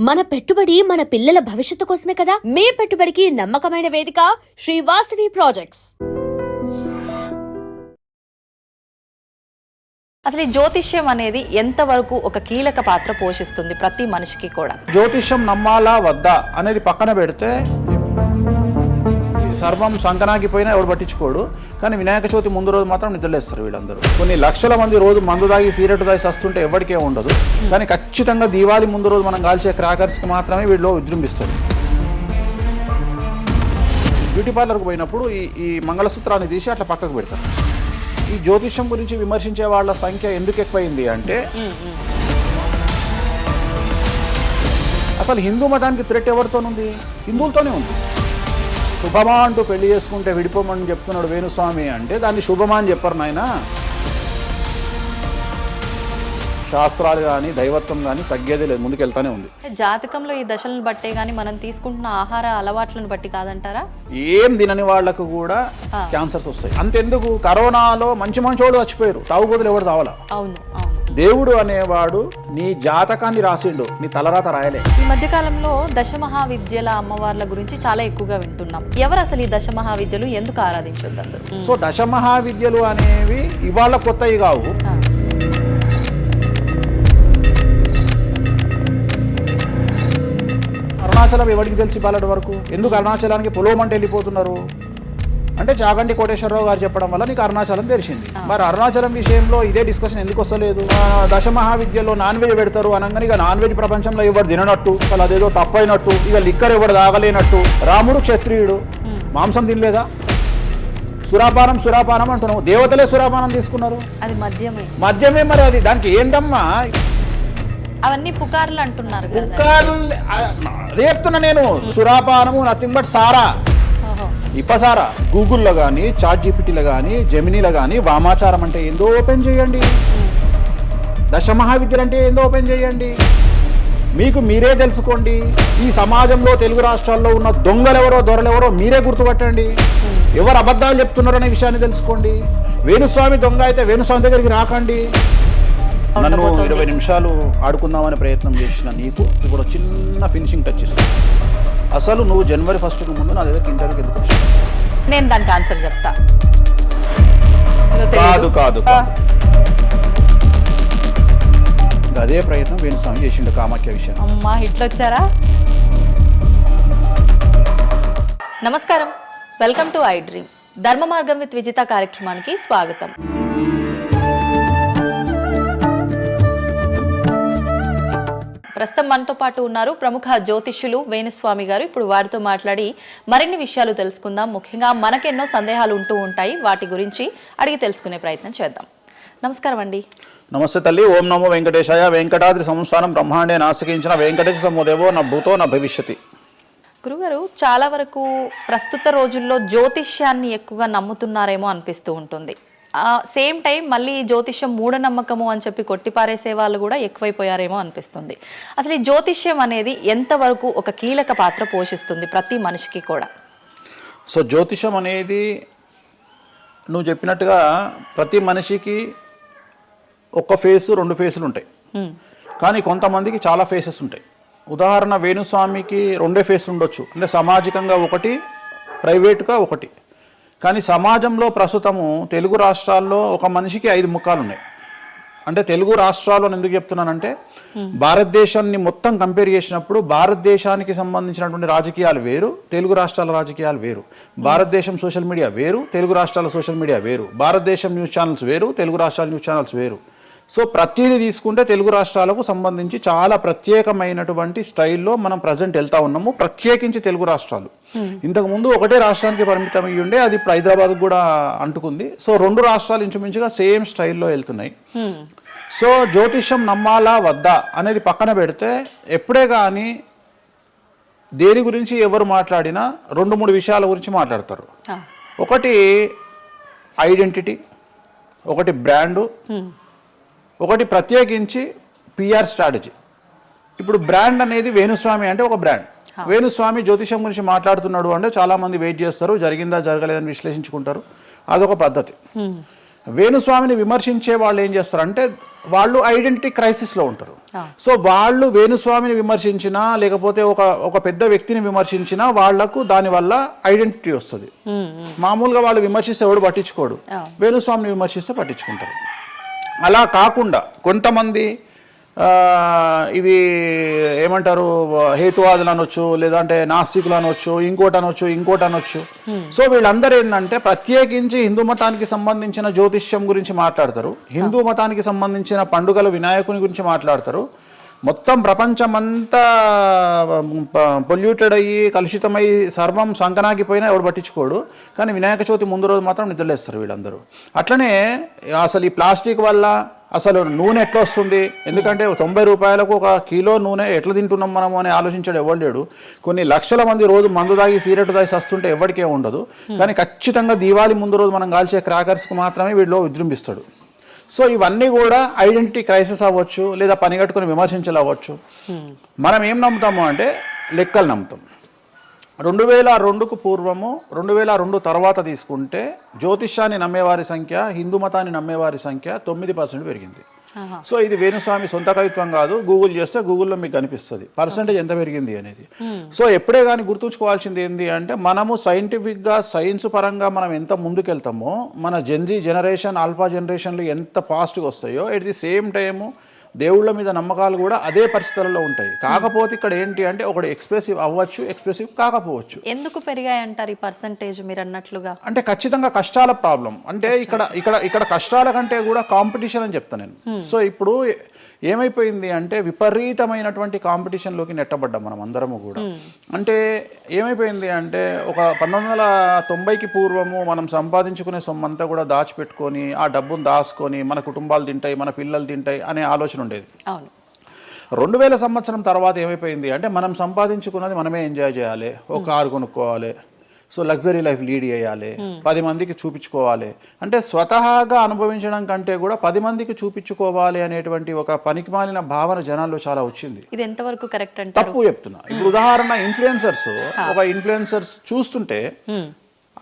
మన పెట్టుబడి మన పిల్లల భవిష్యత్తు కోసమే కదా. మీ పెట్టుబడికి నమ్మకమైన వేదిక శ్రీ వాసవి ప్రాజెక్ట్స్. అసలు ఈ జ్యోతిష్యం అనేది ఎంతవరకు ఒక కీలక పాత్ర పోషిస్తుంది ప్రతి మనిషికి కూడా? జ్యోతిష్యం నమ్మాలా వద్దా అనేది పక్కన పెడితే సర్వం సంకనాగిపోయినా ఎవడు పట్టించుకోడు. కానీ వినాయక చవితి ముందు రోజు మాత్రం నిద్రలేస్తారు వీళ్ళందరూ. కొన్ని లక్షల మంది రోజు మందు తాగి సిగరెట్ తాగి సస్తుంటే ఎవరికే ఉండదు. కానీ ఖచ్చితంగా దీవాళి ముందు రోజు మనం కాల్చే క్రాకర్స్కి మాత్రమే వీళ్ళు విజృంభిస్తుంది. బ్యూటీ పార్లర్కి పోయినప్పుడు ఈ మంగళసూత్రాన్ని తీసి అట్లా పక్కకు పెడతారు. ఈ జ్యోతిష్యం గురించి విమర్శించే వాళ్ళ సంఖ్య ఎందుకు ఎక్కువైంది అంటే, అసలు హిందూ మతానికి థ్రెట్ ఎవరితోనుంది? హిందువులతోనే ఉంది. శుభమా అంటూ పెళ్లి చేసుకుంటే విడిపోమని చెప్తున్నాడు వేణుస్వామి అంటే దాన్ని శుభమా అని చెప్పరు నాయన. శాస్త్రాలు కానీ దైవత్వం కానీ తగ్గేదే లేదు, ముందుకెళ్తానే ఉంది. జాతకంలో ఈ దశలను బట్టే గానీ మనం తీసుకుంటున్న ఆహార అలవాట్లను బట్టి కాదంటారా? ఏం తినని వాళ్లకు కూడా క్యాన్సర్స్ వస్తాయి. అంతెందుకు, కరోనాలో మంచి మంచోళ్ళు చచ్చిపోయారు, తాగుబోతులు ఎవరు తావాలా? అవును అవును. దేవుడు అనేవాడు నీ జాతకాన్ని రాసిండు, నీ తలరాత రాయలే. ఈ మధ్య కాలంలో దశమహావిద్యల అమ్మవార్ల గురించి చాలా ఎక్కువగా వింటున్నాం. ఎవరు అసలు ఈ దశమహావిద్యలు, ఎందుకు ఆరాధించొద్దు? సో దశమహావిద్యలు అనేవి ఇవాళ కొత్తవి కావు. అరుణాచలం ఎవరికి తెలిసి పాలటి వరకు? ఎందుకు అరుణాచలానికి పొలవమంటే వెళ్ళిపోతున్నారు అంటే చాగంటి కోటేశ్వరరావు గారు చెప్పడం వల్ల నీకు అరుణాచలం తెలిసింది. మరి అరుణాచలం విషయంలో ఇదే డిస్కషన్ ఎందుకు వస్తలేదు? దశమహావిద్యలో నాన్ వెజ్ పెడతారు అనగానే ఇక నాన్ వెజ్ ప్రపంచంలో ఎవరు తిననట్టు, అసలు అదేదో తప్పైనట్టు, ఇక లిక్కర్ ఎవరు తాగలేనట్టు. రాముడు క్షత్రియుడు, మాంసం తినలేదా? సురాపానం అంటున్నావు. దేవతలే సురాపానం తీసుకున్నారు, అది మద్యమే. మరి అది దానికి ఏంటమ్మా? అవన్నీ పుకార్లు అంటున్నారు. అదే చెప్తున్నా నేను. సురాపానము నథింగ్ బట్ సారా, ఇప్పసారా. గూగుల్లో కానీ, చాట్ జీపీటీలో కానీ, జెమినీలో కానీ వామాచారం అంటే ఏందో ఓపెన్ చేయండి, దశమహావిద్యలు అంటే ఏందో ఓపెన్ చేయండి. మీకు మీరే తెలుసుకోండి. ఈ సమాజంలో తెలుగు రాష్ట్రాల్లో ఉన్న దొంగలెవరో దొరలెవరో మీరే గుర్తుపట్టండి. ఎవరు అబద్ధాలు చెప్తున్నారో అనే విషయాన్ని తెలుసుకోండి. వేణుస్వామి దొంగ అయితే వేణుస్వామి దగ్గరికి రాకండి. నన్ను 20 నిమిషాలు ఆడుకుందామనే ప్రయత్నం చేసిన నీకు ఇప్పుడు చిన్న ఫినిషింగ్ టచ్ ఇస్తాను. అసలు నువ్వు జనవరి 1కు ముందు నా దగ్గర ఇంటర్వ్యూకి ఎందుకు వచ్చావు? నేను దానికి ఆన్సర్ చెప్తా. కాదు అదే ప్రయత్నం వేణుస్వామి చేసిండు కామాఖ్య విషయం. అమ్మా ఇట్లొచ్చారా? నమస్కారం, వెల్కమ్ టు ఐ డ్రీమ్. ధర్మ మార్గం విత్ విజిత కార్యక్రమానికి స్వాగతం. ప్రస్తుతం మనతో పాటు ఉన్నారు ప్రముఖ జ్యోతిష్యులు వేణుస్వామి గారు. ఇప్పుడు వారితో మాట్లాడి మరిన్ని విషయాలు తెలుసుకుందాం. ముఖ్యంగా మనకెన్నో సందేహాలు ఉంటూ ఉంటాయి, వాటి గురించి అడిగి తెలుసుకునే ప్రయత్నం చేద్దాం. నమస్కారం అండి. నమస్తే తల్లి. ఓం నమో వెంకటేశాయ. వెంకటాద్రి సంస్థానం బ్రహ్మాండే నాశకించిన వెంకటేశ సమోదేవో నా భూతో నా భవిష్యతి. గురుగారు, చాలా వరకు ప్రస్తుత రోజుల్లో జ్యోతిష్యాన్ని ఎక్కువగా నమ్ముతున్నారేమో అనిపిస్తూ ఉంటుంది. సేమ్ టైం మళ్ళీ జ్యోతిష్యం మూఢనమ్మకము అని చెప్పి కొట్టిపారేసే వాళ్ళు కూడా ఎక్కువైపోయారేమో అనిపిస్తుంది. అసలు ఈ జ్యోతిష్యం అనేది ఎంతవరకు ఒక కీలక పాత్ర పోషిస్తుంది ప్రతి మనిషికి కూడా? సో జ్యోతిషం అనేది నువ్వు చెప్పినట్టుగా ప్రతి మనిషికి ఒక ఫేసు 2 ఫేసులు ఉంటాయి, కానీ కొంతమందికి చాలా ఫేసెస్ ఉంటాయి. ఉదాహరణ వేణుస్వామికి 2 ఫేస్ ఉండొచ్చు, అంటే సామాజికంగా ఒకటి, ప్రైవేట్గా ఒకటి. కానీ సమాజంలో ప్రస్తుతము తెలుగు రాష్ట్రాల్లో ఒక మనిషికి 5 ముఖాలు ఉన్నాయి. అంటే తెలుగు రాష్ట్రాల్లో ఎందుకు చెప్తున్నానంటే, భారతదేశాన్ని మొత్తం కంపేర్ చేసినప్పుడు భారతదేశానికి సంబంధించినటువంటి రాజకీయాలు వేరు, తెలుగు రాష్ట్రాల రాజకీయాలు వేరు. భారతదేశం సోషల్ మీడియా వేరు, తెలుగు రాష్ట్రాల సోషల్ మీడియా వేరు. భారతదేశం న్యూస్ ఛానల్స్ వేరు, తెలుగు రాష్ట్రాల న్యూస్ ఛానల్స్ వేరు. సో ప్రతిదీ తీసుకుంటే తెలుగు రాష్ట్రాలకు సంబంధించి చాలా ప్రత్యేకమైనటువంటి స్టైల్లో మనం ప్రజెంట్ వెళ్తా ఉన్నాము. ప్రత్యేకించి తెలుగు రాష్ట్రాలు ఇంతకు ముందు ఒకటే రాష్ట్రానికి పరిమితం అయ్యి ఉండే, అది ఇప్పుడు హైదరాబాద్ కూడా అంటుకుంది. సో 2 రాష్ట్రాలు ఇంచుమించుగా సేమ్ స్టైల్లో వెళ్తున్నాయి. సో జ్యోతిష్యం నమ్మాలా వద్దా అనేది పక్కన పెడితే, ఎప్పుడే కానీ దేని గురించి ఎవరు మాట్లాడినా 2-3 విషయాల గురించి మాట్లాడతారు. ఒకటి ఐడెంటిటీ, ఒకటి బ్రాండు, ఒకటి ప్రత్యేకించి పిఆర్ స్ట్రాటజీ. ఇప్పుడు బ్రాండ్ అనేది వేణుస్వామి అంటే ఒక బ్రాండ్. వేణుస్వామి జ్యోతిషం గురించి మాట్లాడుతున్నాడు అంటే చాలామంది వెయిట్ చేస్తారు, జరిగిందా జరగలేదని విశ్లేషించుకుంటారు, అదొక పద్ధతి. వేణుస్వామిని విమర్శించే వాళ్ళు ఏం చేస్తారంటే వాళ్ళు ఐడెంటిటీ క్రైసిస్లో ఉంటారు. ఆ. సో వాళ్ళు వేణుస్వామిని విమర్శించినా లేకపోతే ఒక పెద్ద వ్యక్తిని విమర్శించినా వాళ్లకు దానివల్ల ఐడెంటిటీ వస్తుంది. మామూలుగా వాళ్ళు విమర్శిస్తే ఎవడు పట్టించుకోడు, వేణుస్వామిని విమర్శిస్తే పట్టించుకుంటారు. అలా కాకుండా కొంతమంది ఇది ఏమంటారు హేతువాదులు అనొచ్చు, లేదంటే నాస్తికులు అనొచ్చు, ఇంకోటి అనొచ్చు. సో వీళ్ళందరూ ఏంటంటే ప్రత్యేకించి హిందూ మతానికి సంబంధించిన జ్యోతిష్యం గురించి మాట్లాడతారు, హిందూ మతానికి సంబంధించిన పండుగల వినాయకుని గురించి మాట్లాడతారు. మొత్తం ప్రపంచమంతా పొల్యూటెడ్ అయ్యి కలుషితమై సర్వం సంకనాగిపోయినా ఎవడు పట్టించుకోడు, కానీ వినాయక చవితి ముందు రోజు మాత్రం నిద్రలేస్తారు వీళ్ళందరూ. అట్లనే అసలు ఈ ప్లాస్టిక్ వల్ల అసలు నూనె ఎట్లా వస్తుంది, ఎందుకంటే 90 రూపాయలకు 1 కిలో నూనె ఎట్లా తింటున్నాం మనము అని ఆలోచించాడు ఎవరు లేడు. కొన్ని లక్షల మంది రోజు మందు తాగి సిగరెట్ తాగి వస్తుంటే ఎవరికే ఉండదు, కానీ ఖచ్చితంగా దీవాళి ముందు రోజు మనం కాల్చే క్రాకర్స్కి మాత్రమే వీడిలో విజృంభిస్తాడు. సో ఇవన్నీ కూడా ఐడెంటిటీ క్రైసిస్ అవ్వచ్చు, లేదా పని కట్టుకుని విమర్శించాలి అవ్వచ్చు. మనం ఏం నమ్ముతాము అంటే లెక్కలు నమ్ముతాం. 2002కు పూర్వము 2002 తర్వాత తీసుకుంటే జ్యోతిష్యాన్ని నమ్మేవారి సంఖ్య, హిందూ మతాన్ని నమ్మేవారి సంఖ్య 9% పెరిగింది. సో ఇది వేణుస్వామి సొంత కవిత్వం కాదు, గూగుల్ చేస్తే గూగుల్లో మీకు కనిపిస్తుంది పర్సంటేజ్ ఎంత పెరిగింది అనేది. సో ఎప్పుడే కానీ గుర్తుంచుకోవాల్సింది ఏంటి అంటే మనము సైంటిఫిక్గా సైన్స్ పరంగా మనం ఎంత ముందుకెళ్తామో మన జెన్జీ జనరేషన్, ఆల్ఫా జనరేషన్లు ఎంత ఫాస్ట్గా వస్తాయో ఎట్ ది సేమ్ టైము దేవుళ్ళ మీద నమ్మకాలు కూడా అదే పరిస్థితులలో ఉంటాయి. కాకపోతే ఇక్కడ ఏంటి అంటే ఒకటి ఎక్స్ప్రెసివ్ అవ్వచ్చు, ఎక్స్ప్రెసివ్ కాకపోవచ్చు. ఎందుకు పెరిగాయి అంటారు ఈ పర్సంటేజ్ మీరు అన్నట్లుగా? అంటే ఖచ్చితంగా కష్టాల ప్రాబ్లం. అంటే ఇక్కడ కష్టాల కంటే కూడా కాంపిటీషన్ అని చెప్తాను నేను. సో ఇప్పుడు ఏమైపోయింది అంటే విపరీతమైనటువంటి కాంపిటీషన్లోకి నెట్టబడ్డాం మనం అందరము కూడా. అంటే ఏమైపోయింది అంటే ఒక 1990కి పూర్వము మనం సంపాదించుకునే సొమ్మంతా కూడా దాచిపెట్టుకొని ఆ డబ్బును దాచుకొని మన కుటుంబాలు తింటాయి, మన పిల్లలు తింటాయి అనే ఆలోచన ఉండేది. 2000 సంవత్సరం తర్వాత ఏమైపోయింది అంటే మనం సంపాదించుకున్నది మనమే ఎంజాయ్ చేయాలి, ఒక కారు కొనుక్కోవాలి, సో లగ్జరీ లైఫ్ లీడ్ చేయాలి, 10 మందికి చూపించుకోవాలి. అంటే స్వతహాగా అనుభవించడం కంటే కూడా 10 మందికి చూపించుకోవాలి అనేటువంటి ఒక పనికిమాలిన భావన జనాల్లో చాలా వచ్చింది. ఇది ఎంతవరకు కరెక్ట్ అంటే తప్పు చెప్తున్నా. ఇప్పుడు ఉదాహరణ ఇన్ఫ్లుయెన్సర్స్ చూస్తుంటే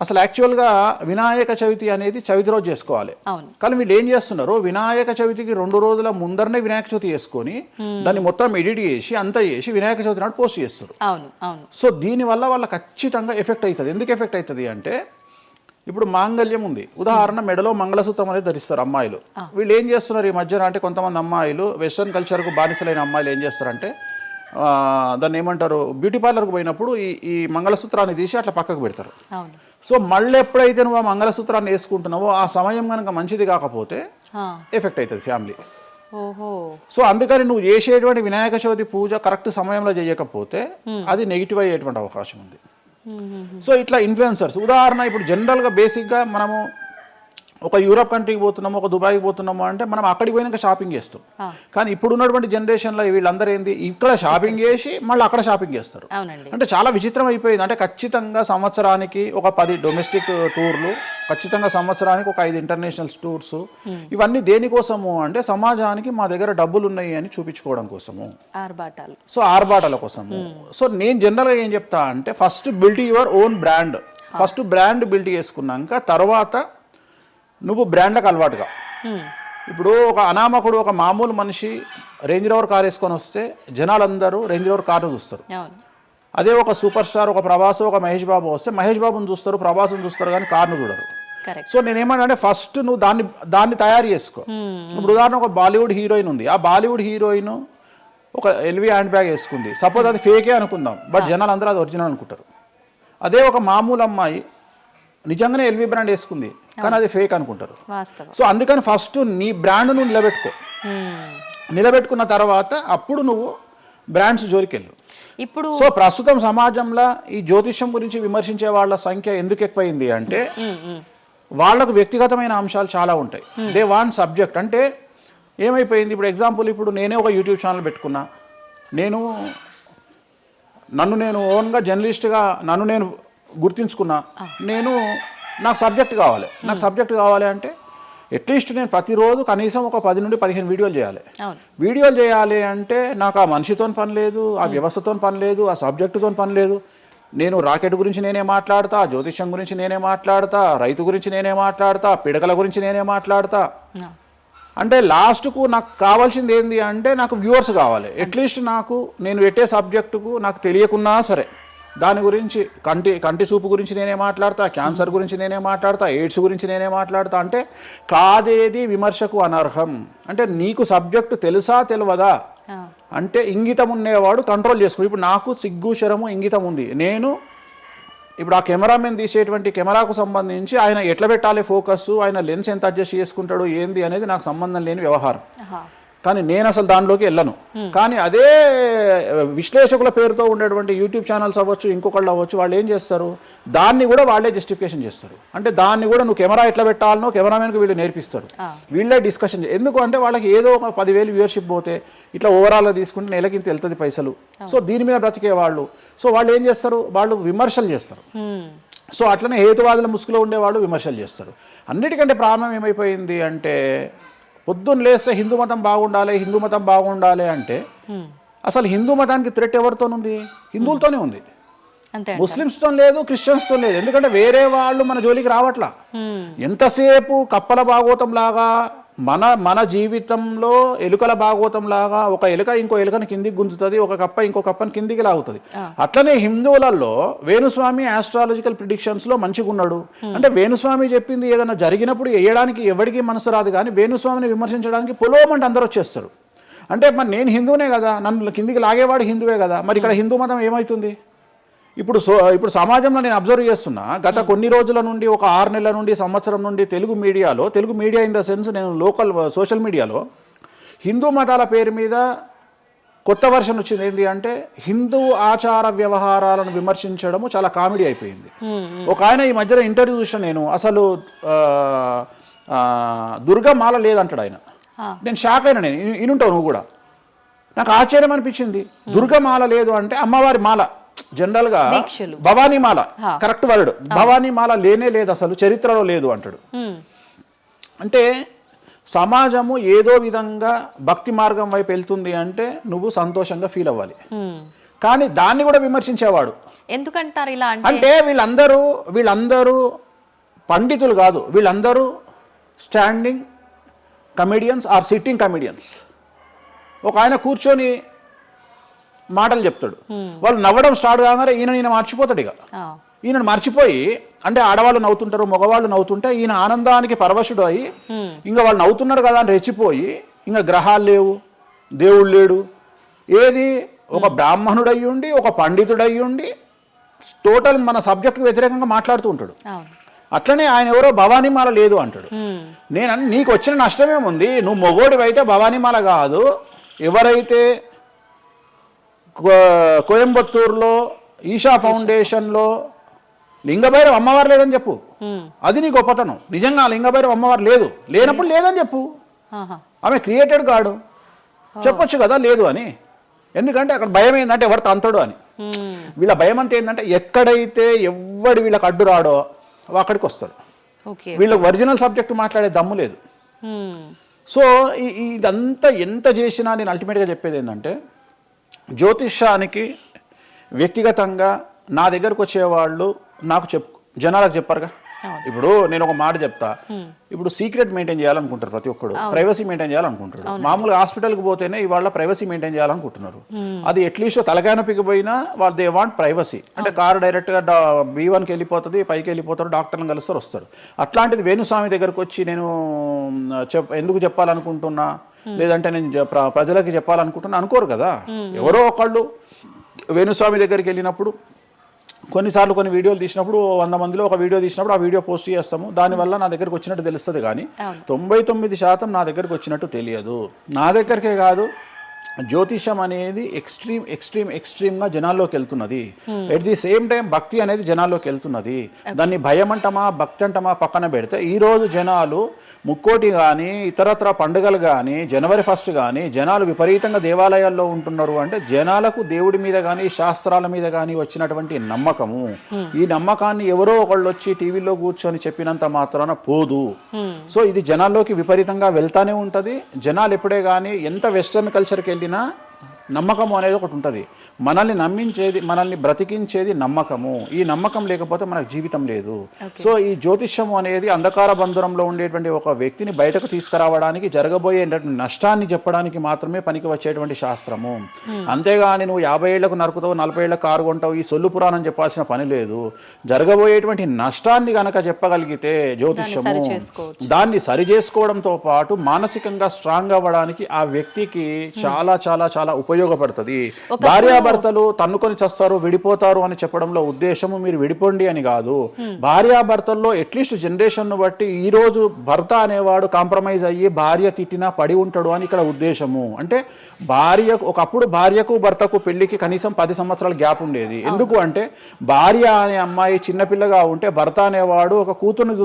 అసలు యాక్చువల్గా వినాయక చవితి అనేది చవితి రోజు చేసుకోవాలి, కానీ వీళ్ళు ఏం చేస్తున్నారు వినాయక చవితికి 2 రోజుల ముందరనే వినాయక చవితి చేసుకొని దాన్ని మొత్తం ఎడిట్ చేసి అంతా చేసి వినాయక చవితి నాడు పోస్ట్ చేస్తారు. సో దీనివల్ల వాళ్ళ ఖచ్చితంగా ఎఫెక్ట్ అవుతుంది. ఎందుకు ఎఫెక్ట్ అవుతుంది అంటే ఇప్పుడు మాంగళ్యం ఉంది, ఉదాహరణ మెడలో మంగళసూత్రం అనేది ధరిస్తారు అమ్మాయిలు. వీళ్ళు ఏం చేస్తున్నారు ఈ మధ్యన అంటే కొంతమంది అమ్మాయిలు వెస్ట్రన్ కల్చర్కు బానిసలైన అమ్మాయిలు ఏం చేస్తారంటే దాన్ని ఏమంటారు బ్యూటీ పార్లర్కి పోయినప్పుడు ఈ మంగళసూత్రాన్ని తీసి అట్లా పక్కకు పెడతారు. సో మళ్ళీ ఎప్పుడైతే నువ్వు ఆ మంగళసూత్రాన్ని వేసుకుంటున్నావో ఆ సమయం కనుక మంచిది కాకపోతే ఎఫెక్ట్ అవుతుంది ఫ్యామిలీ. సో అందుకని నువ్వు చేసేటువంటి వినాయక చవితి పూజ కరెక్ట్ సమయంలో చేయకపోతే అది నెగిటివ్ అయ్యేటువంటి అవకాశం ఉంది. సో ఇట్లా ఇన్ఫ్లుయెన్సర్స్ ఉదాహరణ ఇప్పుడు జనరల్గా బేసిక్గా మనము ఒక యూరోప్ కంట్రీకి పోతున్నాము, ఒక దుబాయ్కి పోతున్నాము అంటే మనం అక్కడికి పోయినాక షాపింగ్ చేస్తాం. కానీ ఇప్పుడు ఉన్నటువంటి జనరేషన్లో వీళ్ళందరూ ఏంది ఇక్కడ షాపింగ్ చేసి మళ్ళీ అక్కడ షాపింగ్ చేస్తారు. అంటే చాలా విచిత్రం అయిపోయింది. అంటే ఖచ్చితంగా సంవత్సరానికి ఒక 10 డొమెస్టిక్ టూర్లు, ఖచ్చితంగా సంవత్సరానికి ఒక 5 ఇంటర్నేషనల్ టూర్స్. ఇవన్నీ దేనికోసము అంటే సమాజానికి మా దగ్గర డబ్బులు ఉన్నాయి అని చూపించుకోవడం కోసము, సో ఆర్భాటాల కోసము. సో నేను జనరల్గా ఏం చెప్తా అంటే first build your own brand. First brand build చేసుకున్నాక తర్వాత నువ్వు బ్రాండ్లకు అలవాటుగా. ఇప్పుడు ఒక అనామకుడు ఒక మామూలు మనిషి రేంజ్ రోవర్ కార్ వేసుకొని వస్తే జనాలందరూ రేంజ్ రోవర్ కార్ను చూస్తారు. అదే ఒక సూపర్ స్టార్ ఒక ప్రభాస్ ఒక మహేష్ బాబు వస్తే మహేష్ బాబుని చూస్తారు, ప్రభాస్ని చూస్తారు, కానీ కార్ను చూడరు. సో నేనేమంటే ఫస్ట్ నువ్వు దాన్ని తయారు చేసుకో. ఇప్పుడు ఉదాహరణ ఒక బాలీవుడ్ హీరోయిన్ ఉంది, ఆ బాలీవుడ్ హీరోయిన్ ఒక ఎల్వీ హ్యాండ్ బ్యాగ్ వేసుకుంది, సపోజ్ అది ఫేకే అనుకుందాం, బట్ జనాలు అందరూ అది ఒరిజినల్ అనుకుంటారు. అదే ఒక మామూలు అమ్మాయి నిజంగానే ఎల్వీ బ్రాండ్ వేసుకుంది, కానీ అది ఫేక్ అనుకుంటారు. సో అందుకని ఫస్ట్ నీ బ్రాండ్ నువ్వు నిలబెట్టుకున్న తర్వాత అప్పుడు నువ్వు బ్రాండ్స్ జోలికి వెళ్ళు. ఇప్పుడు సో ప్రస్తుతం సమాజంలో ఈ జ్యోతిష్యం గురించి విమర్శించే వాళ్ళ సంఖ్య ఎందుకు ఎక్కువైంది అంటే వాళ్లకు వ్యక్తిగతమైన అంశాలు చాలా ఉంటాయి. They want subject. అంటే ఏమైపోయింది ఇప్పుడు ఎగ్జాంపుల్ ఇప్పుడు నేనే ఒక యూట్యూబ్ ఛానల్ పెట్టుకున్నా, నన్ను నేను ఓన్గా జర్నలిస్ట్గా నన్ను నేను గుర్తించుకున్నా, నాకు సబ్జెక్ట్ కావాలి అంటే అట్లీస్ట్ నేను ప్రతిరోజు కనీసం ఒక 10 నుండి 15 వీడియోలు చేయాలి అంటే నాకు ఆ మనిషితో పని లేదు, ఆ వ్యవస్థతో పని లేదు, ఆ సబ్జెక్టుతో పని లేదు. నేను రాకెట్ గురించి నేనే మాట్లాడతా, జ్యోతిష్యం గురించి నేనే మాట్లాడతా, రైతు గురించి నేనే మాట్లాడతా, పిడకల గురించి నేనే మాట్లాడతా. అంటే లాస్ట్కు నాకు కావాల్సింది ఏంది అంటే నాకు వ్యూవర్స్ కావాలి. అట్లీస్ట్ నాకు నేను పెట్టే సబ్జెక్టుకు నాకు తెలియకున్నా సరే దాని గురించి కంటి చూపు గురించి నేనే మాట్లాడతా, క్యాన్సర్ గురించి నేనే మాట్లాడతా, ఎయిడ్స్ గురించి నేనే మాట్లాడతా. అంటే కాదేది విమర్శకు అనర్హం. అంటే నీకు సబ్జెక్టు తెలుసా తెలియదా అంటే ఇంగితం ఉండేవాడు కంట్రోల్ చేసుకో. ఇప్పుడు నాకు సిగ్గు శరము ఇంగితం ఉంది. నేను ఇప్పుడు ఆ కెమెరామెన్ తీసేటువంటి కెమెరాకు సంబంధించి ఆయన ఎట్లా పెట్టాలి ఫోకస్, ఆయన లెన్స్ ఎంత అడ్జస్ట్ చేసుకుంటాడు ఏంది అనేది నాకు సంబంధం లేని వ్యవహారం. కానీ నేను అసలు దానిలోకి వెళ్ళను. కానీ అదే విశ్లేషకుల పేరుతో ఉండేటువంటి యూట్యూబ్ ఛానల్స్ అవ్వచ్చు, ఇంకొకళ్ళు అవ్వచ్చు, వాళ్ళు ఏం చేస్తారు, దాన్ని కూడా వాళ్ళే జస్టిఫికేషన్ చేస్తారు. అంటే దాన్ని కూడా నువ్వు కెమెరా ఎట్లా పెట్టాలనో కెమెరామెన్కి వీళ్ళు నేర్పిస్తారు. వీళ్ళే డిస్కషన్ ఎందుకు అంటే వాళ్ళకి ఏదో ఒక 10,000 వ్యూవర్షిప్ పోతే ఇట్లా ఓవరాల్గా తీసుకుంటే నెలకి ఇంత వెళ్తుంది పైసలు. సో దీని మీద బ్రతికే వాళ్ళు, సో వాళ్ళు ఏం చేస్తారు, వాళ్ళు విమర్శలు చేస్తారు. సో అట్లనే హేతువాదుల ముసుగులో ఉండేవాళ్ళు విమర్శలు చేస్తారు. అన్నిటికంటే ప్రాబ్లం ఏమైపోయింది అంటే పొద్దున్న లేస్తే హిందూ మతం బాగుండాలి, హిందూ మతం బాగుండాలి అంటే అసలు హిందూ మతానికి థ్రెట్ ఎవరితోనుంది? హిందువులతోనే ఉంది. ముస్లిమ్స్తో లేదు, క్రిస్టియన్స్తో లేదు. ఎందుకంటే వేరే వాళ్ళు మన జోలికి రావట్లా. ఎంతసేపు కప్పల భాగవతం లాగా మన జీవితంలో ఎలుకల భాగవతం లాగా ఒక ఎలుక ఇంకో ఎలుకని కిందికి గుంజుతుంది, ఒక కప్ప ఇంకో కప్పని కిందికి లాగుతుంది. అట్లనే హిందువులలో వేణుస్వామి ఆస్ట్రాలజికల్ ప్రిడిక్షన్స్ లో మంచిగా ఉన్నాడు అంటే వేణుస్వామి చెప్పింది ఏదైనా జరిగినప్పుడు వేయడానికి ఎవరికి మనసు రాదు. కానీ వేణుస్వామిని విమర్శించడానికి పొలోమంటే అందరూ వచ్చేస్తారు. అంటే మరి నేను హిందువునే కదా, నన్ను కిందికి లాగేవాడు హిందువే కదా, మరి ఇక్కడ హిందూ మతం ఏమవుతుంది? ఇప్పుడు సమాజంలో నేను అబ్జర్వ్ చేస్తున్నా గత కొన్ని రోజుల నుండి, ఒక 6 నెలల నుండి, సంవత్సరం నుండి Telugu media in the sense నేను లోకల్ సోషల్ మీడియాలో హిందూ మతాల పేరు మీద కొత్త వర్షన్ వచ్చింది. ఏంటి అంటే హిందూ ఆచార వ్యవహారాలను విమర్శించడము చాలా కామెడీ అయిపోయింది. ఒక ఆయన ఈ మధ్యలో ఇంటర్వ్యూ చూసిన నేను, అసలు దుర్గమాల లేదంటాడు ఆయన. నేను షాక్ అయినా. నేను ఇనుంటావు నువ్వు కూడా. నాకు ఆశ్చర్యం అనిపించింది. దుర్గమాల లేదు అంటే అమ్మవారి మాల, జనరల్ గా భవానీ మాల కరెక్ట్ వర్డ్. భవానీ మాల లేనే లేదు, అసలు చరిత్రలో లేదు అంటాడు. అంటే సమాజము ఏదో విధంగా భక్తి మార్గం వైపు వెళ్తుంది అంటే నువ్వు సంతోషంగా ఫీల్ అవ్వాలి. కానీ దాన్ని కూడా విమర్శించేవాడు. ఎందుకంటారు ఇలా అంటే వీళ్ళందరూ పండితులు కాదు, వీళ్ళందరూ standing comedians or sitting comedians. ఒక ఆయన కూర్చొని మాటలు చెప్తాడు, వాళ్ళు నవ్వడం స్టార్ట్ కాగానే ఈయన మర్చిపోతాడు. ఇక ఈయన మర్చిపోయి, అంటే ఆడవాళ్ళు నవ్వుతుంటారు, మగవాళ్ళు నవ్వుతుంటే ఈయన ఆనందానికి పరవశుడు అయ్యి ఇంకా వాళ్ళు నవ్వుతున్నారు కదా అని రెచ్చిపోయి ఇంకా గ్రహాలు లేవు, దేవుడు లేడు, ఏది ఒక బ్రాహ్మణుడు అయ్యుండి ఒక పండితుడు అయ్యుండి టోటల్ మన సబ్జెక్టుకు వ్యతిరేకంగా మాట్లాడుతూ ఉంటాడు. అట్లనే ఆయన ఎవరో భవానీమాల లేదు అంటాడు. నేను నీకు వచ్చిన నష్టమేముంది, నువ్వు మొగోడివైతే భవానీమాల కాదు, ఎవరైతే కోయంబత్తూరులో ఈషా ఫౌండేషన్లో లింగభైరవ అమ్మవారు లేదని చెప్పు, అది నీ గొప్పతనం. నిజంగా లింగభైరవ అమ్మవారు లేనప్పుడు లేదని చెప్పు. ఆమె క్రియేటెడ్ గాడు, చెప్పొచ్చు కదా లేదు అని. ఎందుకంటే అక్కడ భయం ఏంటంటే ఎవరు తంతడు అని. వీళ్ళ భయం అంటే ఏంటంటే ఎక్కడైతే ఎవడు వీళ్ళకి అడ్డు రాడో అక్కడికి వస్తాడు. వీళ్ళకి ఒరిజినల్ సబ్జెక్ట్ మాట్లాడే దమ్ము లేదు. సో ఇదంతా ఎంత చేసినా నేను అల్టిమేట్గా చెప్పేది ఏంటంటే జ్యోతిష్యానికి వ్యక్తిగతంగా నా దగ్గరకు వచ్చేవాళ్ళు నాకు జనాలకు చెప్పారుగా. ఇప్పుడు నేను ఒక మాట చెప్తా, ఇప్పుడు సీక్రెట్ మెయింటైన్ చేయాలనుకుంటారు ప్రతి ఒక్కడు, ప్రైవసీ మెయింటైన్ చేయాలనుకుంటారు. మామూలుగా హాస్పిటల్కి పోతేనే ఇవాళ ప్రైవసీ మెయింటైన్ చేయాలనుకుంటున్నారు. అది అట్లీస్ట్ తలకాయ పిగిపోయినా వాళ్ళు దే వాంట్ ప్రైవసీ. అంటే కారు డైరెక్ట్గా B1కి వెళ్ళిపోతుంది, పైకి వెళ్ళిపోతారు, డాక్టర్ని కలుస్తారు, వస్తారు. అట్లాంటిది వేణుస్వామి దగ్గరకు వచ్చి నేను ఎందుకు చెప్పాలనుకుంటున్నా, లేదంటే నేను ప్రజలకి చెప్పాలనుకుంటున్నా అనుకోరు కదా. ఎవరో ఒకళ్ళు వేణుస్వామి దగ్గరికి వెళ్ళినప్పుడు కొన్నిసార్లు కొన్ని వీడియోలు తీసినప్పుడు 100 మందిలో ఒక వీడియో తీసినప్పుడు ఆ వీడియో పోస్ట్ చేస్తాము, దానివల్ల నా దగ్గరకు వచ్చినట్టు తెలుస్తుంది. కానీ 99% నా దగ్గరకు వచ్చినట్టు తెలియదు. నా దగ్గరికే కాదు, జ్యోతిషం అనేది ఎక్స్ట్రీమ్గా జనాల్లోకి వెళ్తున్నది. ఎట్ ది సేమ్ టైం భక్తి అనేది జనాల్లోకి వెళ్తున్నది. దాన్ని భయం అంటమా భక్తి అంటమా పక్కన పెడితే ఈరోజు జనాలు ముక్కోటి కానీ ఇతరత్ర పండుగలు కానీ జనవరి 1 కానీ జనాలు విపరీతంగా దేవాలయాల్లో ఉంటున్నారు. అంటే జనాలకు దేవుడి మీద కానీ శాస్త్రాల మీద కానీ వచ్చినటువంటి నమ్మకము, ఈ నమ్మకాన్ని ఎవరో ఒకళ్ళు వచ్చి టీవీలో కూర్చొని చెప్పినంత మాత్రాన పోదు. సో ఇది జనాల్లోకి విపరీతంగా వెళ్తానే ఉంటుంది. జనాలు ఎప్పుడే కానీ ఎంత వెస్టర్న్ కల్చర్కి వెళ్ళినా నమ్మకము అనేది ఒకటి ఉంటుంది. మనల్ని నమ్మించేది, మనల్ని బ్రతికించేది నమ్మకము. ఈ నమ్మకం లేకపోతే మనకు జీవితం లేదు. సో ఈ జ్యోతిష్యము అనేది అంధకార బంధురంలో ఉండేటువంటి ఒక వ్యక్తిని బయటకు తీసుకురావడానికి, జరగబోయేటువంటి నష్టాన్ని చెప్పడానికి మాత్రమే పనికి వచ్చేటువంటి శాస్త్రము. అంతేగాని నువ్వు 50 ఏళ్లకు నరుకుతావు, 40 ఏళ్లకు కారు కొంటావు, ఈ సొల్లు పురాణం చెప్పాల్సిన పని లేదు. జరగబోయేటువంటి నష్టాన్ని గనక చెప్పగలిగితే జ్యోతిష్యము దాన్ని సరి చేసుకోవడంతో పాటు మానసికంగా స్ట్రాంగ్ అవ్వడానికి ఆ వ్యక్తికి చాలా చాలా చాలా ఉపయోగపడుతుంది. భార్యాభర్తలు తన్నుకొని చస్తారు, విడిపోతారు అని చెప్పడంలో ఉద్దేశము మీరు విడిపోండి అని కాదు. భార్యాభర్తల్లో అట్లీస్ట్ జనరేషన్ ను బట్టి ఈ రోజు భర్త అనేవాడు కాంప్రమైజ్ అయ్యి భార్య తిట్టినా పడి ఉంటాడు అని ఇక్కడ ఉద్దేశము. అంటే ఒకప్పుడు భార్యకు భర్తకు పెళ్లికి కనీసం 10 సంవత్సరాల గ్యాప్ ఉండేది. ఎందుకు అంటే భార్య అనే అమ్మాయి చిన్నపిల్లగా ఉంటే భర్త అనేవాడు ఒక కూతుర్ని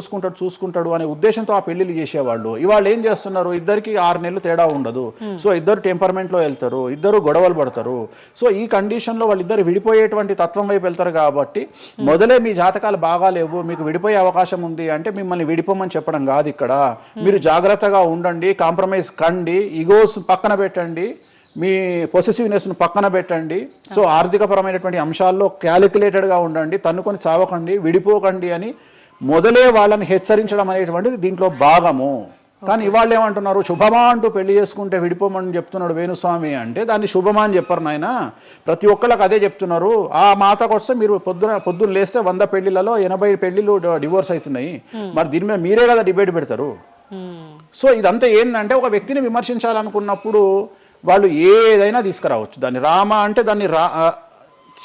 చూసుకుంటాడు అనే ఉద్దేశంతో ఆ పెళ్లిళ్ళు చేసేవాళ్ళు. ఇవాళ ఏం చేస్తున్నారు, ఇద్దరికి 6 నెలలు తేడా ఉండదు. సో ఇద్దరు టెంపర్మెంట్ లో వెళ్తారు, ఇద్దరు గొడవలు పడతారు. సో ఈ కండిషన్ లో వాళ్ళిద్దరు విడిపోయేటువంటి తత్వం వైపు వెళ్తారు. కాబట్టి మొదలే మీ జాతకాలు బాగాలేవు, మీకు విడిపోయే అవకాశం ఉంది అంటే మిమ్మల్ని విడిపోమని చెప్పడం కాదు. ఇక్కడ మీరు జాగ్రత్తగా ఉండండి, కాంప్రమైజ్ కండి, ఈగోస్ పక్కన పెట్టండి, మీ పొసెసివ్నెస్ ను పక్కన పెట్టండి. సో ఆర్థికపరమైనటువంటి అంశాల్లో క్యాలిక్యులేటెడ్గా ఉండండి, తన్నుకొని చావకండి, విడిపోకండి అని మొదలే వాళ్ళని హెచ్చరించడం అనేటువంటిది దీంట్లో భాగము. కానీ ఇవాళ్ళు ఏమంటున్నారు, శుభమా అంటూ పెళ్లి చేసుకుంటే విడిపోమని చెప్తున్నాడు వేణుస్వామి అంటే దాన్ని శుభమా అని చెప్పరు నాయన. ప్రతి ఒక్కళ్ళకి అదే చెప్తున్నారు. ఆ మాతకు వస్తే మీరు పొద్దున్న లేస్తే 100 పెళ్లిలలో 80 పెళ్లిళ్ళు డివోర్స్ అవుతున్నాయి. మరి దీని మీద మీరే కదా డిబేట్ పెడతారు. సో ఇదంతా ఏంటంటే ఒక వ్యక్తిని విమర్శించాలనుకున్నప్పుడు వాళ్ళు ఏదైనా తీసుకురావచ్చు. దాన్ని రామ అంటే దాన్ని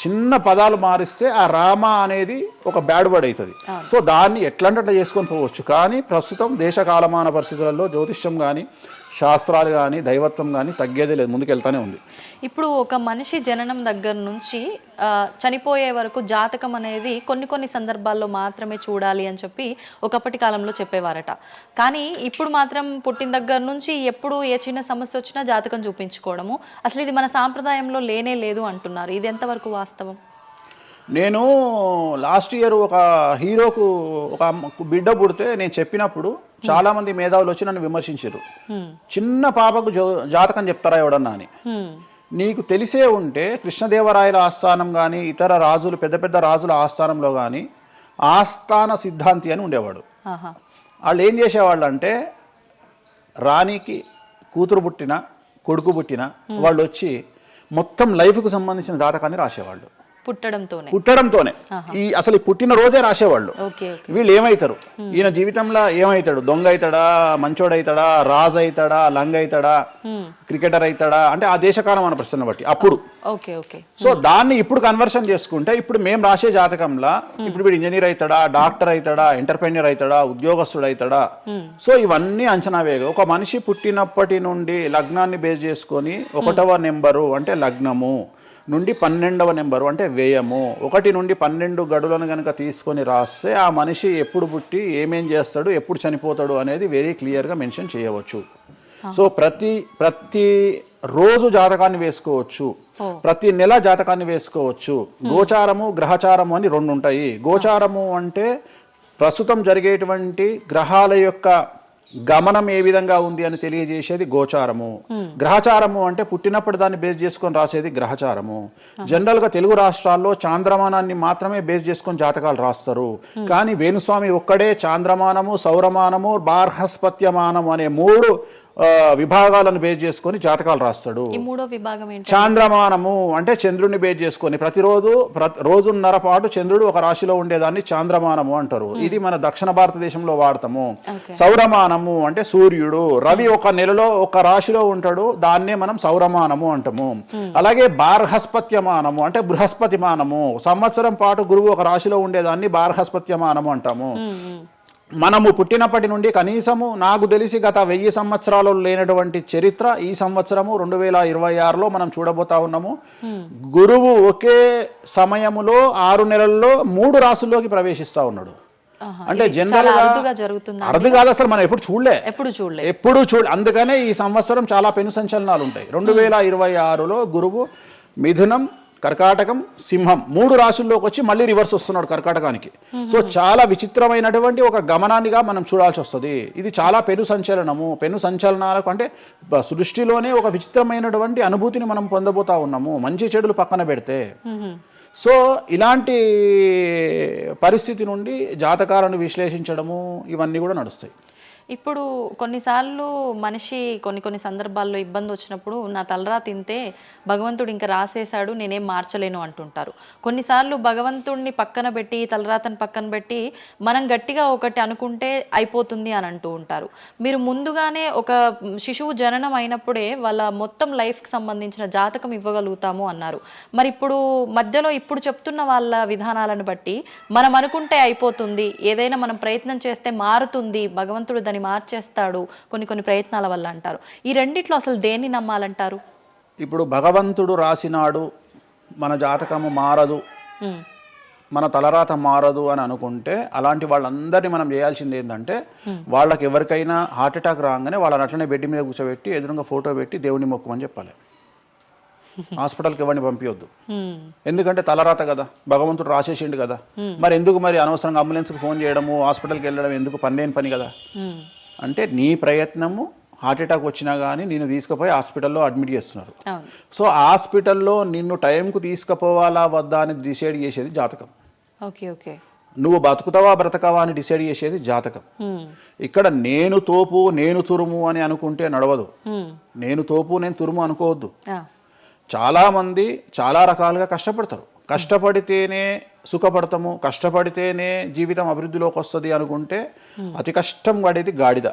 చిన్న పదాలు మారిస్తే ఆ రామ అనేది ఒక బ్యాడ్ వర్డ్ అవుతుంది. సో దాన్ని ఎట్లంటే చేసుకొని పోవచ్చు. కానీ ప్రస్తుతం దేశ కాలమాన పరిస్థితులలో జ్యోతిష్యం కానీ శాస్త్రాలు కానీ దైవత్వం కానీ తగ్గేదే లేదు, ముందుకెళ్తానే ఉంది. ఇప్పుడు ఒక మనిషి జననం దగ్గర నుంచి చనిపోయే వరకు జాతకం అనేది కొన్ని సందర్భాల్లో మాత్రమే చూడాలి అని చెప్పి ఒకప్పటి కాలంలో చెప్పేవారట. కానీ ఇప్పుడు మాత్రం పుట్టిన దగ్గర నుంచి ఎప్పుడు ఏ చిన్న సమస్య వచ్చినా జాతకం చూపించుకోవడము, అసలు ఇది మన సాంప్రదాయంలో లేనే లేదు అంటున్నారు. ఇది ఎంతవరకు వాస్తవం? నేను లాస్ట్ ఇయర్ ఒక హీరోకు ఒక బిడ్డ పుడితే నేను చెప్పినప్పుడు చాలా మంది మేధావులు వచ్చి నన్ను విమర్శించారు. చిన్న పాపకు జాతకం చెప్తారా ఎవడన్నా అని. నీకు తెలిసే ఉంటే కృష్ణదేవరాయల ఆస్థానం కానీ ఇతర రాజులు పెద్ద రాజుల ఆస్థానంలో కానీ ఆస్థాన సిద్ధాంతి అని ఉండేవాడు. వాళ్ళు ఏం చేసేవాళ్ళు అంటే రాణికి కూతురు పుట్టిన కొడుకు పుట్టిన వాళ్ళు వచ్చి మొత్తం లైఫ్కు సంబంధించిన జాతకాన్ని రాసేవాళ్ళు. పుట్టడంతోనే ఈ అసలు పుట్టిన రోజే రాసేవాళ్ళు. వీళ్ళు ఏమైతారు, ఈయన జీవితంలో ఏమైతాడు, దొంగ అవుతాడా, మంచోడు అవుతాడా, రాజు అవుతాడా, లంగ అవుతాడా, క్రికెటర్ అవుతాడా అంటే ఆ దేశకాలం అన్న ప్రశ్న బట్టి అప్పుడు. సో దాన్ని ఇప్పుడు కన్వర్షన్ చేసుకుంటే ఇప్పుడు మేము రాసే జాతకంలో ఇప్పుడు వీడు ఇంజనీర్ అవుతాడా, డాక్టర్ అవుతాడా, ఎంటర్ప్రెన్యూర్ అవుతాడా, ఉద్యోగస్తుడు అవుతాడా. సో ఇవన్నీ అంచనా వేగ ఒక మనిషి పుట్టినప్పటి నుండి లగ్నాన్ని బేస్ చేసుకొని 1వ నెంబరు అంటే లగ్నము నుండి 12వ నెంబరు అంటే వ్యయము 1 నుండి 12 గడులను కనుక తీసుకొని రాస్తే ఆ మనిషి ఎప్పుడు పుట్టి ఏమేం చేస్తాడు, ఎప్పుడు చనిపోతాడు అనేది వెరీ క్లియర్గా మెన్షన్ చేయవచ్చు. సో ప్రతి రోజు జాతకాన్ని వేసుకోవచ్చు, ప్రతి నెల జాతకాన్ని వేసుకోవచ్చు. గోచారము గ్రహచారము అని 2 ఉంటాయి. గోచారము అంటే ప్రస్తుతం జరిగేటువంటి గ్రహాల యొక్క గమనం ఏ విధంగా ఉంది అని తెలియజేసేది గోచారము. గ్రహచారము అంటే పుట్టినప్పుడు దాన్ని బేస్ చేసుకొని రాసేది గ్రహచారము. జనరల్ గా తెలుగు రాష్ట్రాల్లో చాంద్రమానాన్ని మాత్రమే బేస్ చేసుకొని జాతకాలు రాస్తారు. కానీ వేణుస్వామి ఒక్కడే చాంద్రమానము, సౌరమానము, బార్హస్పత్యమానము అనే 3 విభాగాలను బేస్ చేసుకొని జాతకాలు రాస్తాడు. చాంద్రమానము అంటే చంద్రుడిని బేస్ చేసుకొని రోజున్నర పాటు చంద్రుడు ఒక రాశిలో ఉండేదాన్ని చాంద్రమానము అంటారు. ఇది మన దక్షిణ భారతదేశంలో వాడతాము. సౌరమానము అంటే సూర్యుడు, రవి ఒక నెలలో ఒక రాశిలో ఉంటాడు, దాన్నే మనం సౌరమానము అంటాము. అలాగే బార్హస్పత్యమానము అంటే బృహస్పతిమానము, సంవత్సరం పాటు గురువు ఒక రాశిలో ఉండేదాన్ని బార్హస్పత్యమానము అంటాము. మనము పుట్టినప్పటి నుండి కనీసము నాకు తెలిసి గత 1000 సంవత్సరాలు లేనటువంటి చరిత్ర ఈ సంవత్సరము 2026లో మనం చూడబోతా ఉన్నాము. గురువు ఒకే సమయములో 6 నెలల్లో 3 రాసుల్లోకి ప్రవేశిస్తా ఉన్నాడు. అంటే జనరల్ అర్థం కాదు, అసలు మనం ఎప్పుడు చూడలే. అందుకనే ఈ సంవత్సరం చాలా పెను సంచలనాలు ఉంటాయి. 2026లో గురువు మిథునం, కర్కాటకం, సింహం 3 రాశుల్లోకి వచ్చి మళ్ళీ రివర్స్ వస్తున్నాడు కర్కాటకానికి. సో చాలా విచిత్రమైనటువంటి ఒక గమనాన్నిగా మనం చూడాల్సి వస్తుంది. ఇది చాలా పెను సంచలనము. పెను సంచలనాలకు అంటే సృష్టిలోనే ఒక విచిత్రమైనటువంటి అనుభూతిని మనం పొందబోతా ఉన్నాము, మంచి చెడులు పక్కన పెడితే. సో ఇలాంటి పరిస్థితి నుండి జాతకాలను విశ్లేషించడము ఇవన్నీ కూడా నడుస్తాయి. ఇప్పుడు కొన్నిసార్లు మనిషి కొన్ని సందర్భాల్లో ఇబ్బంది వచ్చినప్పుడు నా తలరా తింటే భగవంతుడు ఇంకా రాసేశాడు, నేనేం మార్చలేను అంటుంటారు. కొన్నిసార్లు భగవంతుడిని పక్కన పెట్టి, తలరాతను పక్కన పెట్టి మనం గట్టిగా ఒకటి అనుకుంటే అయిపోతుంది అని అంటూ ఉంటారు. మీరు ముందుగానే ఒక శిశువు జననం అయినప్పుడే వాళ్ళ మొత్తం లైఫ్కి సంబంధించిన జాతకం ఇవ్వగలుగుతాము అన్నారు. మరి ఇప్పుడు మధ్యలో ఇప్పుడు చెప్తున్న వాళ్ళ విధానాలను బట్టి మనం అనుకుంటే అయిపోతుంది, ఏదైనా మనం ప్రయత్నం చేస్తే మారుతుంది, భగవంతుడు దాన్ని మార్చేస్తాడు కొన్ని ప్రయత్నాల వల్ల అంటారు. ఈ రెండిట్లో అసలు దేన్ని నమ్మాలంటారు? ఇప్పుడు భగవంతుడు రాసినాడు, మన జాతకము మారదు, మన తలరాత మారదు అని అనుకుంటే అలాంటి వాళ్ళందరినీ మనం చేయాల్సింది ఏంటంటే, వాళ్ళకి ఎవరికైనా హార్ట్ అటాక్ రాగానే వాళ్ళని అట్లనే బెడ్ మీద కూర్చోబెట్టి ఎదురుగా ఫోటో పెట్టి దేవుని మొక్కమని చెప్పాలి. హాస్పిటల్కి ఎవరిని పంపించొద్దు. ఎందుకంటే తలరాత కదా, భగవంతుడు రాసేసిండు కదా. మరి ఎందుకు మరి అనవసరంగా అంబులెన్స్కి ఫోన్ చేయడము, హాస్పిటల్కి వెళ్ళడం ఎందుకు? పని పని కదా. అంటే నీ ప్రయత్నము హార్ట్ అటాక్ వచ్చినా కానీ నిన్ను తీసుకుపోయి హాస్పిటల్లో అడ్మిట్ చేస్తున్నారు. సో హాస్పిటల్లో నిన్ను టైంకు తీసుకుపోవాలా వద్దా అని డిసైడ్ చేసేది జాతకం. నువ్వు బతుకుతావా బ్రతకవా అని డిసైడ్ చేసేది జాతకం. ఇక్కడ నేను తోపు నేను తురుము అని అనుకుంటే నడవదు. నేను తోపు నేను తురుము అనుకోవద్దు. చాలామంది చాలా రకాలుగా కష్టపడతారు. కష్టపడితేనే సుఖపడతాము, కష్టపడితేనే జీవితం అభివృద్ధిలోకి వస్తుంది అనుకుంటే అతి కష్టం పడేది గాడిద.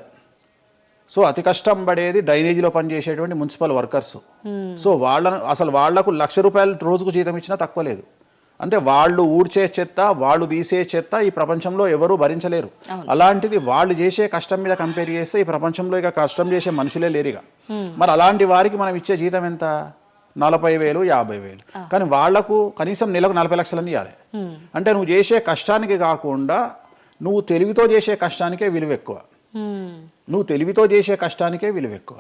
సో అతి కష్టం పడేది డ్రైనేజీలో పనిచేసేటువంటి మున్సిపల్ వర్కర్స్. సో వాళ్లకు ₹1,00,000 రోజుకు జీతం ఇచ్చినా తక్కువ లేదు. అంటే వాళ్ళు ఊడ్చే చెత్త, వాళ్ళు తీసే చెత్త ఈ ప్రపంచంలో ఎవరూ భరించలేరు. అలాంటిది వాళ్ళు చేసే కష్టం మీద కంపేర్ చేస్తే ఈ ప్రపంచంలో ఇక కష్టం చేసే మనుషులే లేరుగా. మరి అలాంటి వారికి మనం ఇచ్చే జీతం ఎంత? 40,000, 50,000. కానీ వాళ్లకు కనీసం నెలకు 40 లక్షలని ఇవ్వాలి. అంటే నువ్వు చేసే కష్టానికి కాకుండా నువ్వు తెలివితో చేసే కష్టానికే విలువ ఎక్కువ. నువ్వు తెలివితో చేసే కష్టానికే విలువ ఎక్కువ.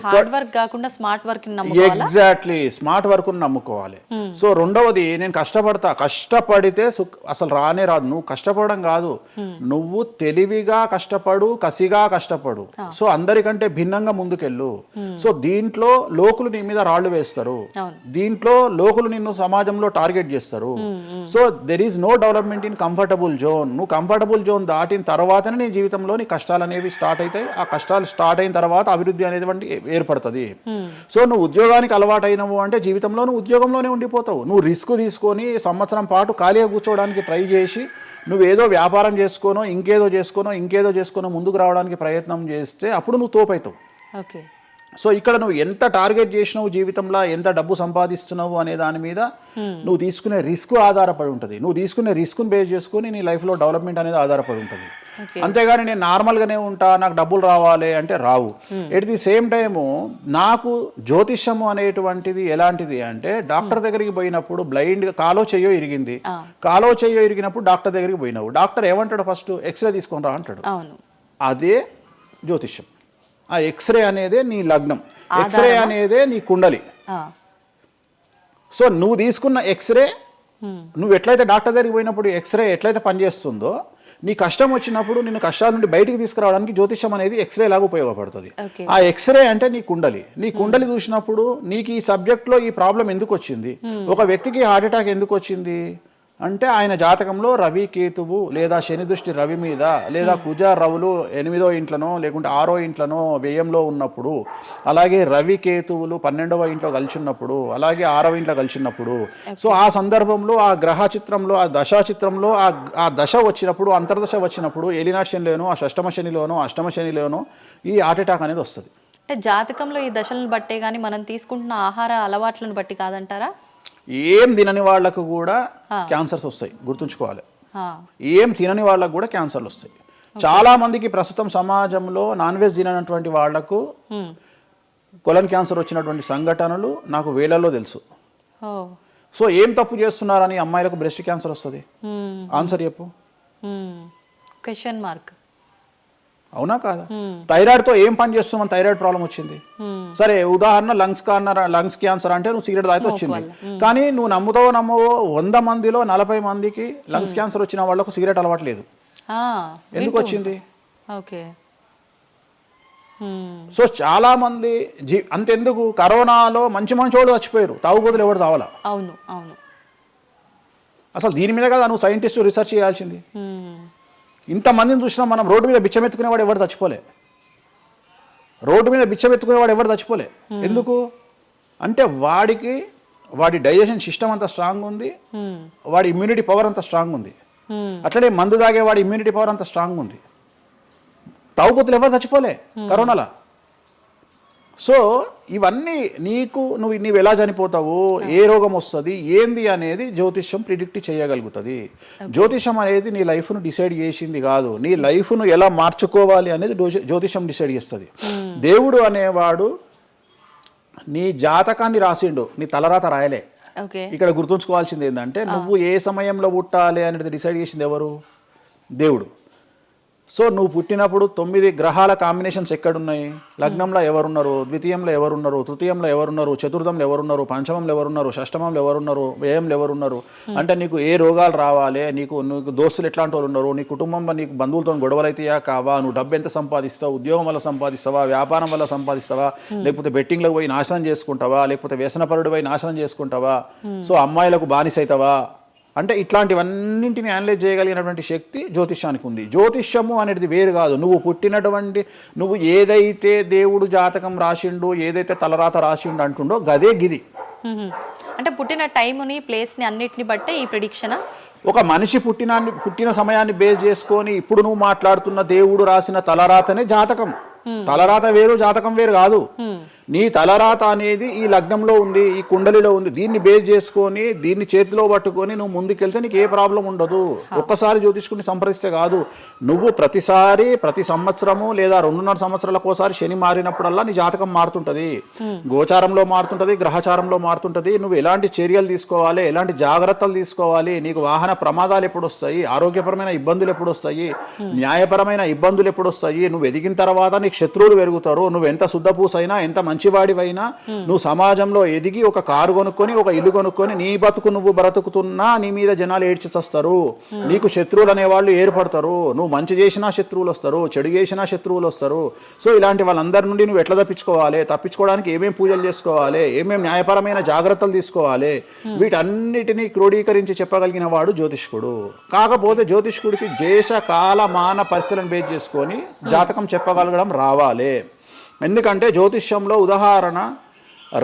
హార్డ్ వర్క్ కాకుండా smart work exactly smart work నమ్ముకోవాలి. సో రెండవది, నేను కష్టపడితే అసలు రానే రాదు. నువ్వు కష్టపడడం కాదు, నువ్వు తెలివిగా కష్టపడు, కసిగా కష్టపడు. సో అందరికంటే భిన్నంగా ముందుకెళ్ళు. సో దీంట్లో లోకులు నీ మీద రాళ్లు వేస్తారు, దీంట్లో లోకులు నిన్ను సమాజంలో టార్గెట్ చేస్తారు. So there is no development in comfortable zone. నువ్వు కంఫర్టబుల్ జోన్ దాటిన తర్వాతనే నీ జీవితంలో నీ కష్టాలు అనేవి స్టార్ట్ అవుతాయి. ఆ కష్టాలు స్టార్ట్ అయిన తర్వాత అభివృద్ధి అనేది ఏర్పడుతుంది. సో నువ్వు ఉద్యోగానికి అలవాటు అయినవు అంటే జీవితంలో నువ్వు ఉద్యోగంలోనే ఉండిపోతావు. నువ్వు రిస్క్ తీసుకొని సంవత్సరం పాటు ఖాళీగా కూర్చోవడానికి ట్రై చేసి నువ్వేదో వ్యాపారం చేసుకోనో ఇంకేదో చేసుకోనో ముందుకు రావడానికి ప్రయత్నం చేస్తే అప్పుడు నువ్వు తోపవుతావు. సో ఇక్కడ నువ్వు ఎంత టార్గెట్ చేసినావు, జీవితంలో ఎంత డబ్బు సంపాదిస్తున్నావు అనే దాని మీద నువ్వు తీసుకునే రిస్క్ ఆధారపడి ఉంటుంది. నువ్వు తీసుకునే రిస్క్ను బేస్ చేసుకుని నీ లైఫ్లో డెవలప్మెంట్ అనేది ఆధారపడి ఉంటుంది. అంతేగాని నేను నార్మల్గానే ఉంటా, నాకు డబ్బులు రావాలి అంటే రావు. ఎట్ ది సేమ్ టైము నాకు జ్యోతిష్యము అనేటువంటిది ఎలాంటిది అంటే, డాక్టర్ దగ్గరికి పోయినప్పుడు బ్లైండ్గా కాలో చెయ్యో ఇరిగినప్పుడు డాక్టర్ దగ్గరికి పోయినావు, డాక్టర్ ఏమంటాడు? ఫస్ట్ ఎక్స్రే తీసుకొని రా అంటాడు. అదే జ్యోతిష్యం. ఆ ఎక్స్రే అనేదే నీ లగ్నం, ఎక్స్రే అనేదే నీ కుండలి. సో నువ్వు తీసుకున్న ఎక్స్రే, నువ్వు ఎట్లయితే డాక్టర్ దగ్గరికి పోయినప్పుడు ఎక్స్రే ఎట్లయితే పనిచేస్తుందో, నీ కష్టం వచ్చినప్పుడు నిన్ను కష్టాల నుండి బయటికి తీసుకురావడానికి జ్యోతిష్యం అనేది ఎక్స్రే లాగా ఉపయోగపడుతుంది. ఆ ఎక్స్రే అంటే నీ కుండలి చూసినప్పుడు నీకు ఈ సబ్జెక్ట్లో ఈ ప్రాబ్లం ఎందుకు వచ్చింది, ఒక వ్యక్తికి హార్ట్ అటాక్ ఎందుకు వచ్చింది అంటే ఆయన జాతకంలో రవి కేతువు లేదా శని దృష్టి రవి మీద, లేదా కుజ రవులు 8వ ఇంట్లోనో లేకుంటే 6వ ఇంట్లోనో వ్యయంలో ఉన్నప్పుడు, అలాగే రవి కేతువులు 12వ ఇంట్లో కలిసి ఉన్నప్పుడు, అలాగే 6వ ఇంట్లో కలిసి ఉన్నప్పుడు, సో ఆ సందర్భంలో ఆ గ్రహ చిత్రంలో ఆ దశా చిత్రంలో ఆ దశ వచ్చినప్పుడు, అంతర్దశ వచ్చినప్పుడు ఏలినాటి శనిలోనో ఆ షష్టమ శనిలోనో అష్టమ శనిలోనో ఈ హార్ట్ అటాక్ అనేది వస్తుంది. అంటే జాతకంలో ఈ దశలను బట్టే కానీ మనం తీసుకుంటున్న ఆహార అలవాట్లను బట్టి కాదంటారా? ఏం తినని వాళ్లకు కూడా క్యాన్సర్స్ వస్తాయి, గుర్తుంచుకోవాలి. ఏం తినని వాళ్ళకు కూడా క్యాన్సర్లు వస్తాయి. చాలా మందికి ప్రస్తుతం సమాజంలో నాన్ వెజ్ తిననటువంటి వాళ్లకు కొలన్ క్యాన్సర్ వచ్చినటువంటి సంఘటనలు నాకు వేలల్లో తెలుసు. సో ఏం తప్పు చేస్తున్నారని అమ్మాయిలకు బ్రెస్ట్ క్యాన్సర్ వస్తుంది? ఆన్సర్ చెప్పు. Question mark. అవునా కాదా? థైరాయిడ్తో ఏం పని చేస్తున్నాం? థైరాయిడ్ ప్రాబ్లం వచ్చింది. సరే ఉదాహరణ లంగ్స్ క్యాన్సర్ అంటే నువ్వు సిగరెట్ తాగితే వచ్చింది. కానీ నువ్వు నమ్ముతావో నమ్మవో 100 మందిలో 40 మందికి లంగ్స్ క్యాన్సర్ వచ్చిన వాళ్ళకు సిగరెట్ అలవాట్లేదు. ఎందుకు వచ్చింది? ఓకే. సో చాలా మంది అంతెందుకు కరోనాలో మంచి వాళ్ళు చచ్చిపోయారు, తాగుబోతులు ఎవరు తావాలా? అవును అవును. అసలు దీని మీద కదా నువ్వు సైంటిస్ట్ రీసెర్చ్ చేయాల్సింది. ఇంతమందిని చూసినా మనం రోడ్డు మీద బిచ్చమెత్తుకునేవాడు ఎవరు చచ్చిపోలే. రోడ్డు మీద బిచ్చమెత్తుకునేవాడు ఎవరు చచ్చిపోలే. ఎందుకు అంటే వాడి డైజెషన్ సిస్టమ్ అంత స్ట్రాంగ్ ఉంది, వాడి ఇమ్యూనిటీ పవర్ అంత స్ట్రాంగ్ ఉంది. అట్లనే మందు తాగే వాడి ఇమ్యూనిటీ పవర్ అంత స్ట్రాంగ్ ఉంది. తాగుబోతులు ఎవరు చచ్చిపోలే కరోనాలో. సో ఇవన్నీ నువ్వు ఎలా చనిపోతావు, ఏ రోగం వస్తుంది, ఏంది అనేది జ్యోతిష్యం ప్రిడిక్ట్ చేయగలుగుతుంది. జ్యోతిష్యం అనేది నీ లైఫ్ను డిసైడ్ చేసింది కాదు, నీ లైఫ్ను ఎలా మార్చుకోవాలి అనేది జ్యోతిష్యం డిసైడ్ చేస్తుంది. దేవుడు అనేవాడు నీ జాతకాన్ని రాసిండు, నీ తలరాత రాయలే. ఇక్కడ గుర్తుంచుకోవాల్సింది ఏంటంటే నువ్వు ఏ సమయంలో పుట్టాలి అనేది డిసైడ్ చేసింది ఎవరు? దేవుడు. సో నువ్వు పుట్టినప్పుడు 9 గ్రహాల కాంబినేషన్స్ ఎక్కడున్నాయి? లగ్నంలో ఎవరున్నారు, ద్వితీయంలో ఎవరున్నారు, తృతీయంలో ఎవరున్నారు, చతుర్థంలో ఎవరున్నారు, పంచమంలో ఎవరున్నారు, షష్టమంలో ఎవరున్నారు, వ్యయంలో ఎవరున్నారు. అంటే నీకు ఏ రోగాలు రావాలి, నీకు దోస్తులు ఎట్లాంటి వాళ్ళు ఉన్నారు, నీ కుటుంబంలో నీకు బంధువులతో గొడవలు అయితేయా కావా, నువ్వు డబ్బు ఎంత సంపాదిస్తావు, ఉద్యోగం వల్ల సంపాదిస్తావా, వ్యాపారం వల్ల సంపాదిస్తావా, లేకపోతే బెట్టింగ్లకు పోయి నాశనం చేసుకుంటావా, లేకపోతే వ్యసనపరుడు పోయి నాశనం చేసుకుంటావా, సో అమ్మాయిలకు బానిసైతావా, అంటే ఇట్లాంటివన్నింటిని అనలైజ్ చేయగలిగినటువంటి శక్తి జ్యోతిష్యానికి ఉంది. జ్యోతిష్యము అనేది వేరు కాదు. నువ్వు ఏదైతే దేవుడు జాతకం రాసిండు, ఏదైతే తలరాత రాసిండు అంటుండో గదే గిది. అంటే పుట్టిన టైముని, ప్లేస్ని అన్నిటిని బట్టే ఈ ప్రిడిక్షన్. ఒక మనిషి పుట్టిన సమయాన్ని బేస్ చేసుకొని ఇప్పుడు నువ్వు మాట్లాడుతున్న దేవుడు రాసిన తలరాతనే జాతకం. తలరాత వేరు, జాతకం వేరు కాదు. నీ తలరాత అనేది ఈ లగ్నంలో ఉంది, ఈ కుండలిలో ఉంది. దీన్ని బేస్ చేసుకొని, దీన్ని చేతిలో పట్టుకొని నువ్వు ముందుకెళ్తే నీకు ఏ ప్రాబ్లం ఉండదు. ఒక్కసారి జ్యోతిష్కుని సంప్రదిస్తే కాదు, నువ్వు ప్రతి సంవత్సరము లేదా 2.5 సంవత్సరాలకు ఒకసారి శని మారినప్పుడల్లా నీ జాతకం మారుతుంటది. గోచారంలో మారుతుంటది, గ్రహచారంలో మారుతుంటది. నువ్వు ఎలాంటి చర్యలు తీసుకోవాలి, ఎలాంటి జాగ్రత్తలు తీసుకోవాలి, నీకు వాహన ప్రమాదాలు ఎప్పుడు వస్తాయి, ఆరోగ్యపరమైన ఇబ్బందులు ఎప్పుడు వస్తాయి, న్యాయపరమైన ఇబ్బందులు ఎప్పుడు వస్తాయి, నువ్వు ఎదిగిన తర్వాత నీకు శత్రువులు పెరుగుతారు, నువ్వు ఎంత శుద్ధపూసైనా ఎంత మంచివాడివైనా నువ్వు సమాజంలో ఎదిగి ఒక కారు కొనుక్కొని, ఒక ఇల్లు కొనుక్కొని, నీ బతుకు నువ్వు బ్రతుకుతున్నా నీ మీద జనాలు ఏడ్చి చస్తారు. నీకు శత్రువులు అనేవాళ్ళు ఏర్పడతారు. నువ్వు మంచి చేసినా శత్రువులు వస్తారు, చెడు చేసినా శత్రువులు వస్తారు. సో ఇలాంటి వాళ్ళందరి నుండి నువ్వు ఎట్లా తప్పించుకోవడానికి ఏమేమి పూజలు చేసుకోవాలి, ఏమేమి న్యాయపరమైన జాగ్రత్తలు తీసుకోవాలి, వీటన్నిటినీ క్రోడీకరించి చెప్పగలిగిన వాడు జ్యోతిష్కుడు. కాకపోతే జ్యోతిష్కుడికి దేశ కాల మాన పరిస్థితులను బేస్ చేసుకొని జాతకం చెప్పగలగడం రావాలి. ఎందుకంటే జ్యోతిష్యంలో ఉదాహరణ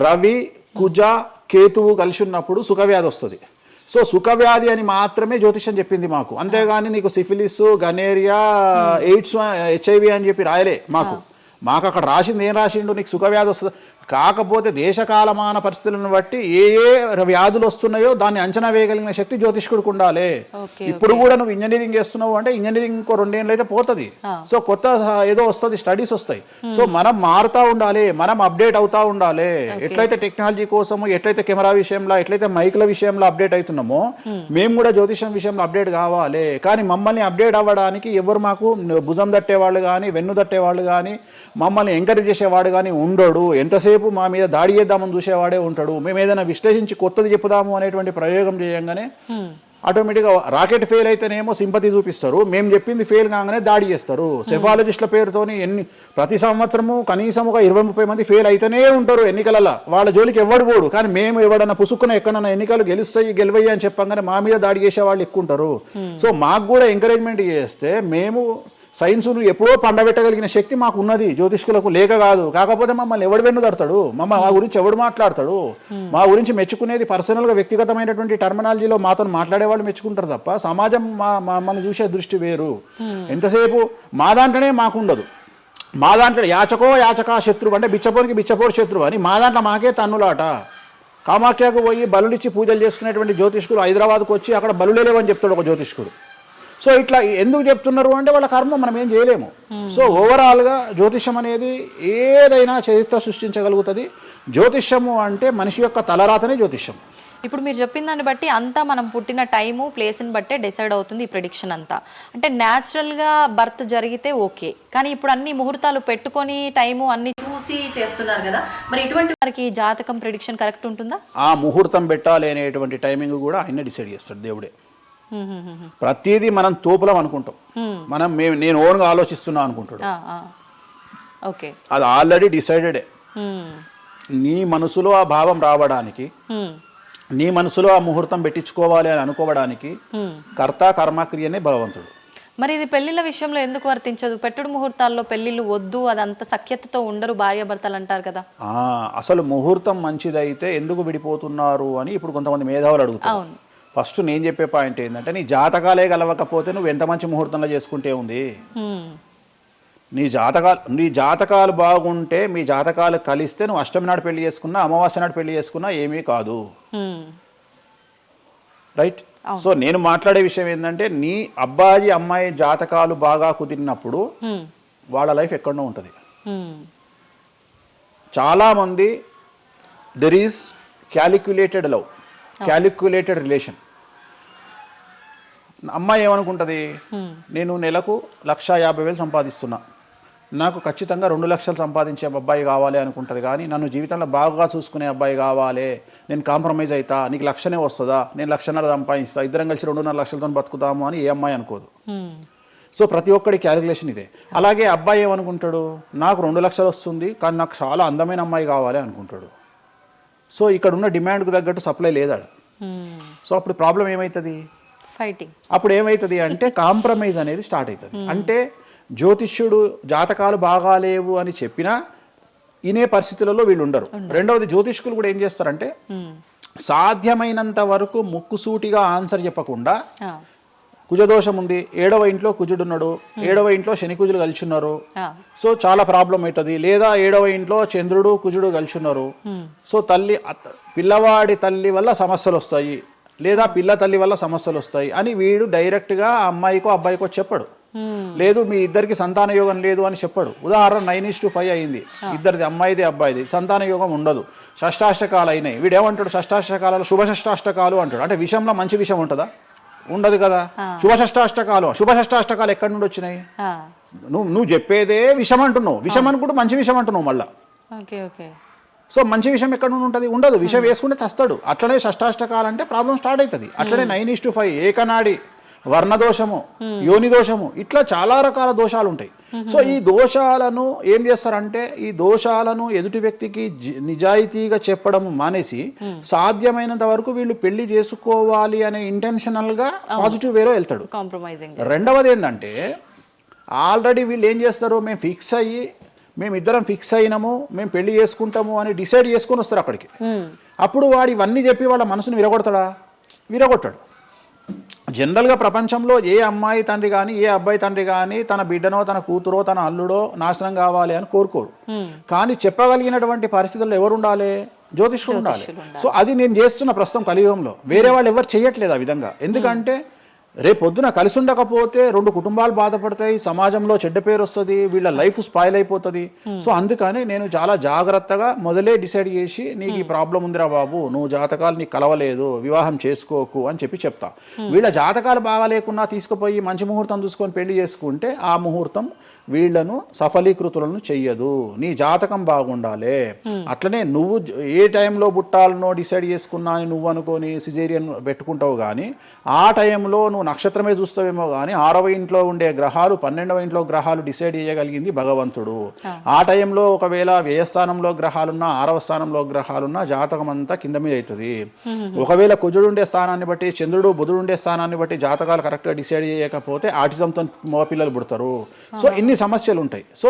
రవి, కుజ, కేతువు కలిసి ఉన్నప్పుడు సుఖవ్యాధి వస్తుంది. సో సుఖవ్యాధి అని మాత్రమే జ్యోతిష్యం చెప్పింది మాకు. అంతేగాని నీకు సిఫిలిస్, గనేరియా, ఎయిడ్స్, HIV అని చెప్పి రాయలే మాకు. అక్కడ రాసింది ఏం రాసిండు, నీకు సుఖవ్యాధి వస్తుంది. కాకపోతే దేశకాలమాన పరిస్థితులను బట్టి ఏ వ్యాధులు వస్తున్నాయో దాన్ని అంచనా వేయగలిగిన శక్తి జ్యోతిష్కుడికి ఉండాలి. ఇప్పుడు కూడా నువ్వు ఇంజనీరింగ్ చేస్తున్నావు అంటే ఇంజనీరింగ్ ఇంకో 2 ఏళ్ళు అయితే పోతుంది. సో కొత్త ఏదో వస్తుంది, స్టడీస్ వస్తాయి. సో మనం మారుతూ ఉండాలి, మనం అప్డేట్ అవుతా ఉండాలి. ఎట్లయితే టెక్నాలజీ కోసము, ఎట్లయితే కెమెరా విషయంలో, ఎట్లయితే మైకుల విషయంలో అప్డేట్ అవుతున్నామో మేము కూడా జ్యోతిషం విషయంలో అప్డేట్ కావాలి. కానీ మమ్మల్ని అప్డేట్ అవ్వడానికి ఎవరు మాకు భుజం తట్టేవాళ్ళు కానీ, వెన్ను తట్టేవాళ్ళు కానీ, మమ్మల్ని ఎంకరేజ్ చేసేవాడు కానీ ఉండడు. ఎంతసేపు మా మీద దాడి చేద్దామని చూసేవాడే ఉంటాడు. మేము ఏదైనా విశ్లేషించి కొత్తది చెప్పుదాము అనేటువంటి ప్రయోగం చేయంగానే ఆటోమేటిక్గా రాకెట్ ఫెయిల్ అయితేనేమో సింపతి చూపిస్తారు, మేము చెప్పింది ఫెయిల్ కాగానే దాడి చేస్తారు. సెఫాలజిస్టుల పేరుతోని ప్రతి సంవత్సరము కనీసం ఒక 20-30 మంది ఫెయిల్ అయితేనే ఉంటారు ఎన్నికలలో. వాళ్ళ జోలికి ఎవడు పోడు. కానీ మేము ఎవడన్నా పుసుక్కున ఎక్కడన్నా ఎన్నికలు గెలువయ్యి అని చెప్పగానే మా మీద దాడి చేసే వాళ్ళు ఎక్కువ ఉంటారు. సో మాకు కూడా ఎంకరేజ్మెంట్ చేస్తే మేము సైన్స్ను ఎప్పుడో పండబెట్టగలిగిన శక్తి మాకు ఉన్నది, జ్యోతిష్కులకు లేక కాదు. కాకపోతే మమ్మల్ని ఎవడు వెన్నుదడతాడు, మా గురించి ఎవడు మాట్లాడతాడు, మా గురించి మెచ్చుకునేది పర్సనల్గా వ్యక్తిగతమైనటువంటి టర్మినాలజీలో మాతో మాట్లాడేవాళ్ళు మెచ్చుకుంటారు తప్ప సమాజం మమ్మల్ని చూసే దృష్టి వేరు. ఎంతసేపు మా దాంట్లోనే మాకు ఉండదు. మా దాంట్లో యాచకా శత్రువు అంటే బిచ్చపోరు శత్రువు అని మా దాంట్లో మాకే తన్నులాట. కామాఖ్యకు పోయి బలులిచ్చి పూజలు చేసుకునేటువంటి జ్యోతిష్కులు హైదరాబాద్కు వచ్చి అక్కడ బలులేవని చెప్తాడు ఒక జ్యోతిష్కుడు. సో ఇట్లా ఎందుకు చెప్తున్నారు అంటే వాళ్ళ కర్మ మనం ఏం చేయలేము. సో ఓవరాల్గా జ్యోతిష్యం అనేది ఏదైనా చరిత్ర సృష్టించగలుగుతుంది. జ్యోతిష్యము అంటే మనిషి యొక్క తలరాతనే జ్యోతిష్యం. ఇప్పుడు మీరు చెప్పిన దాన్ని బట్టి అంతా మనం పుట్టిన టైము ప్లేస్ని బట్టే డిసైడ్ అవుతుంది ఈ ప్రిడిక్షన్ అంతా. అంటే న్యాచురల్గా బర్త్ జరిగితే ఓకే, కానీ ఇప్పుడు అన్ని ముహూర్తాలు పెట్టుకొని టైము అన్ని చూసి చేస్తున్నారు కదా, మరి ఇటువంటి వారికి జాతకం ప్రిడిక్షన్ కరెక్ట్ ఉంటుందా? ఆ ముహూర్తం పెట్టాలి అనేటువంటి టైమింగ్ కూడా ఆయన డిసైడ్ చేస్తాడు దేవుడే. ప్రతిదీ మనం తోపులం అనుకుంటాం, నేను ఓన్గా ఆలోచిస్తున్నా అనుకుంటాడు. ఓకే, అది ఆల్రెడీ డిసైడెడే. నీ మనసులో ఆ భావం రావడానికి, నీ మనసులో ఆ ముహూర్తం పెట్టించుకోవాలి అని అనుకోవడానికి కర్త కర్మక్రియనే భగవంతుడు. మరి ఇది పెళ్లిళ్ళ విషయంలో ఎందుకు వర్తించదు? పెట్టుడు ముహూర్తాల్లో పెళ్లిళ్ళు వద్దు, అదంత సఖ్యతతో ఉండరు భార్యాభర్తలు అంటారు కదా. అసలు ముహూర్తం మంచిదైతే ఎందుకు విడిపోతున్నారు అని ఇప్పుడు కొంతమంది మేధావులు అడుగుతారు. ఫస్ట్ నేను చెప్పే పాయింట్ ఏంటంటే, నీ జాతకాలే గెలవకపోతే నువ్వు ఎంత మంచి ముహూర్తంలో చేసుకుంటే ఉంది. నీ జాతకాలు బాగుంటే, మీ జాతకాలు కలిస్తే నువ్వు అష్టమి నాడు పెళ్లి చేసుకున్నా, అమావాస్య నాడు పెళ్లి చేసుకున్నా ఏమీ కాదు. రైట్? సో నేను మాట్లాడే విషయం ఏంటంటే, నీ అబ్బాయి అమ్మాయి జాతకాలు బాగా కుదిరినప్పుడు వాళ్ళ లైఫ్ ఎక్కడో ఉంటుంది. చాలా మంది there is calculated love, calculated relation. అమ్మాయి ఏమనుకుంటుంది, నేను నెలకు 1,50,000 సంపాదిస్తున్నా, నాకు ఖచ్చితంగా 2 లక్షలు సంపాదించే అబ్బాయి కావాలి అనుకుంటుంది. కానీ నన్ను జీవితంలో బాగా చూసుకునే అబ్బాయి కావాలి, నేను కాంప్రమైజ్ అవుతా, నీకు 1,00,000 వస్తుందా, నేను 1,50,000 సంపాదిస్తా, ఇద్దరం కలిసి 2.5 లక్షలతో బతుకుతాము అని ఏ అమ్మాయి అనుకోదు. సో ప్రతి ఒక్కడి క్యాలిక్యులేషన్ ఇదే. అలాగే అబ్బాయి ఏమనుకుంటాడు, నాకు 2 లక్షలు వస్తుంది కానీ నాకు చాలా అందమైన అమ్మాయి కావాలి అనుకుంటాడు. సో ఇక్కడ ఉన్న డిమాండ్కు తగ్గట్టు సప్లై లేదా. సో అప్పుడు ప్రాబ్లం ఏమవుతుంది, ఫైటింగ్. అప్పుడు ఏమవుతుంది అంటే కాంప్రమైజ్ అనేది స్టార్ట్ అవుతుంది. అంటే జ్యోతిష్యుడు జాతకాలు బాగాలేవు అని చెప్పినా ఇనే పరిస్థితులలో వీళ్ళు ఉండరు. రెండవది, జ్యోతిష్కులు కూడా ఏం చేస్తారంటే సాధ్యమైనంత వరకు ముక్కుసూటిగా ఆన్సర్ చెప్పకుండా, కుజదోషం ఉంది, 7వ ఇంట్లో కుజుడున్నాడు, 7వ ఇంట్లో శని కుజులు కలిసి ఉన్నారు, సో చాలా ప్రాబ్లం అవుతుంది. లేదా 7వ ఇంట్లో చంద్రుడు కుజుడు కలిసి ఉన్నారు, సో పిల్లవాడి తల్లి వల్ల సమస్యలు వస్తాయి, లేదా పిల్ల తల్లి వల్ల సమస్యలు వస్తాయి అని వీడు డైరెక్ట్గా అమ్మాయికో అబ్బాయికో చెప్పడు. లేదు మీ ఇద్దరికి సంతాన యోగం లేదు అని చెప్పడు. ఉదాహరణ 9:5 అయింది, ఇద్దరిది అమ్మాయిది అబ్బాయిది, సంతాన యోగం ఉండదు, షష్టాష్టకాలు అయినాయి. వీడు ఏమంటాడు, షష్టాష్టకాలలో శుభ షష్టాష్టకాలు అంటాడు. అంటే విషయంలో మంచి విషయం ఉంటుందా? ఉండదు కదా. శుభ షష్టాష్టకాలు ఎక్కడి నుండి వచ్చినాయి? నువ్వు చెప్పేదే విషం అంటున్నావు, విషం అనుకుంటూ మంచి విషయం అంటున్నావు మళ్ళా. సో మంచి విషయం ఎక్కడ నుండి ఉంటుంది? ఉండదు. విషయం వేసుకుంటే చస్తాడు. అట్లనే షష్టాష్టకాలు అంటే ప్రాబ్లం స్టార్ట్ అవుతుంది. అట్లనే 9:5, ఏకనాడి, వర్ణదోషము, యోని దోషము, ఇట్లా చాలా రకాల దోషాలు ఉంటాయి. సో ఈ దోషాలను ఏం చేస్తారంటే, ఈ దోషాలను ఎదుటి వ్యక్తికి నిజాయితీగా చెప్పడం మానేసి సాధ్యమైనంత వరకు వీళ్ళు పెళ్లి చేసుకోవాలి అనే ఇంటెన్షనల్ గా పాజిటివ్ వేలో వెళ్తాడు. రెండవది ఏంటంటే, ఆల్రెడీ వీళ్ళు ఏం చేస్తారు, మేమిద్దరం ఫిక్స్ అయినాము, మేము పెళ్లి చేసుకుంటాము అని డిసైడ్ చేసుకొని వస్తారు అక్కడికి. అప్పుడు వాడు ఇవన్నీ చెప్పి వాళ్ళ మనసును విరగొడతాడా? విరగొట్టాడు. జనరల్గా ప్రపంచంలో ఏ అమ్మాయి తండ్రి కానీ ఏ అబ్బాయి తండ్రి కానీ తన బిడ్డనో తన కూతురో తన అల్లుడో నాశనం కావాలి అని కోరుకోరు. కానీ చెప్పగలిగినటువంటి పరిస్థితుల్లో ఎవరు ఉండాలి? జ్యోతిష్కుడు ఉండాలి. సో అది నేను చేస్తున్న ప్రస్తుతం కలియుగంలో. వేరే వాళ్ళు ఎవరు చేయట్లేదు ఆ విధంగా. ఎందుకంటే రేపొద్దున కలిసి ఉండకపోతే 2 కుటుంబాలు బాధపడతాయి, సమాజంలో చెడ్డ పేరు వస్తుంది, వీళ్ళ లైఫ్ స్పాయిల్ అయిపోతుంది. సో అందుకని నేను చాలా జాగ్రత్తగా మొదలే డిసైడ్ చేసి, నీకు ఈ ప్రాబ్లం ఉందిరా బాబు, నువ్వు జాతకాలు నీకు కలవలేదు, వివాహం చేసుకోకు అని చెప్తా. వీళ్ళ జాతకాలు బాగా లేకున్నా తీసుకుపోయి మంచి ముహూర్తం చూసుకొని పెళ్లి చేసుకుంటే ఆ ముహూర్తం వీళ్లను సఫలీకృతులను చెయ్యదు. నీ జాతకం బాగుండాలి. అట్లనే నువ్వు ఏ టైంలో పుట్టాలనో డిసైడ్ చేసుకున్నా అని నువ్వు అనుకొని సిజేరియన్ పెట్టుకుంటావు. కానీ ఆ టైంలో నువ్వు నక్షత్రమే చూస్తావేమో కానీ 6వ ఇంట్లో ఉండే గ్రహాలు 12వ ఇంట్లో గ్రహాలు డిసైడ్ చేయగలిగింది భగవంతుడు. ఆ టైంలో ఒకవేళ వ్యయస్థానంలో గ్రహాలున్నా 6వ స్థానంలో గ్రహాలున్నా జాతకం అంతా కింద మీద అవుతుంది. ఒకవేళ కుజుడు ఉండే స్థానాన్ని బట్టి, చంద్రుడు బుధుడు ఉండే స్థానాన్ని బట్టి జాతకాలు కరెక్ట్గా డిసైడ్ చేయకపోతే ఆటిజంతో మగపిల్లలు పుడతారు. సో ఇన్ని సమస్యలు ఉంటాయి. సో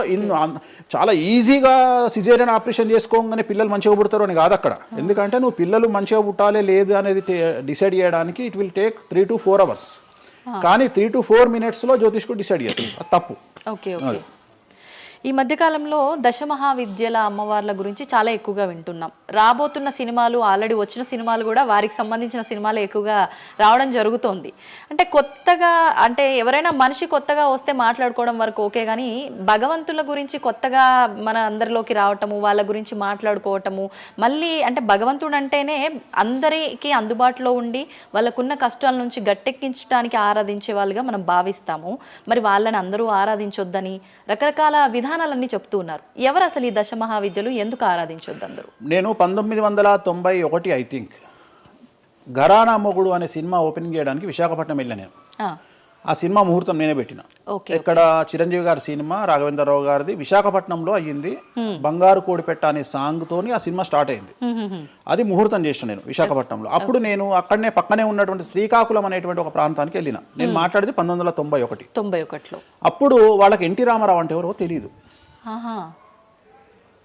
చాలా ఈజీగా సిజేరియన్ ఆపరేషన్ చేసుకోగానే పిల్లలు మంచిగా పుడతారు అని కాదు అక్కడ. ఎందుకంటే నువ్వు పిల్లలు మంచిగా పుట్టాలి లేదు అనేది డిసైడ్ చేయడానికి it will take 3 to 4 hours. కానీ 3 to 4 minutes లో జ్యోతిష్కుడు డిసైడ్ చేస్తుంది. అది తప్పు. ఈ మధ్యకాలంలో దశమహావిద్యల అమ్మవార్ల గురించి చాలా ఎక్కువగా వింటున్నాం. రాబోతున్న సినిమాలు, ఆల్రెడీ వచ్చిన సినిమాలు కూడా వారికి సంబంధించిన సినిమాలు ఎక్కువగా రావడం జరుగుతోంది. అంటే కొత్తగా, అంటే ఎవరైనా మనిషి కొత్తగా వస్తే మాట్లాడుకోవడం వరకు ఓకే, కానీ భగవంతుల గురించి కొత్తగా మన అందరిలోకి రావటము, వాళ్ళ గురించి మాట్లాడుకోవటము, మళ్ళీ అంటే భగవంతుడు అంటేనే అందరికీ అందుబాటులో ఉండి వాళ్ళకున్న కష్టాల నుంచి గట్టెక్కించడానికి ఆరాధించే వాళ్ళుగా మనం భావిస్తాము. మరి వాళ్ళని అందరూ ఆరాధించొద్దని రకరకాల విధానాలన్నీ చెప్తూ ఉన్నారు. ఎవరు అసలు ఈ దశమహావిద్యలు, ఎందుకు ఆరాధించొద్దు అందరూ? నేను 1991 ఐ థింక్ ఘరానా మొగుడు అనే సినిమా ఓపెనింగ్ చేయడానికి విశాఖపట్నం వెళ్ళాను నేను. ఆ సినిమా ముహూర్తం నేనే పెట్టిన. ఇక్కడ చిరంజీవి గారి సినిమా, రాఘవేంద్రరావు గారిది విశాఖపట్నంలో అయ్యింది. బంగారు కోడిపెట్ట అనే సాంగ్ తోని ఆ సినిమా స్టార్ట్ అయింది. అది ముహూర్తం చేసిన నేను విశాఖపట్నంలో. అప్పుడు నేను అక్కడనే పక్కనే ఉన్నటువంటి శ్రీకాకుళం అనేటువంటి ఒక ప్రాంతానికి వెళ్ళిన. నేను మాట్లాడేది 1991. అప్పుడు వాళ్ళకి ఎన్టీ రామారావు అంటే ఎవరో తెలియదు.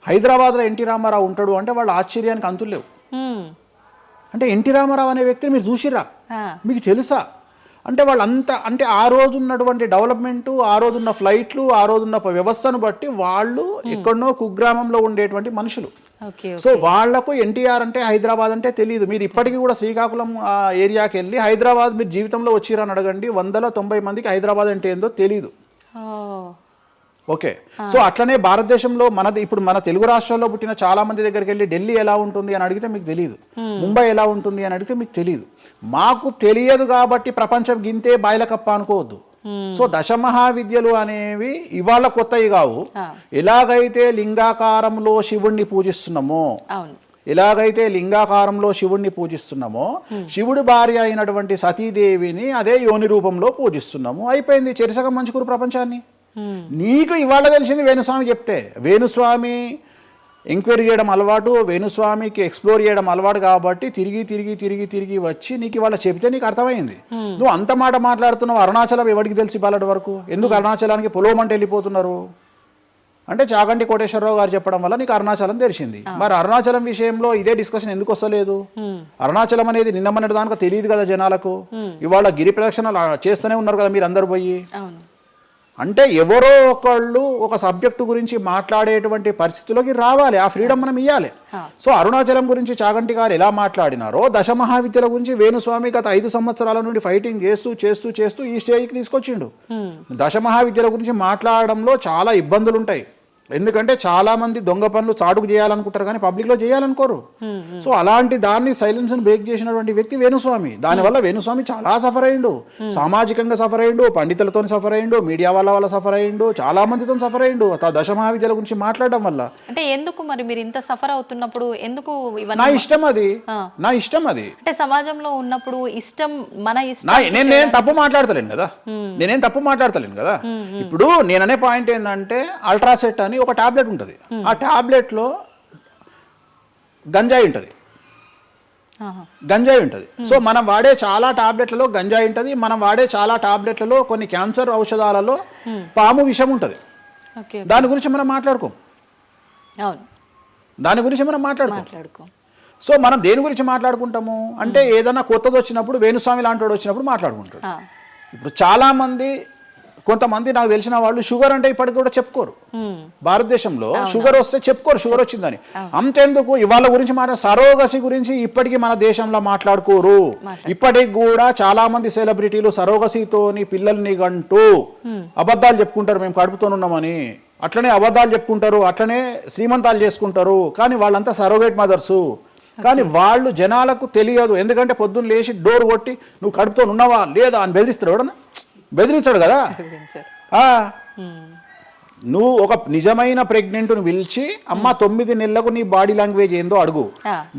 హైదరాబాద్లో ఎన్టీ రామారావు ఉంటాడు అంటే వాళ్ళ ఆశ్చర్యానికి అంతులు లేవు. అంటే ఎన్టీ రామారావు అనే వ్యక్తిని మీరు చూసిరా, మీకు తెలుసా అంటే వాళ్ళంతా, అంటే ఆ రోజు ఉన్నటువంటి డెవలప్మెంట్, ఆ రోజున్న ఫ్లైట్లు, ఆ రోజున్న వ్యవస్థను బట్టి వాళ్ళు ఎక్కడనో కుగ్రామంలో ఉండేటువంటి మనుషులు. సో వాళ్లకు ఎన్టీఆర్ అంటే హైదరాబాద్ అంటే తెలియదు. మీరు ఇప్పటికీ కూడా శ్రీకాకుళం ఆ ఏరియాకి వెళ్ళి హైదరాబాద్ మీరు జీవితంలో వచ్చిరని అడగండి, 190 మందికి హైదరాబాద్ అంటే ఏందో తెలియదు. ఓకే, సో అట్లనే భారతదేశంలో మనది ఇప్పుడు మన తెలుగు రాష్ట్రాల్లో పుట్టిన చాలా మంది దగ్గరికి వెళ్ళి ఢిల్లీ ఎలా ఉంటుంది అని అడిగితే మీకు తెలియదు, ముంబై ఎలా ఉంటుంది అని అడిగితే మీకు తెలియదు. మాకు తెలియదు కాబట్టి ప్రపంచం గింతే బాయిలకప్ప అనుకోవద్దు. సో దశమహావిద్యలు అనేవి ఇవాళ కొత్తవి కావు. ఎలాగైతే లింగాకారంలో శివుణ్ణి పూజిస్తున్నామో, శివుడి భార్య అయినటువంటి సతీదేవిని అదే యోని రూపంలో పూజిస్తున్నాము. అయిపోయింది, చెరిసగం మంచుకురు ప్రపంచాన్ని. నీకు ఇవాళ తెలిసింది వేణుస్వామి చెప్తే. వేణుస్వామి ఎంక్వైరీ చేయడం అలవాటు, వేణుస్వామికి ఎక్స్ప్లోర్ చేయడం అలవాటు కాబట్టి తిరిగి వచ్చి నీకు ఇవాళ చెప్తే నీకు అర్థమైంది. నువ్వు అంత మాట మాట్లాడుతున్నావు. అరుణాచలం ఎవరికి తెలిసి ఇవాళ వరకు? ఎందుకు అరుణాచలానికి పొలవమంటే వెళ్ళిపోతున్నారు అంటే చాగంటి కోటేశ్వరరావు గారు చెప్పడం వల్ల నీకు అరుణాచలం తెలిసింది. మరి అరుణాచలం విషయంలో ఇదే డిస్కషన్ ఎందుకు వస్తలేదు? అరుణాచలం అనేది నిన్న మొన్నటి దానిక తెలియదు కదా జనాలకు. ఇవాళ గిరి ప్రదక్షిణలు చేస్తూనే ఉన్నారు కదా మీరు అందరు పోయి. అంటే ఎవరో ఒకళ్ళు ఒక సబ్జెక్టు గురించి మాట్లాడేటువంటి పరిస్థితిలోకి రావాలి. ఆ ఫ్రీడమ్ మనం ఇవ్వాలి. సో అరుణాచలం గురించి చాగంటి గారు ఎలా మాట్లాడినారో దశమహావిద్యల గురించి వేణుస్వామి గత 5 సంవత్సరాల నుండి ఫైటింగ్ చేస్తూ ఈ స్టేజ్కి తీసుకొచ్చిండు. దశమహావిద్యల గురించి మాట్లాడడంలో చాలా ఇబ్బందులు ఉంటాయి. ఎందుకంటే చాలా మంది దొంగ పనులు చాటుకు చేయాలనుకుంటారు కానీ పబ్లిక్ లో చేయాలనుకోరు. సో అలాంటి దాన్ని సైలెన్స్ బ్రేక్ చేసినటువంటి వ్యక్తి వేణుస్వామి. దానివల్ల వేణుస్వామి చాలా సఫర్ అయ్యిండు, సామాజికంగా సఫర్ అయ్యిండు, పండితులతో సఫర్ అయ్యిండు, మీడియా వల్ల సఫర్ అయ్యిండు, చాలా మందితో సఫర్ అయ్యిండు దశమహావిద్యల గురించి మాట్లాడడం వల్ల. అంటే ఎందుకు మరి మీరు ఇంత సఫర్ అవుతున్నప్పుడు ఎందుకు? నా ఇష్టం అది. అంటే సమాజంలో ఉన్నప్పుడు ఇష్టం, మన ఇష్టం. నేనేం తప్పు మాట్లాడతలేను కదా. ఇప్పుడు నేననే పాయింట్ ఏంటంటే అల్ట్రాసెట్ అని ఒక టాబ్లెట్ ఉంటుంది. ఆ టాబ్లెట్ లో గంజాయి ఉంటుంది. సో మనం వాడే చాలా టాబ్లెట్లలో గంజాయి ఉంటుంది. మనం వాడే చాలా టాబ్లెట్లలో కొన్ని క్యాన్సర్ ఔషధాలలో పాము విషం ఉంటుంది. దాని గురించి మనం మాట్లాడుకోం. సో మనం దేని గురించి మాట్లాడుకుంటాము అంటే ఏదైనా కొత్తది వచ్చినప్పుడు, వేణుస్వామి లాంటి వాడు వచ్చినప్పుడు మాట్లాడుకుంటాడు. ఇప్పుడు చాలా మంది, కొంతమంది నాకు తెలిసిన వాళ్ళు షుగర్ అంటే ఇప్పటికి కూడా చెప్పుకోరు. భారతదేశంలో షుగర్ వస్తే చెప్పుకోరు షుగర్ వచ్చిందని. అంతెందుకు ఇవాళ గురించి సరోగసి గురించి ఇప్పటికీ మన దేశంలో మాట్లాడుకోరు. ఇప్పటికి కూడా చాలా మంది సెలబ్రిటీలు సరోగసితోని పిల్లల్ని గంటూ అబద్ధాలు చెప్పుకుంటారు, మేము కడుపుతోనున్నామని. అట్లనే అబద్ధాలు చెప్పుకుంటారు, అట్లనే శ్రీమంతాలు చేసుకుంటారు. కానీ వాళ్ళంతా సరోగేట్ మదర్స్. కానీ వాళ్ళు జనాలకు తెలియదు. ఎందుకంటే పొద్దున్న లేచి డోర్ కొట్టి నువ్వు కడుపుతో ఉన్నావా లేదా అని బెదిరిస్తాడు. ఎవడన్నా బెదిరించాడు కదా. నువ్వు ఒక నిజమైన ప్రెగ్నెంట్ను పిలిచి అమ్మ 9 నెలలకు నీ బాడీ లాంగ్వేజ్ ఏందో అడుగు.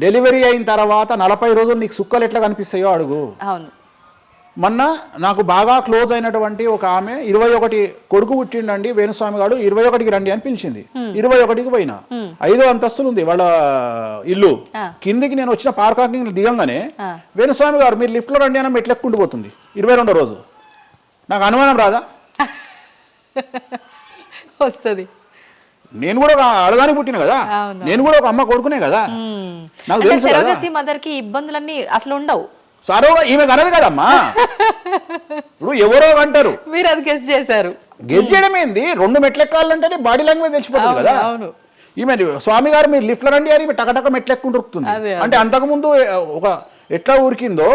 డెలివరీ అయిన తర్వాత 40 రోజులు నీకు సుక్కలు ఎట్లా కనిపిస్తాయో అడుగు. మొన్న నాకు బాగా క్లోజ్ అయినటువంటి ఒక ఆమె 21 కొడుకు పుట్టిండండి వేణుస్వామి గారు, 21కి రండి అని పిలిచింది. 21కి పోయినా. 5వ అంతస్తులు ఉంది వాళ్ళ ఇల్లు. కిందికి నేను వచ్చిన పార్కింగ్ దిగంగానే వేణుస్వామి గారు మీరు లిఫ్ట్ లో రండి అని మెట్లెక్కుంటూ పోతుంది. 22వ రోజు. నాకు అనుమానం రాదా? వస్తుంది. నేను కూడా ఒక ఆడదానికి పుట్టిన కదా, నేను కూడా ఒక అమ్మ కొడుకునే కదా. నాకు తెలుసు మదర్ కి ఇబ్బందులన్నీ అసలు ఉండవు. సరోగా ఈమె కనదు కదమ్మా. ఇప్పుడు ఎవరో అంటారు, మీరు అది గెస్ చేశారు. గెజ్జేయడం ఏంది, 2 మెట్లు ఎక్కాలంటేనే బాడీ లాంగ్వేజ్ తెలిసిపోతుంది కదా. అవును. ఈమె స్వామి గారు మీరు లిఫ్ట్లో రండి అని టకటక మెట్లు ఎక్కుంటూ ఉరుకుతుంది. అంటే అంతకుముందు ఒక ఎట్లా ఉరికిందో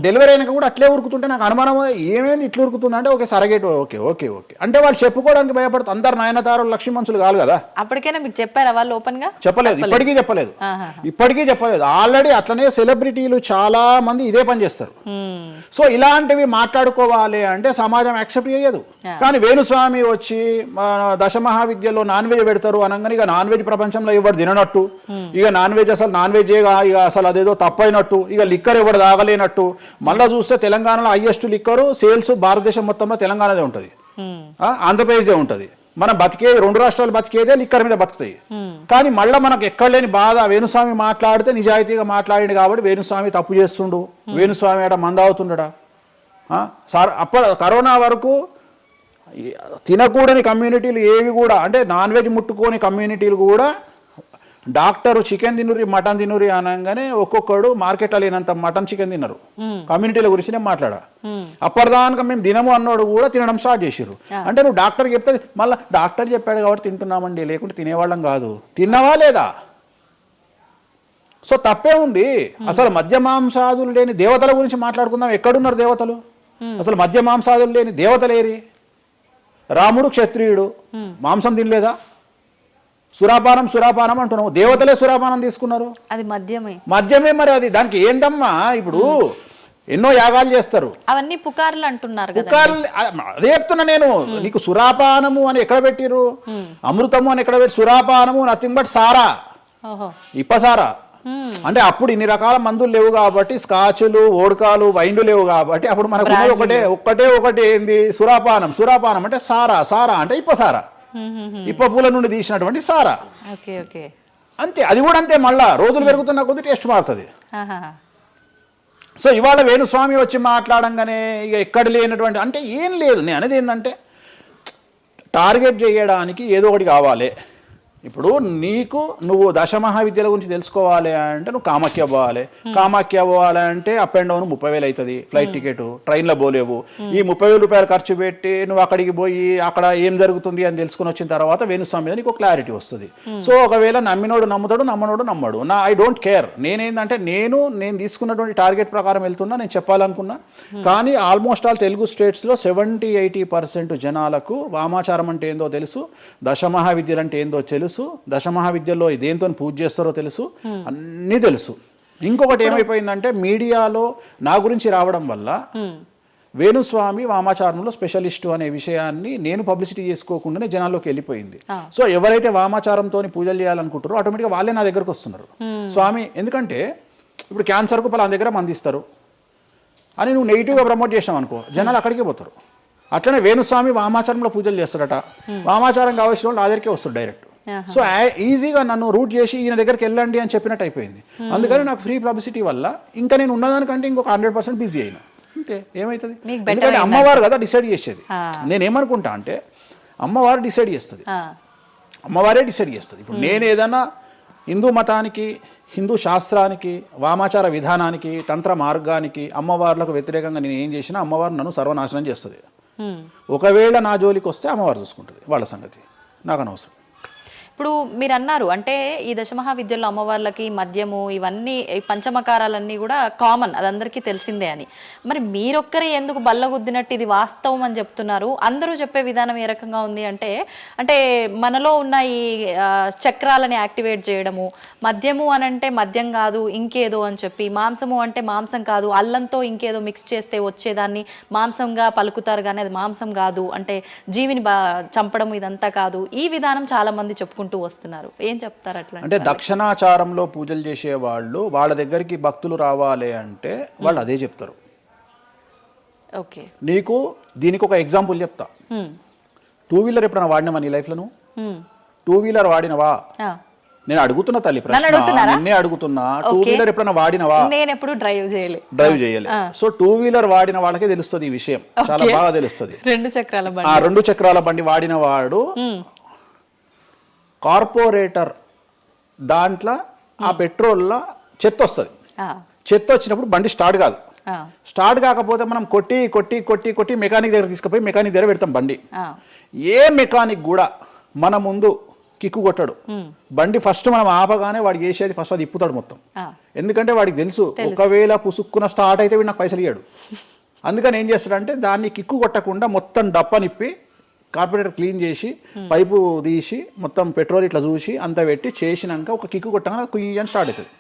డెలివరీ అయినాక కూడా అట్లే ఉరుకుతుంటే నాకు అనుమానం, ఏమేమి ఇట్లా ఉరుకుతుంది అంటే okay surrogate okay okay okay అంటే వాళ్ళు చెప్పుకోవడానికి భయపడుతుంది. అందరు నయనతారు లక్ష్మీ మనుషులు కాదు కదా. అప్పటికైనా మీకు చెప్పారా వాళ్ళు ఓపెన్ గా? చెప్పలేదు, ఇప్పటికీ చెప్పలేదు. ఆల్రెడీ అట్లనే సెలబ్రిటీలు చాలా మంది ఇదే పని చేస్తారు. సో ఇలాంటివి మాట్లాడుకోవాలి అంటే సమాజం యాక్సెప్ట్ చేయదు. కానీ వేణుస్వామి వచ్చి దశమహావిద్యలో నాన్ వెజ్ పెడతారు అనగానే ఇక నాన్ వెజ్ ప్రపంచంలో ఎవరు తిననట్టు, ఇక నాన్ వెజ్ అసలు నాన్ వెజ్ ఇక అసలు అదేదో తప్పైనట్టు, ఇక లిక్కర్ ఎవరు తాగలేనట్టు. మళ్ళీ చూస్తే తెలంగాణలో హైయెస్ట్ లిక్కర్ సేల్స్ భారతదేశం మొత్తంలో తెలంగాణదే ఉంటుంది, ఆంధ్రప్రదేశ్దే ఉంటుంది. మనం బతికేది 2 రాష్ట్రాలు బతికేదే లిక్కర్ మీద బతుకుతాయి. కానీ మళ్ళీ మనకు ఎక్కడ లేని బాధ, వేణుస్వామి మాట్లాడితే నిజాయితీగా మాట్లాడిండు కాబట్టి వేణుస్వామి తప్పు చేస్తుండు, వేణుస్వామి ఆడ మందావుతుండడా. సార్ కరోనా వరకు తినకూడని కమ్యూనిటీలు ఏవి కూడా, అంటే నాన్ వెజ్ ముట్టుకోని కమ్యూనిటీలు కూడా డాక్టర్ చికెన్ తినురి మటన్ తినురి అనగానే ఒక్కొక్కడు మార్కెట్లో లేనంత మటన్ చికెన్ తిన్నారు. కమ్యూనిటీల గురించి నేను మాట్లాడా. అప్పటిదాకా మేము తినము అన్నోడు కూడా తినడం స్టార్ట్ చేసిర్రు. అంటే నువ్వు డాక్టర్ చెప్తే మళ్ళీ డాక్టర్ చెప్పాడు కాబట్టి తింటున్నామండి, లేకుంటే తినేవాళ్ళం కాదు. తిన్నవా లేదా? సో తప్పే ఉంది. అసలు మద్య మాంసాదులు లేని దేవతల గురించి మాట్లాడుకుందాం. ఎక్కడున్నారు దేవతలు? అసలు మద్య మాంసాదులు లేని దేవతలేరి? రాముడు క్షత్రియుడు, మాంసం తినలేదా? సురాపానం అంటున్నావు, దేవతలే సురాపానం తీసుకున్నారు. అది మద్యమే మరి అది దానికి ఏందమ్మా? ఇప్పుడు ఎన్నో యాగాలు చేస్తారు, అవన్నీ పుకార్లు అంటున్నారు. అదే చెప్తున్నా నేను నీకు. సురాపానము అని ఎక్కడ పెట్టిరు? అమృతము అని ఎక్కడ పెట్టి? సురాపానము నథింగ్ బట్ సారా, ఇప్పసారా. అంటే అప్పుడు ఇన్ని రకాల మందులు లేవు కాబట్టి, స్కాచ్లు ఓడకాలు వైండ్లు లేవు కాబట్టి అప్పుడు మనకు ఒకటే ఏంది? సురాపానం అంటే సారా అంటే ఇప్పసారా, ఇప్ప పూల నుండి తీసినటువంటి సారా. అంతే, అది కూడా అంతే. మళ్ళా రోజులు పెరుగుతున్న కొద్ది టేస్ట్ మారుతుంది. సో ఇవాళ వేణుస్వామి వచ్చి మాట్లాడంగానే ఇక ఎక్కడ లేనటువంటి, అంటే ఏం లేదు. నేను అనేది ఏంటంటే టార్గెట్ చేయడానికి ఏదో ఒకటి కావాలి. ఇప్పుడు నువ్వు దశమహావిద్యల గురించి తెలుసుకోవాలి అంటే నువ్వు కామాఖ్య పోవాలి. అప్ అండ్ డౌన్ 30,000 అవుతుంది ఫ్లైట్ టికెట్, ట్రైన్లో పోలేవు. ఈ 30,000 రూపాయలు ఖర్చు పెట్టి నువ్వు అక్కడికి పోయి అక్కడ ఏం జరుగుతుంది అని తెలుసుకుని వచ్చిన తర్వాత వేణుస్వామి మీద నీకు క్లారిటీ వస్తుంది. సో ఒకవేళ నమ్మినోడు నమ్ముతాడు, నమ్మడు. I don't care. నేనేంటంటే నేను తీసుకున్నటువంటి టార్గెట్ ప్రకారం వెళ్తున్నా, నేను చెప్పాలనుకున్నా. కానీ ఆల్మోస్ట్ ఆల్ తెలుగు స్టేట్స్లో 70-80% జనాలకు వామాచారం అంటే ఏందో తెలుసు, దశమహావిద్యలు అంటే ఏందో తెలుసు, దశమహావిద్యలో దేంతో పూజ చేస్తారో తెలుసు, అన్నీ తెలుసు. ఇంకొకటి ఏమైపోయిందంటే మీడియాలో నా గురించి రావడం వల్ల వేణుస్వామి వామాచారంలో స్పెషలిస్టు అనే విషయాన్ని నేను పబ్లిసిటీ చేసుకోకుండానే జనాల్లోకి వెళ్ళిపోయింది. సో ఎవరైతే వామాచారంతో పూజలు చేయాలనుకుంటారో ఆటోమేటిక్గా వాళ్ళే నా దగ్గరకు వస్తున్నారు. స్వామి, ఎందుకంటే ఇప్పుడు క్యాన్సర్కు పలానా దగ్గర మందిస్తారు అని నువ్వు నెగిటివ్గా ప్రమోట్ చేసావు అనుకో, జనాలు అక్కడికే పోతారు. అట్లనే వేణుస్వామి వామాచారంలో పూజలు చేస్తారట, వామాచారం కావాల్సిన వాళ్ళు నా దగ్గరికే వస్తారు డైరెక్ట్. సో ఈజీగా నన్ను రూట్ చేసి ఈయన దగ్గరికి వెళ్ళండి అని చెప్పినట్టు అయిపోయింది. అందుకని నాకు ఫ్రీ పబ్లిసిటీ వల్ల ఇంకా నేను ఉన్నదానికంటే ఇంకొక 100% బిజీ అయినా. అంటే ఏమవుతుంది? ఎందుకంటే అమ్మవారు కదా డిసైడ్ చేసేది. నేనేమనుకుంటా అంటే అమ్మవారు డిసైడ్ చేస్తుంది, అమ్మవారే డిసైడ్ చేస్తుంది. ఇప్పుడు నేను ఏదైనా హిందూ మతానికి, హిందూ శాస్త్రానికి, వామాచార విధానానికి, తంత్ర మార్గానికి, అమ్మవార్లకు వ్యతిరేకంగా నేను ఏం చేసినా అమ్మవారు నన్ను సర్వనాశనం చేస్తుంది. ఒకవేళ నా జోలికి వస్తే అమ్మవారు చూసుకుంటుంది, వాళ్ళ సంగతి నాకు అనవసరం. ఇప్పుడు మీరు అన్నారు అంటే ఈ దశమహావిద్యల్లో అమ్మవార్లకి మద్యము ఇవన్నీ పంచమకారాలన్నీ కూడా కామన్, అది అందరికీ తెలిసిందే అని. మరి మీరొక్కరే ఎందుకు బల్లగుద్దినట్టు ఇది వాస్తవం అని చెప్తున్నారు? అందరూ చెప్పే విధానం ఏ రకంగా ఉంది అంటే మనలో ఉన్న ఈ చక్రాలని యాక్టివేట్ చేయడము, మద్యము అని అంటే మద్యం కాదు ఇంకేదో అని చెప్పి, మాంసము అంటే మాంసం కాదు అల్లంతో ఇంకేదో మిక్స్ చేస్తే వచ్చేదాన్ని మాంసంగా పలుకుతారు కానీ అది మాంసం కాదు, అంటే జీవిని చంపడం ఇదంతా కాదు. ఈ విధానం చాలా మంది చెప్పుకుంటారు వస్తున్నారు. ఏం చెప్తారు అట్లా? అంటే దక్షిణాచారంలో పూజలు చేసే వాళ్ళు వాళ్ళ దగ్గరికి భక్తులు రావాలి అంటే వాళ్ళు అదే చెప్తారు. ఓకే, నీకు దీనికి ఒక ఎగ్జాంపుల్ చెప్తా. 2 వీలర్ ఎప్పుడైనా వాడినావా నీ లైఫ్ లో? నువ్వు 2 వీలర్ వాడినవా? నేను అడుగుతున్నా తల్లి, నిన్నే అడుగుతున్నా. 2 వీలర్ ఎప్పుడైనా వాడినవా? నేను ఎప్పుడు డ్రైవ్ చేయలే. సో 2 వీలర్ వాడిన వాళ్ళకే తెలుస్తుంది ఈ విషయం, చాలా బాగా తెలుస్తుంది. 2 చక్రాల బండి వాడిన వాడు కార్పొరేటర్ దాంట్లో ఆ పెట్రోల్లో చెత్త వస్తుంది. చెత్త వచ్చినప్పుడు బండి స్టార్ట్ కాదు, స్టార్ట్ కాకపోతే మనం కొట్టి కొట్టి కొట్టి కొట్టి మెకానిక్ దగ్గర తీసుకుపోయి మెకానిక్ దగ్గర పెడతాం బండి. ఏ మెకానిక్ కూడా మన ముందు కిక్కు కొట్టాడు. బండి ఫస్ట్ మనం ఆపగానే వాడు చేసేది ఫస్ట్ అది ఇప్పుతాడు మొత్తం. ఎందుకంటే వాడికి తెలుసు ఒకవేళ పుసుక్కున స్టార్ట్ అయితే వీడు నాకు పైసలు ఇయ్యాడు. అందుకని ఏం చేస్తాడంటే దాన్ని కిక్కు కొట్టకుండా మొత్తం డప్ప నిప్పి కార్పొరేటర్ క్లీన్ చేసి పైపు తీసి మొత్తం పెట్రోల్ ఇట్లా చూసి అంత పెట్టి చేసినాక ఒక కిక్కు కొట్టగానే కుయ్యి అని స్టార్ట్ అవుతుంది.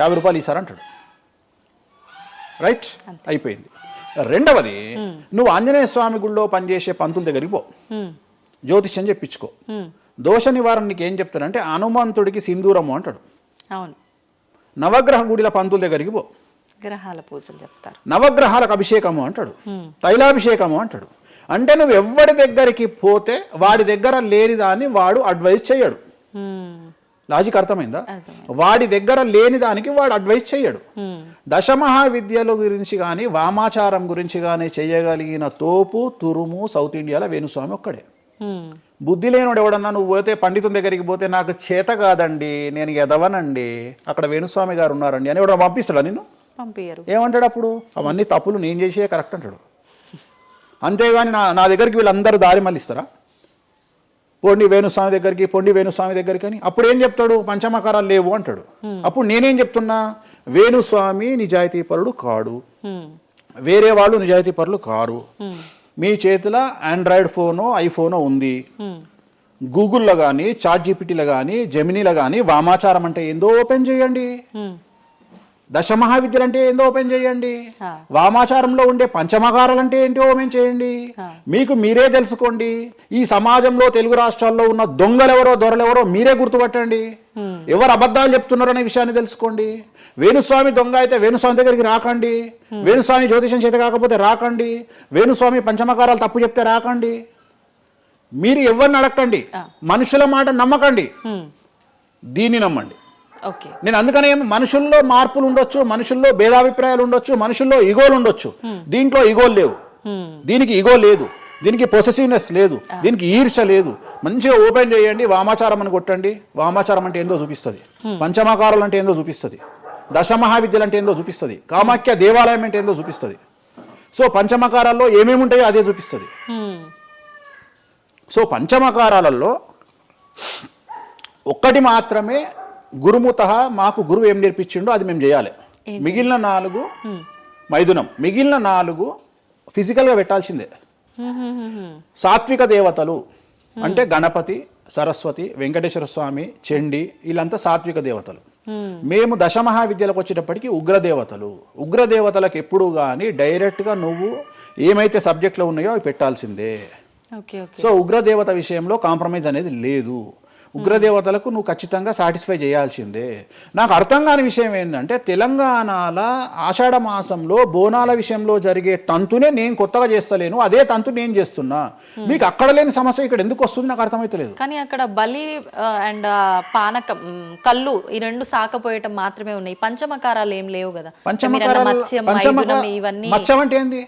50 రూపాయలు ఇస్తారు అంటాడు. రైట్, అయిపోయింది. రెండవది, నువ్వు ఆంజనేయ స్వామి గుళ్ళో పనిచేసే పంతుల దగ్గరికి పో, జ్యోతిష్యం చెప్పించుకో. దోష నివారణ నీకు ఏం చెప్తాడంటే హనుమంతుడికి సింధూరము అంటాడు. అవును. నవగ్రహ గుడిల పంతుల దగ్గరికి పో, గ్రహాల పూజలు చెప్తారు. నవగ్రహాలకు అభిషేకము అంటాడు, తైలాభిషేకము అంటాడు. అంటే నువ్వు ఎవరి దగ్గరికి పోతే వాడి దగ్గర లేని దాన్ని వాడు అడ్వైజ్ చేయడు. లాజిక్ అర్థమైందా? వాడి దగ్గర లేని దానికి వాడు అడ్వైజ్ చేయడు. దశమహావిద్యల గురించి కానీ వామాచారం గురించి కానీ చేయగలిగిన తోపు తురుము సౌత్ ఇండియాలో వేణుస్వామి ఒక్కడే. బుద్ధి లేనివాడు ఎవడన్నా నువ్వు పోతే పండితుని దగ్గరికి పోతే నాకు చేత కాదండి, నేను ఎదవనండి, అక్కడ వేణుస్వామి గారు ఉన్నారండి అని ఎవడన్నా పంపిస్తాడా నిన్ను? పంపించరు. ఏమంటాడు అప్పుడు? అవన్నీ తప్పులు, నేను చేసే కరెక్ట్ అంటాడు. అంతేగాని నా దగ్గరికి వీళ్ళందరూ దారి మళ్ళిస్తారా? పొండి వేణుస్వామి దగ్గరికి, పొండి వేణుస్వామి దగ్గరికి అని. అప్పుడు ఏం చెప్తాడు? పంచమకారాలు లేవు అంటాడు. అప్పుడు నేనేం చెప్తున్నా? వేణుస్వామి నిజాయితీ పరుడు కాడు, వేరే వాళ్ళు నిజాయితీ పరులు కారు. మీ చేతిలో ఆండ్రాయిడ్ ఫోనో ఐఫోనో ఉంది, గూగుల్లో కానీ చాట్ జీపీటీలో కానీ జెమినీలో కానీ వామాచారం అంటే ఏందో ఓపెన్ చేయండి, దశమహావిద్యలు అంటే ఏందో ఓపెన్ చేయండి, వామాచారంలో ఉండే పంచమకారాలు అంటే ఏంటో ఓపెన్ చేయండి. మీకు మీరే తెలుసుకోండి. ఈ సమాజంలో తెలుగు రాష్ట్రాల్లో ఉన్న దొంగలెవరో దొరలెవరో మీరే గుర్తుపట్టండి. ఎవరు అబద్ధాలు చెప్తున్నారో అనే విషయాన్ని తెలుసుకోండి. వేణుస్వామి దొంగ అయితే వేణుస్వామి దగ్గరికి రాకండి, వేణుస్వామి జ్యోతిషం చేత కాకపోతే రాకండి, వేణుస్వామి పంచమకారాలు తప్పు చెప్తే రాకండి. మీరు ఎవరిని అడగండి, మనుషుల మాట నమ్మకండి, దీన్ని నమ్మండి. నేను అందుకనే మనుషుల్లో మార్పులు ఉండొచ్చు, మనుషుల్లో భేదాభిప్రాయాలు ఉండొచ్చు, మనుషుల్లో ఈగోలు ఉండొచ్చు. దీంట్లో ఈగోలు లేవు, దీనికి ఈగో లేదు, దీనికి పొసెసివ్నెస్ లేదు, దీనికి ఈర్ష్య లేదు. మంచిగా ఓపెన్ చేయండి, వామాచారం అని కొట్టండి. వామాచారం అంటే ఏందో చూపిస్తుంది, పంచమకారాలు అంటే ఏందో చూపిస్తుంది, దశమహావిద్యలు అంటే ఏందో చూపిస్తుంది, కామాఖ్య దేవాలయం అంటే ఏందో చూపిస్తుంది. సో పంచమకారాల్లో ఏమేమి ఉంటాయో అదే చూపిస్తుంది. సో పంచమకారాలలో ఒక్కటి మాత్రమే గురుముత, మాకు గురువు ఏం నేర్పించిండో అది మేము చేయాలి. మిగిలిన 4 మైథునం, మిగిలిన 4 ఫిజికల్గా పెట్టాల్సిందే. సాత్విక దేవతలు అంటే గణపతి, సరస్వతి, వెంకటేశ్వర స్వామి, చండి, వీళ్ళంతా సాత్విక దేవతలు. మేము దశమహావిద్యలకు వచ్చేటప్పటికి ఉగ్రదేవతలు. ఉగ్రదేవతలకు ఎప్పుడు కానీ డైరెక్ట్గా నువ్వు ఏమైతే సబ్జెక్ట్లో ఉన్నాయో అవి పెట్టాల్సిందే. సో ఉగ్రదేవత విషయంలో కాంప్రమైజ్ అనేది లేదు. ఉగ్రదేవతలకు నువ్వు ఖచ్చితంగా సాటిస్ఫై చేయాల్సిందే. నాకు అర్థం కాని విషయం ఏంటంటే తెలంగాణలో ఆషాఢ మాసంలో బోనాల విషయంలో జరిగే తంతునే నేను కొత్తగా చేస్తలేను, అదే తంతు నేను చేస్తున్నా. మీకు అక్కడ లేని సమస్య ఇక్కడ ఎందుకు వస్తుంది నాకు అర్థమైతలేదు. కానీ అక్కడ బలి అండ్ పానకం, కళ్ళు, ఈ 2 సాకపోయటం మాత్రమే ఉన్నాయి. పంచమకారాలు ఏం లేవు కదా. మత్స్యం అంటే ఏంది?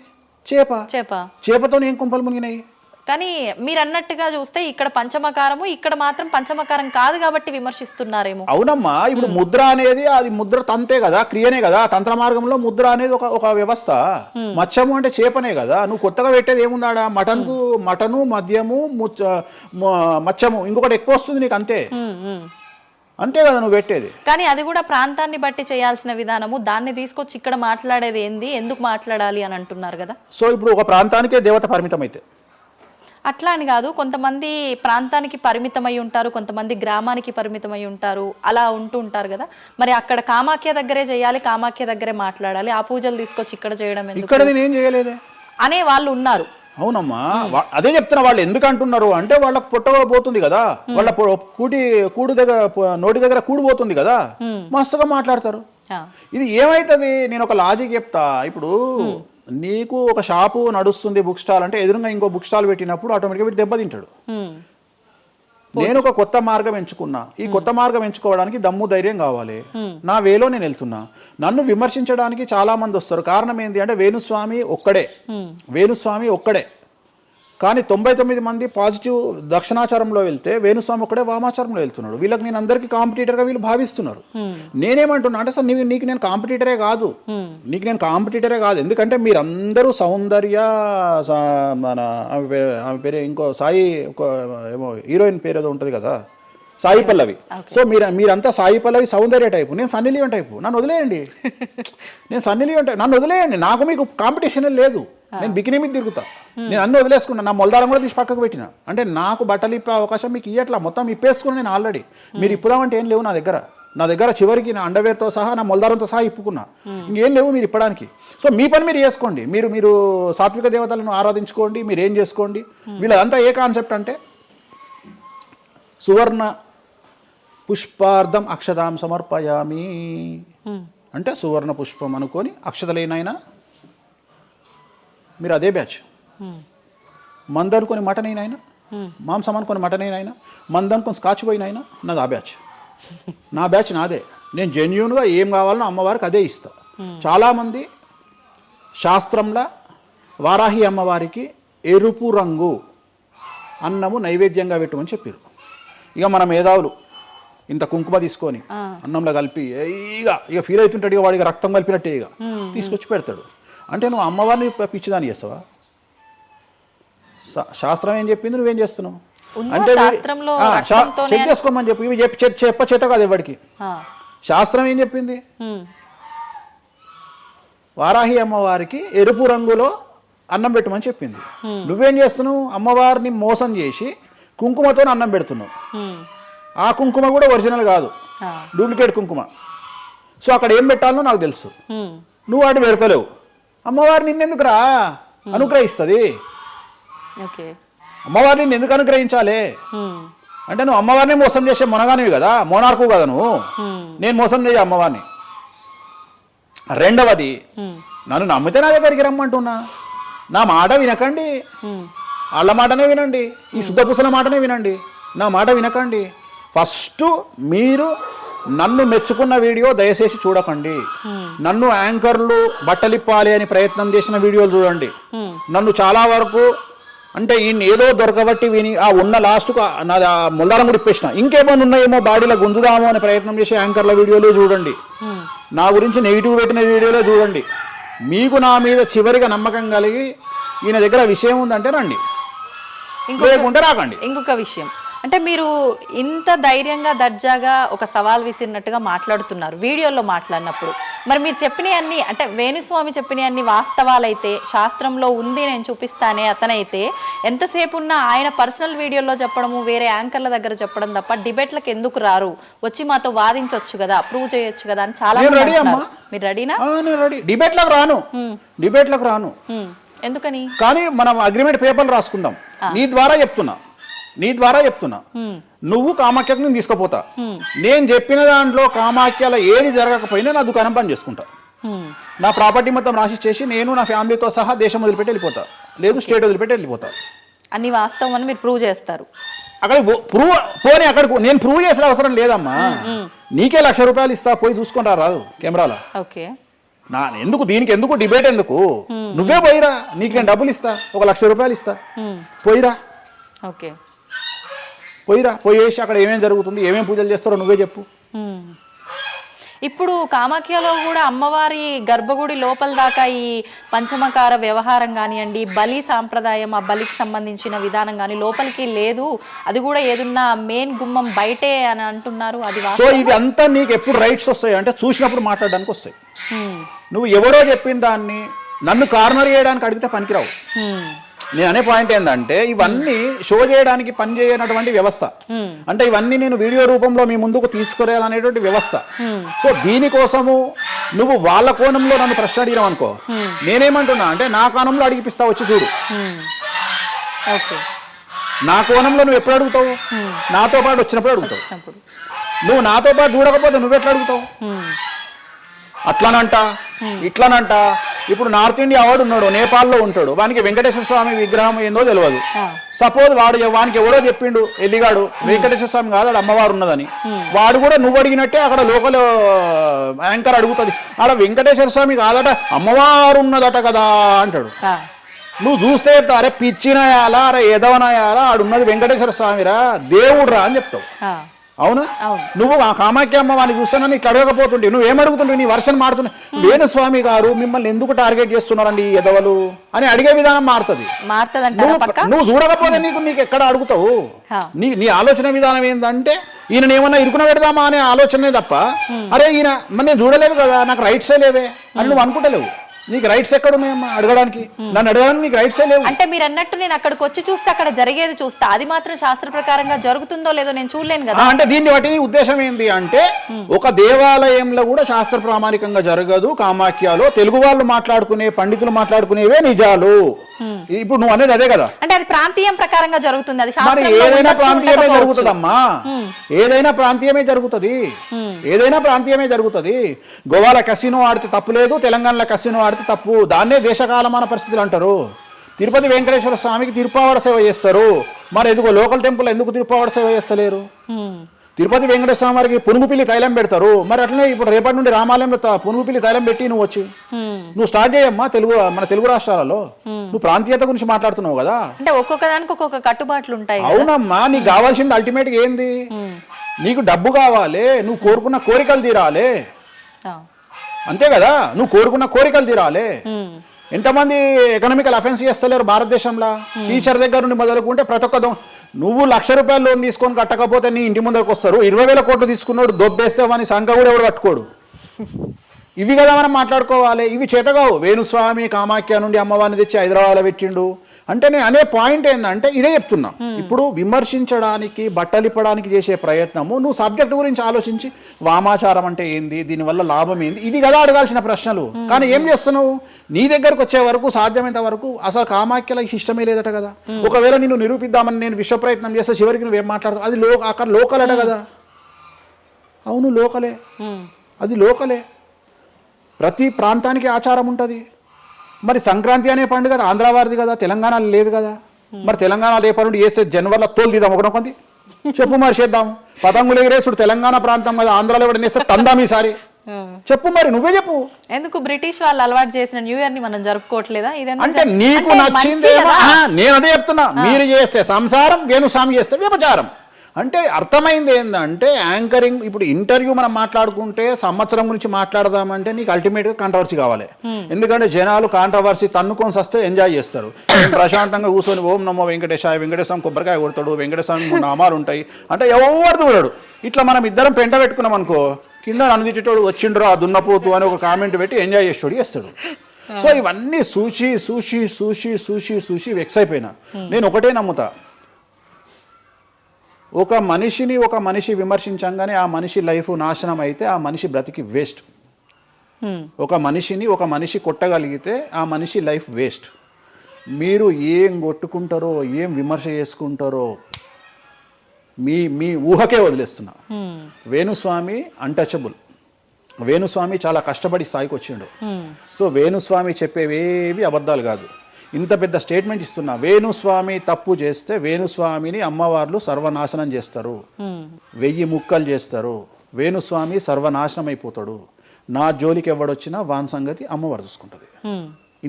చేపతో ఏం కుంపలు మునిగినాయి. కానీ మీరు అన్నట్టుగా చూస్తే ఇక్కడ పంచమకారము, ఇక్కడ మాత్రం పంచమకారం కాదు కాబట్టి విమర్శిస్తున్నారేమో. అవునమ్మా, ఇప్పుడు ముద్ర అనేది అది ముద్ర తంతే కదా, క్రియనే కదా. తంత్ర మార్గంలో ముద్ర అనేది ఒక వ్యవస్థ. మత్స్యము అంటే చేపనే కదా. నువ్వు కొత్తగా పెట్టేది ఏముందాడా? మటను, మద్యము, మత్స్యము, ఇంకొకటి ఎక్కువ వస్తుంది నీకు, అంతే అంతే కదా నువ్వు పెట్టేది. కానీ అది కూడా ప్రాంతాన్ని బట్టి చేయాల్సిన విధానము. దాన్ని తీసుకొచ్చి ఇక్కడ మాట్లాడేది ఏంది, ఎందుకు మాట్లాడాలి అని అంటున్నారు కదా. సో ఇప్పుడు ఒక ప్రాంతానికే దేవత పరిమితం అయితే అట్లా అని కాదు, కొంతమంది ప్రాంతానికి పరిమితమై ఉంటారు, కొంతమంది గ్రామానికి పరిమితమై ఉంటారు, అలా ఉంటూ ఉంటారు కదా. మరి అక్కడ కామాఖ్య దగ్గరే చేయాలి, కామాఖ్య దగ్గరే మాట్లాడాలి, ఆ పూజలు తీసుకొచ్చి ఇక్కడ చేయడం ఎందుకు? ఇక్కడ నేను ఏం చేయలేదే అనే వాళ్ళు ఉన్నారు. అవునమ్మా, అదే చెప్తున్నా. వాళ్ళు ఎందుకు అంటున్నారు అంటే వాళ్ళకు పొట్టబోతుంది కదా, వాళ్ళ కూడు దగ్గర నోటి దగ్గర కూడిపోతుంది కదా, మస్తుగా మాట్లాడతారు. ఇది ఏమైతుంది? నేను ఒక లాజిక్ చెప్తా. ఇప్పుడు నీకు ఒక షాపు నడుస్తుంది, బుక్ స్టాల్ అంటే ఎదురుగా ఇంకో బుక్ స్టాల్ పెట్టినప్పుడు ఆటోమేటిక్గా వీటి దెబ్బతింటాడు. నేను ఒక కొత్త మార్గం ఎంచుకున్నా, ఈ కొత్త మార్గం ఎంచుకోవడానికి దమ్ము ధైర్యం కావాలి. నా వేలో నేను వెళ్తున్నా. నన్ను విమర్శించడానికి చాలా మంది వస్తారు. కారణం ఏంటి అంటే వేణుస్వామి ఒక్కడే, వేణుస్వామి ఒక్కడే. కానీ 99 మంది పాజిటివ్ దక్షిణాచారంలో వెళ్తే వేణుస్వామి ఒకడే వామాచారంలో వెళ్తున్నాడు. వీళ్ళకి నేను అందరికీ కాంపిటీటర్గా వీళ్ళు భావిస్తున్నారు. నేనేమంటున్నా అంటే సార్ నీకు నేను కాంపిటీటరే కాదు, ఎందుకంటే మీరందరూ సౌందర్య మన ఆమె పేరు ఇంకో సాయి ఏమో హీరోయిన్ పేరు ఏదో ఉంటుంది కదా, సాయి పల్లవి. సో మీరంతా సాయి పల్లవి సౌందర్య టైపు, నేను సన్నీ లియోన్ టైపు. నన్ను వదిలేయండి, నన్ను వదిలేయండి. నాకు మీకు కాంపిటీషన్ లేదు. నేను బికినీ మీద తిరుగుతా, నేను అన్ని వదిలేసుకున్నా. నా మొలదారం కూడా తీసి పక్కకు పెట్టిన. అంటే నాకు బట్టలు ఇప్పే అవకాశం మీకు ఇయ్యట్లా, మొత్తం ఇప్పేసుకున్నా నేను ఆల్రెడీ. మీరు ఇప్పుదామంటే ఏం లేవు నా దగ్గర చివరికి నా అండర్వేర్తో సహా నా మొలదారంతో సహా ఇప్పుకున్నా. ఇంకేం లేవు మీరు ఇప్పడానికి. సో మీ పని మీరు చేసుకోండి, మీరు సాత్విక దేవతలను ఆరాధించుకోండి, మీరు ఏం చేసుకోండి. వీళ్ళదంతా ఏ కాన్సెప్ట్ అంటే సువర్ణ పుష్పార్థం అక్షతాం సమర్పయామి అంటే సువర్ణ పుష్పం అనుకొని అక్షతలేనైనా మీరు అదే బ్యాచ్. మందు అనుకొని మటన్ అయినా, మాంసం అనుకొని మటన్ అయినా, మందు అనుకొని స్కాచ్ పోయినైనా నాది ఆ బ్యాచ్. నా బ్యాచ్ నాదే. నేను జెన్యూన్గా ఏం కావాలనో అమ్మవారికి అదే ఇస్తా. చాలామంది శాస్త్రంలో వారాహి అమ్మవారికి ఎరుపు రంగు అన్నము నైవేద్యంగా పెట్టమని చెప్పారు. ఇక మన మేధావులు ఇంత కుంకుమ తీసుకొని అన్నంలో కలిపి ఇక ఫీల్ అవుతుంటాడు, ఇక వాడికి రక్తం కలిపినట్టే ఇక తీసుకొచ్చి పెడతాడు. అంటే నువ్వు అమ్మవారిని పిచ్చిదాన్ని చేస్తావా? శాస్త్రం ఏం చెప్పింది, నువ్వేం చేస్తున్నావు అంటే చెక్ చేసుకోమని చెప్పి ఇవి చెప్ప చేత కాదు ఎవరికి. శాస్త్రం ఏం చెప్పింది, వారాహి అమ్మవారికి ఎరుపు రంగులో అన్నం పెట్టమని చెప్పింది. నువ్వేం చేస్తున్నావు, అమ్మవారిని మోసం చేసి కుంకుమతో అన్నం పెడుతున్నావు. ఆ కుంకుమ కూడా ఒరిజినల్ కాదు, డూప్లికేట్ కుంకుమ. సో అక్కడ ఏం పెట్టాలనో నాకు తెలుసు, నువ్వు వాటి పెడతలేవు. అమ్మవారిని నిన్నెందుకురా అనుగ్రహిస్తుంది? అమ్మవారిని నిన్ను ఎందుకు అనుగ్రహించాలి అంటే నువ్వు అమ్మవారిని మోసం చేసే మొనగానివి కదా, మోనార్కు కదా నువ్వు. నేను మోసం చేయ అమ్మవారిని. రెండవది, నన్ను నమ్మితే నా దగ్గరికి రమ్మంటున్నా. నా మాట వినకండి, వాళ్ళ మాటనే వినండి, ఈ శుద్ధపూసల మాటనే వినండి, నా మాట వినకండి. ఫస్ట్ మీరు నన్ను మెచ్చుకున్న వీడియో దయచేసి చూడకండి. నన్ను యాంకర్లు బట్టలిప్పాలి అని ప్రయత్నం చేసిన వీడియోలు చూడండి. నన్ను చాలా వరకు అంటే ఈయన ఏదో దొరకబట్టి విని ఆ ఉన్న లాస్ట్కు నా ముల్లారం కూడా ఇప్పేసిన, ఇంకేమైనా ఉన్నాయేమో బాడీలో గుంజుదామో అని ప్రయత్నం చేసే యాంకర్ల వీడియోలు చూడండి. నా గురించి నెగిటివ్ పెట్టిన వీడియోలో చూడండి. మీకు నా మీద చివరిగా నమ్మకం కలిగి ఈయన దగ్గర విషయం ఉందంటే రండి, లేకుంటే రాకండి. ఇంకొక విషయం అంటే మీరు ఇంత ధైర్యంగా దర్జాగా ఒక సవాల్ విసిరినట్టుగా మాట్లాడుతున్నారు వీడియోలో మాట్లాడినప్పుడు. మరి మీరు చెప్పినవన్నీ అంటే వేణుస్వామి చెప్పినవన్నీ వాస్తవాలైతే, శాస్త్రంలో ఉంది నేను చూపిస్తానే అతనైతే, ఎంతసేపు ఉన్నా ఆయన పర్సనల్ వీడియోలో చెప్పడము, వేరే యాంకర్ల దగ్గర చెప్పడం తప్ప డిబేట్లకు ఎందుకు రారు, వచ్చి మాతో వాదించవచ్చు కదా, ప్రూవ్ చేయొచ్చు కదా అని చాలా మీరు రెడీనా? డిబేట్లకు రాను. ఎందుకని? కానీ మనం అగ్రిమెంట్ పేపర్లు రాసుకుందాం. నీ ద్వారా చెప్తున్నా నువ్వు కామాఖ్యకు నేను తీసుకుపోతా. నేను చెప్పిన దాంట్లో కామాఖ్యలో ఏది జరగకపోయినా నా దుకాణం పని చేసుకుంటా. నా ప్రాపర్టీ మొత్తం రాసి చేసి నేను నా ఫ్యామిలీతో సహా దేశం వదిలిపెట్టి వెళ్ళిపోతా, లేదు స్టేట్ వదిలిపెట్టి వెళ్ళిపోతా. అన్ని వాస్తవం అని మీరు ప్రూవ్ చేస్తారు. అక్కడ అక్కడికి నేను ప్రూవ్ చేసిన అవసరం లేదమ్మా. నీకే ₹1,00,000 ఇస్తా, పోయి చూసుకొని రాదు కెమెరాలో. ఓకే, దీనికి ఎందుకు డిబేట్ ఎందుకు? నువ్వే పోయిరా, నీకు నేను డబ్బులు ఇస్తా, ₹1,00,000 ఇస్తా, పోయిరా. ఓకే, పోయేసి అక్కడ ఏమేమి జరుగుతుంది, ఏమేమి పూజలు చేస్తారో నువ్వే చెప్పు. ఇప్పుడు కామాఖ్యలో కూడా అమ్మవారి గర్భగుడి లోపల దాకా ఈ పంచమకార వ్యవహారం కానివ్వండి, బలి సాంప్రదాయం, ఆ బలికి సంబంధించిన విధానం కానీ లోపలికి లేదు, అది కూడా ఏదున్నా మెయిన్ గుమ్మం బయటే అని అంటున్నారు. అది సో ఇది అంతా నీకు ఎప్పుడు రైట్స్ వస్తాయి అంటే చూసినప్పుడు మాట్లాడడానికి వస్తాయి. నువ్వు ఎవరో చెప్పిన దాన్ని నన్ను కార్నర్ చేయడానికి అడిగితే పనికిరావు. నేను అనే పాయింట్ ఏంటంటే ఇవన్నీ షో చేయడానికి పని చేయనటువంటి వ్యవస్థ. అంటే ఇవన్నీ నేను వీడియో రూపంలో మీ ముందుకు తీసుకురాలనేటువంటి వ్యవస్థ. సో దీనికోసము నువ్వు వాళ్ళ కోణంలో నన్ను ప్రశ్న అడిగినావు అనుకో, నేనేమంటున్నా అంటే నా కోణంలో అడిగిపిస్తా, వచ్చి చూడు. నా కోణంలో నువ్వు ఎప్పుడు అడుగుతావు? నాతో పాటు వచ్చినప్పుడు అడుగుతావు. నువ్వు నాతో పాటు చూడకపోతే నువ్వెట్లా అడుగుతావు? అట్లనంట ఇట్లనంట. ఇప్పుడు నార్త్ ఇండియా వాడు ఉన్నాడు, నేపాల్లో ఉంటాడు, వానికి వెంకటేశ్వర స్వామి విగ్రహం ఏందో తెలియదు. సపోజ్ వానికి ఎవరో చెప్పిండు ఎల్లిగాడు వెంకటేశ్వర స్వామి కాదు అమ్మవారు ఉన్నదని, వాడు కూడా నువ్వు అడిగినట్టే అక్కడ లోకల్ యాంకర్ అడుగుతుంది, ఆడ వెంకటేశ్వర స్వామి కాదట అమ్మవారు ఉన్నదట కదా అంటాడు. నువ్వు చూస్తే చెప్తావు, అరే పిచ్చినాయాలా, అరే ఎదవనాయాలా, ఆడున్నది వెంకటేశ్వర స్వామిరా, దేవుడురా అని చెప్తావు. ఆ, అవునా? అవును. నువ్వు ఆ కామాఖ్యమ్మ వాడిని చూస్తానని ఇట్లా అడగకపోతుంటే నువ్వేం అడుగుతుంటే నీ వర్షన్ మారుతున్నావు. వేణుస్వామి గారు మిమ్మల్ని ఎందుకు టార్గెట్ చేస్తున్నారండి ఈ ఎదవలు అని అడిగే విధానం మారుతుంది. మారుతుందంటారా పక్క? నువ్వు చూడకపోతే నీకు ఎక్కడ అడుగుతావు? హా. నీ ఆలోచన విధానం ఏంటంటే ఈయన ఏమన్నా ఇరుకున పెడదామా అనే ఆలోచనే తప్ప, అరే ఈయన మరి నేను చూడలేదు కదా, నాకు రైట్సే లేవే అని నువ్వు అనుకుంటలేవు. నీకు రైట్స్ ఎక్కడ ఉన్నాయమ్మా అడగడానికి? నన్ను అడగడానికి నీకు రైట్సే లేవు. అంటే మీరు అన్నట్టు నేను అక్కడికి వచ్చి చూస్తే అక్కడ జరిగేది చూస్తా, అది మాత్రం శాస్త్ర ప్రకారంగా జరుగుతుందో లేదో నేను చూడలేను కదా. అంటే దీన్ని బట్టి నీ ఉద్దేశం ఏంటి అంటే, ఒక దేవాలయంలో కూడా శాస్త్ర ప్రామాణికంగా జరగదు. కామాఖ్యలో తెలుగు వాళ్ళు మాట్లాడుకునే, పండితులు మాట్లాడుకునేవే నిజాలు. ఇప్పుడు నువ్వు అనేది అదే కదా. అంటే అది ప్రాంతీయం ప్రకారంగా జరుగుతుంది, అది మరి శాస్త్రంలో ఏదైనా ఉండొచ్చు, ప్రాంతీయమే ఉండకపోవచ్చు. జరుగుతుందమ్మా, ఏదైనా ప్రాంతీయమే జరుగుతుంది, ఏదైనా ప్రాంతీయమే జరుగుతుంది. గోవాల కసినో ఆడితే తప్పు లేదు, తెలంగాణలో కసినో ఆడితే తప్పు. దాన్నే దేశకాలమాన పరిస్థితులు అంటారు. తిరుపతి వెంకటేశ్వర స్వామికి తిరుపావడ సేవ చేస్తారు, మరి ఎందుకో లోకల్ టెంపుల్ ఎందుకు తిరుపావడ సేవ చేస్తలేరు? తిరుపతి వెంకటేశ్వర స్వామి వారికి పునుగుపిల్లి తైలం పెడతారు, మరి అట్లనే ఇప్పుడు రేపటి నుండి రామాలయంలో పునుగుపిల్లి తైలం పెట్టి నువ్వు వచ్చి నువ్వు స్టార్ట్ చేయమ్మా. మన తెలుగు రాష్ట్రాలలో నువ్వు ప్రాంతీయత గురించి మాట్లాడుతున్నావు కదా. అంటే ఒక్కొక్క దానికి ఒక్కొక్క కట్టుబాట్లు ఉంటాయి. అవునమ్మా, నీకు కావాల్సింది అల్టిమేట్ గా ఏంది? నీకు డబ్బు కావాలి, నువ్వు కోరుకున్న కోరికలు తీరాలి, అంతే కదా. నువ్వు కోరుకున్న కోరికలు తీరాలి. ఎంతమంది ఎకనామికల్ అఫెన్స్ చేస్తలేరు భారతదేశంలో? టీచర్ దగ్గర నుండి మొదలుకుంటే ప్రతి ఒక్క నువ్వు ₹1,00,000 లోన్ తీసుకొని కట్టకపోతే నీ ఇంటి ముందరకు వస్తారు. 20,000 కోట్లు తీసుకున్నాడు దొబ్బేస్తామని సంఖ కూడా ఎవడు పట్టుకోడు. ఇవి కదా మనం మాట్లాడుకోవాలి. ఇవి చేతగావు. వేణుస్వామి కామాఖ్య నుండి అమ్మవారిని తెచ్చి హైదరాబాద్లో పెట్టిండు అంటే నేను అనే పాయింట్ ఏంటంటే ఇదే చెప్తున్నా. ఇప్పుడు విమర్శించడానికి, బట్టలిప్పడానికి చేసే ప్రయత్నము, నువ్వు సబ్జెక్ట్ గురించి ఆలోచించి వామాచారం అంటే ఏంది, దీనివల్ల లాభం ఏంది, ఇది కదా అడగాల్సిన ప్రశ్నలు. కానీ ఏం చేస్తున్నావు? నీ దగ్గరకు వచ్చే వరకు సాధ్యమైనంత వరకు అసలు కామాఖ్యలో ఇష్టమే లేదట కదా. ఒకవేళ నిన్ను నిరూపిద్దామని నేను విశ్వ ప్రయత్నం చేస్తే చివరికి నువ్వేం మాట్లాడతావు? అది అక్కడ లోకల్ అట కదా. అవును, లోకలే, అది లోకలే. ప్రతి ప్రాంతానికి ఆచారం ఉంటుంది. మరి సంక్రాంతి అనే పండుగ ఆంధ్ర వారిది కదా, తెలంగాణలో లేదు కదా. మరి తెలంగాణ రేపటి నుండి వేస్తే జనవరిలో తోలు తీద్దాం ఒకనొకంది చెప్పు, మరి చేద్దాం. పతంగులు ఎగిరేసుడు తెలంగాణ ప్రాంతం కదా, ఆంధ్రాలో కూడా నేస్తే తందాం ఈసారి చెప్పు, మరి నువ్వే చెప్పు. ఎందుకు బ్రిటిష్ వాళ్ళు అలవాటు చేసిన న్యూ ఇయర్ ని మనం జరుపుకోవట్లేదా? అంటే నీకు నచ్చిందేమో. నేను అదే చెప్తున్నా, మీరు చేస్తే సంసారం, వేణుస్వామి చేస్తే వ్యభిచారం. అంటే అర్థమైంది ఏంటంటే యాంకరింగ్. ఇప్పుడు ఇంటర్వ్యూ మనం మాట్లాడుకుంటే సంవత్సరం గురించి మాట్లాడదామంటే నీకు అల్టిమేట్గా కాంట్రవర్సీ కావాలి. ఎందుకంటే జనాలు కాంట్రవర్సీ తన్నుకొని వస్తే ఎంజాయ్ చేస్తారు. ప్రశాంతంగా కూర్చొని ఓం నమో వెంకటేశాయ, వెంకటేశ్వరం కొబ్బరికాయ కొడతాడు, వెంకటేశ్వరం 3 నామాలు ఉంటాయి అంటే ఎవరు చూడడు. ఇట్లా మనం ఇద్దరం పెంట పెట్టుకున్నాం అనుకో, కింద నన్ను వచ్చిండ్రు ఆ దున్నపోతు అని ఒక కామెంట్ పెట్టి ఎంజాయ్ చేస్తాడు చేస్తాడు. సో ఇవన్నీ చూసి చూసి చూసి చూసి చూసి వెక్స్ అయిపోయినా. నేను ఒకటే నమ్ముతా, ఒక మనిషి విమర్శించంగానే ఆ మనిషి లైఫ్ నాశనం అయితే ఆ మనిషి బ్రతికి వేస్ట్. ఒక మనిషి కొట్టగలిగితే ఆ మనిషి లైఫ్ వేస్ట్. మీరు ఏం కొట్టుకుంటారో, ఏం విమర్శ చేసుకుంటారో మీ ఊహకే వదిలేస్తున్నా. వేణుస్వామి అన్టచబుల్. వేణుస్వామి చాలా కష్టపడి స్థాయికి వచ్చిండు. సో వేణుస్వామి చెప్పేవేవి అబద్ధాలు కాదు. ఇంత పెద్ద స్టేట్మెంట్ ఇస్తున్నా. వేణుస్వామి తప్పు చేస్తే వేణుస్వామిని అమ్మవార్లు సర్వనాశనం చేస్తారు, 1000 ముక్కలు చేస్తారు. వేణుస్వామి సర్వనాశనం అయిపోతాడు. నా జోలికి ఎవడొచ్చినా వాన్ సంగతి అమ్మవారు చూసుకుంటుంది.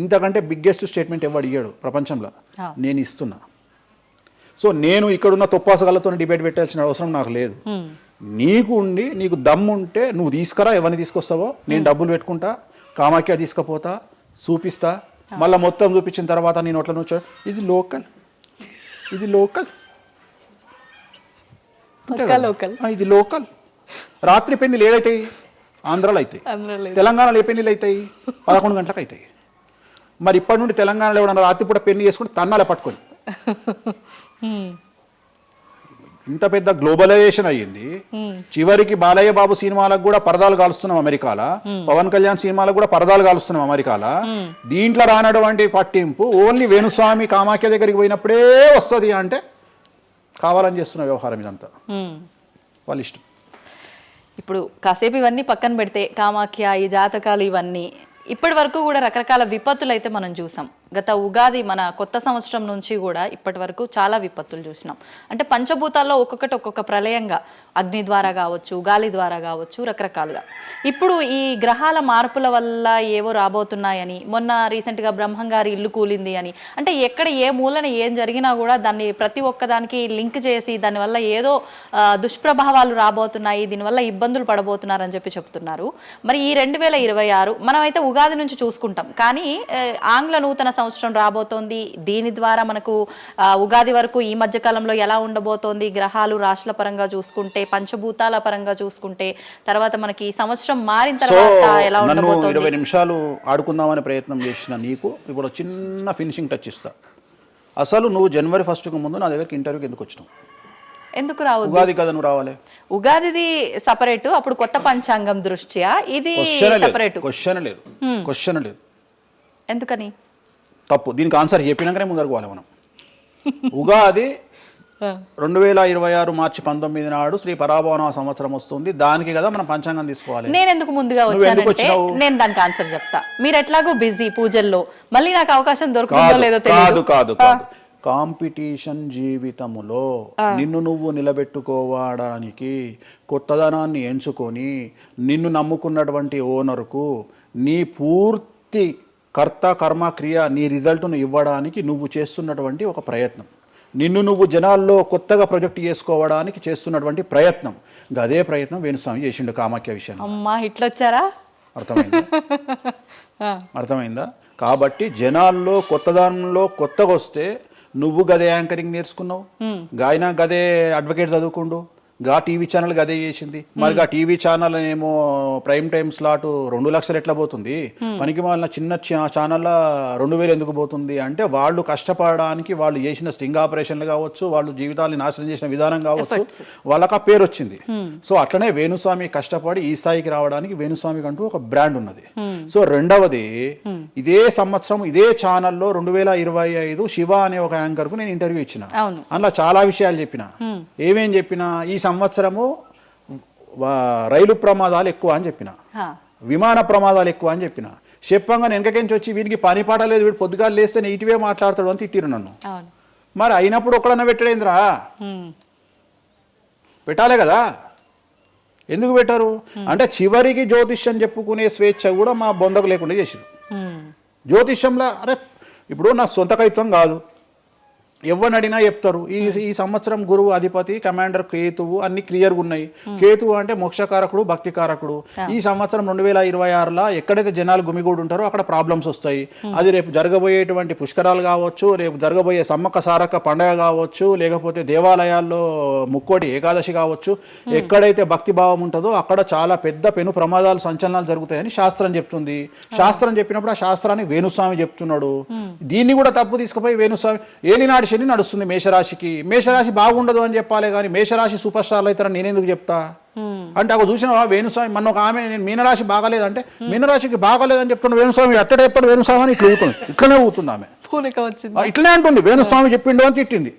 ఇంతకంటే బిగ్గెస్ట్ స్టేట్మెంట్ ఎవడు ఇయ్యాడు ప్రపంచంలో, నేను ఇస్తున్నా. సో నేను ఇక్కడున్న తొప్పాసగాళ్ళతో డిబేట్ పెట్టాల్సిన అవసరం నాకు లేదు. నీకు దమ్ముంటే నువ్వు తీసుకురా, ఎవరిని తీసుకొస్తావో నేను డబ్బులు పెట్టుకుంటా, కామాఖ్య తీసుకుపోతా, చూపిస్తా. మళ్ళీ మొత్తం చూపించిన తర్వాత నేను నోట్ల నుంచి ఇది లోకల్ ఇది లోకల్. రాత్రి పెళ్లిలు ఏదైతాయి ఆంధ్రాలో అవుతాయి, తెలంగాణలో ఏ పెళ్లిలు అవుతాయి 11 గంటలకు అవుతాయి. మరి ఇప్పటి నుండి తెలంగాణలో ఎవడన్నా రాత్రిపూట పెళ్లి చేసుకుని తన్నాలే పట్టుకొని. ఇంత పెద్ద గ్లోబలైజేషన్ అయ్యింది. చివరికి బాలయ్య బాబు సినిమాలకు కూడా పరదాలు కాలుస్తున్నాం అమెరికాలో, పవన్ కళ్యాణ్ సినిమాలకు కూడా పరదాలు కాలుస్తున్నాం అమెరికాలో. దీంట్లో రానటువంటి పట్టింపు ఓన్లీ వేణుస్వామి కామాఖ్య దగ్గరికి పోయినప్పుడే వస్తుంది అంటే కావాలని చేస్తున్న వ్యవహారం ఇదంతా వాళ్ళ ఇష్టం. ఇప్పుడు కాసేపు ఇవన్నీ పక్కన పెడితే కామాఖ్య, ఈ జాతకాలు ఇవన్నీ ఇప్పటి వరకు కూడా రకరకాల విపత్తులు అయితే మనం చూసాం. గత ఉగాది మన కొత్త సంవత్సరం నుంచి కూడా ఇప్పటి వరకు చాలా విపత్తులు చూసినాం. అంటే పంచభూతాల్లో ఒక్కొక్కటి ఒక్కొక్క ప్రళయంగా, అగ్ని ద్వారా కావచ్చు, గాలి ద్వారా కావచ్చు, రకరకాలుగా. ఇప్పుడు ఈ గ్రహాల మార్పుల వల్ల ఏవో రాబోతున్నాయని, మొన్న రీసెంట్గా బ్రహ్మంగారి ఇల్లు కూలింది అని, అంటే ఎక్కడ ఏ మూలన ఏం జరిగినా కూడా దాన్ని ప్రతి ఒక్కదానికి లింక్ చేసి దానివల్ల ఏదో దుష్ప్రభావాలు రాబోతున్నాయి, దీనివల్ల ఇబ్బందులు పడబోతున్నారని చెప్పి చెప్తున్నారు. మరి ఈ 2026 మనమైతే ఉగాది నుంచి చూసుకుంటాం, కానీ ఆంగ్ల నూతన సంవత్సరం రాబోతోంది. దీని ద్వారా మనకు ఉగాది వరకు ఈ మధ్య కాలంలో ఎలా ఉండబోతోంది, గ్రహాలు రాశుల పరంగా చూసుకుంటే, పంచభూతాల పరంగా చూసుకుంటే, తర్వాత మనకి ఈ సంవత్సరం మారిన తర్వాత ఎలా ఉండబోతోంది. 20 నిమిషాలు ఆడుకుందామనే ప్రయత్నం చేసిన నీకు ఇప్పుడు చిన్న ఫినిషింగ్ టచ్ ఇస్తా. అసలు నువ్వు జనవరి 1కు ముందు నా దగ్గరికి ఇంటర్వ్యూకి ఎందుకు వచ్చినావు? ఎందుకు రావు? ఉగాది కదా నువ్వు రావాలి. ఉగాదిది సపరేట్, అప్పుడు కొత్త పంచాంగం దృష్ట్యా ఇది సపరేట్. క్వశ్చన్ లేదు. ఎందుకని? తప్పు. దీనికి ఆన్సర్ చెప్పినాకనే ముందరకు పోవాలి మనం. ఉగాది 2026 మార్చి 19 నాడు శ్రీ పరాభవన సంవత్సరం వస్తుంది. దానికి కదా మనం పంచాంగం తీసుకోవాలి. నేను ఎందుకు ముందుగా వచ్చానంటే నేను దానికి ఆన్సర్ చెప్తా. మీరు ఎట్లాగో బిజీ పూజల్లో, మళ్ళీ నాకు అవకాశం దొరుకుతుందో లేదో తెలియదు. కాదు కాంపిటీషన్ జీవితములో నిన్ను నువ్వు నిలబెట్టుకోవడానికి కొత్తదనాన్ని ఎంచుకొని నిన్ను నమ్ముకున్నటువంటి ఓనర్కు నీ పూర్తి కర్త కర్మ క్రియ నీ రిజల్ట్ను ఇవ్వడానికి నువ్వు చేస్తున్నటువంటి ఒక ప్రయత్నం, నిన్ను నువ్వు జనాల్లో కొత్తగా ప్రొజెక్ట్ చేసుకోవడానికి చేస్తున్నటువంటి ప్రయత్నం. అదే ప్రయత్నం వేణుస్వామి చేసిండు కామాఖ్య విషయంలో. అమ్మా ఇట్లొచ్చారా? అర్థమైందా? కాబట్టి జనాల్లో కొత్తదానంలో కొత్తగా వస్తే నువ్వు గదే యాంకరింగ్ నేర్చుకున్నావు, గాయన గదే అడ్వకేట్ చదువుకుండు, గా టీవీ ఛానల్ గదే చేసింది. మరి గా టీవీ ఛానల్ ఏమో ప్రైమ్ టైమ్ స్లాట్ 2 లక్షలు ఎట్లా పోతుంది? పనికి వాళ్ళ చిన్న ఛానల్ 2000 ఎందుకు పోతుంది అంటే వాళ్ళు కష్టపడడానికి, వాళ్ళు చేసిన స్టింగ్ ఆపరేషన్లు కావచ్చు, వాళ్ళు జీవితాన్ని నాశనం చేసిన విధానం కావచ్చు, వాళ్ళకి ఆ పేరు వచ్చింది. సో అట్లనే వేణుస్వామి కష్టపడి ఈ స్థాయికి రావడానికి వేణుస్వామికి అంటూ ఒక బ్రాండ్ ఉన్నది. సో రెండవది, ఇదే సంవత్సరం ఇదే ఛానల్లో 2025 శివ అనే ఒక యాంకర్ కు నేను ఇంటర్వ్యూ ఇచ్చిన. అందులో చాలా విషయాలు చెప్పిన. ఏమేం చెప్పిన? ఈ సంవత్సరము రైలు ప్రమాదాలు ఎక్కువ అని చెప్పిన, విమాన ప్రమాదాలు ఎక్కువ అని చెప్పిన. చెప్పంగా వెనకకెంచి వచ్చి వీరికి పని పాట లేదు, వీడు పొద్దుగాలు లేస్తే ఇటువే మాట్లాడతాడు అని తిట్టిరు నన్ను. మరి అయినప్పుడు ఒక్కడన్నా పెట్టడేంద్రా? పెట్టాలే కదా. ఎందుకు పెట్టారు అంటే చివరికి జ్యోతిష్యం చెప్పుకునే స్వేచ్ఛ కూడా మా బొందకు లేకుండా చేసిరు. జ్యోతిష్యంలో అరే ఇప్పుడు నా సొంత కవిత్వం కాదు, ఎవరిని అడిగినా చెప్తారు. ఈ సంవత్సరం గురువు అధిపతి కమాండర్ కేతువు అన్ని క్లియర్గా ఉన్నాయి. కేతువు అంటే మోక్షకారకుడు, భక్తికారకుడు. ఈ సంవత్సరం 2026లో ఎక్కడైతే జనాలు గుమిగూడు ఉంటారో అక్కడ ప్రాబ్లమ్స్ వస్తాయి. అది రేపు జరగబోయేటువంటి పుష్కరాలు కావచ్చు, రేపు జరగబోయే సమ్మక్క సారక్క పండగ కావచ్చు, లేకపోతే దేవాలయాల్లో ముక్కోటి ఏకాదశి కావచ్చు, ఎక్కడైతే భక్తి భావం ఉంటుందో అక్కడ చాలా పెద్ద పెను ప్రమాదాలు, సంచలనాలు జరుగుతాయని శాస్త్రం చెప్తుంది. శాస్త్రం చెప్పినప్పుడు ఆ శాస్త్రాన్ని వేణుస్వామి చెప్తున్నాడు. దీన్ని కూడా తప్పు తీసుకుపోయి వేణుస్వామి ఏలినాడు శని నడుస్తుంది మేషరాశికి, మేషరాశి బాగుండదు అని చెప్పాలి కానీ మేషరాశి సూపర్ స్టార్లు అవుతారని నేనెందుకు చెప్తా అంటే, ఒక చూసినావా వేణుస్వామి మన ఒక ఆమె నేను మీనరాశి బాగాలేదంటే మీనరాశికి బాగాలేదని చెప్తున్నా వేణుస్వామి ఎట్టడే ఎప్పుడు వేణుస్వామి అని ఇట్లా ఊరుతుంది, ఇట్లనే ఊరుతుంది ఆమె, ఇట్లనే అంటుంది వేణుస్వామి చెప్పిండు అని తిట్టింది.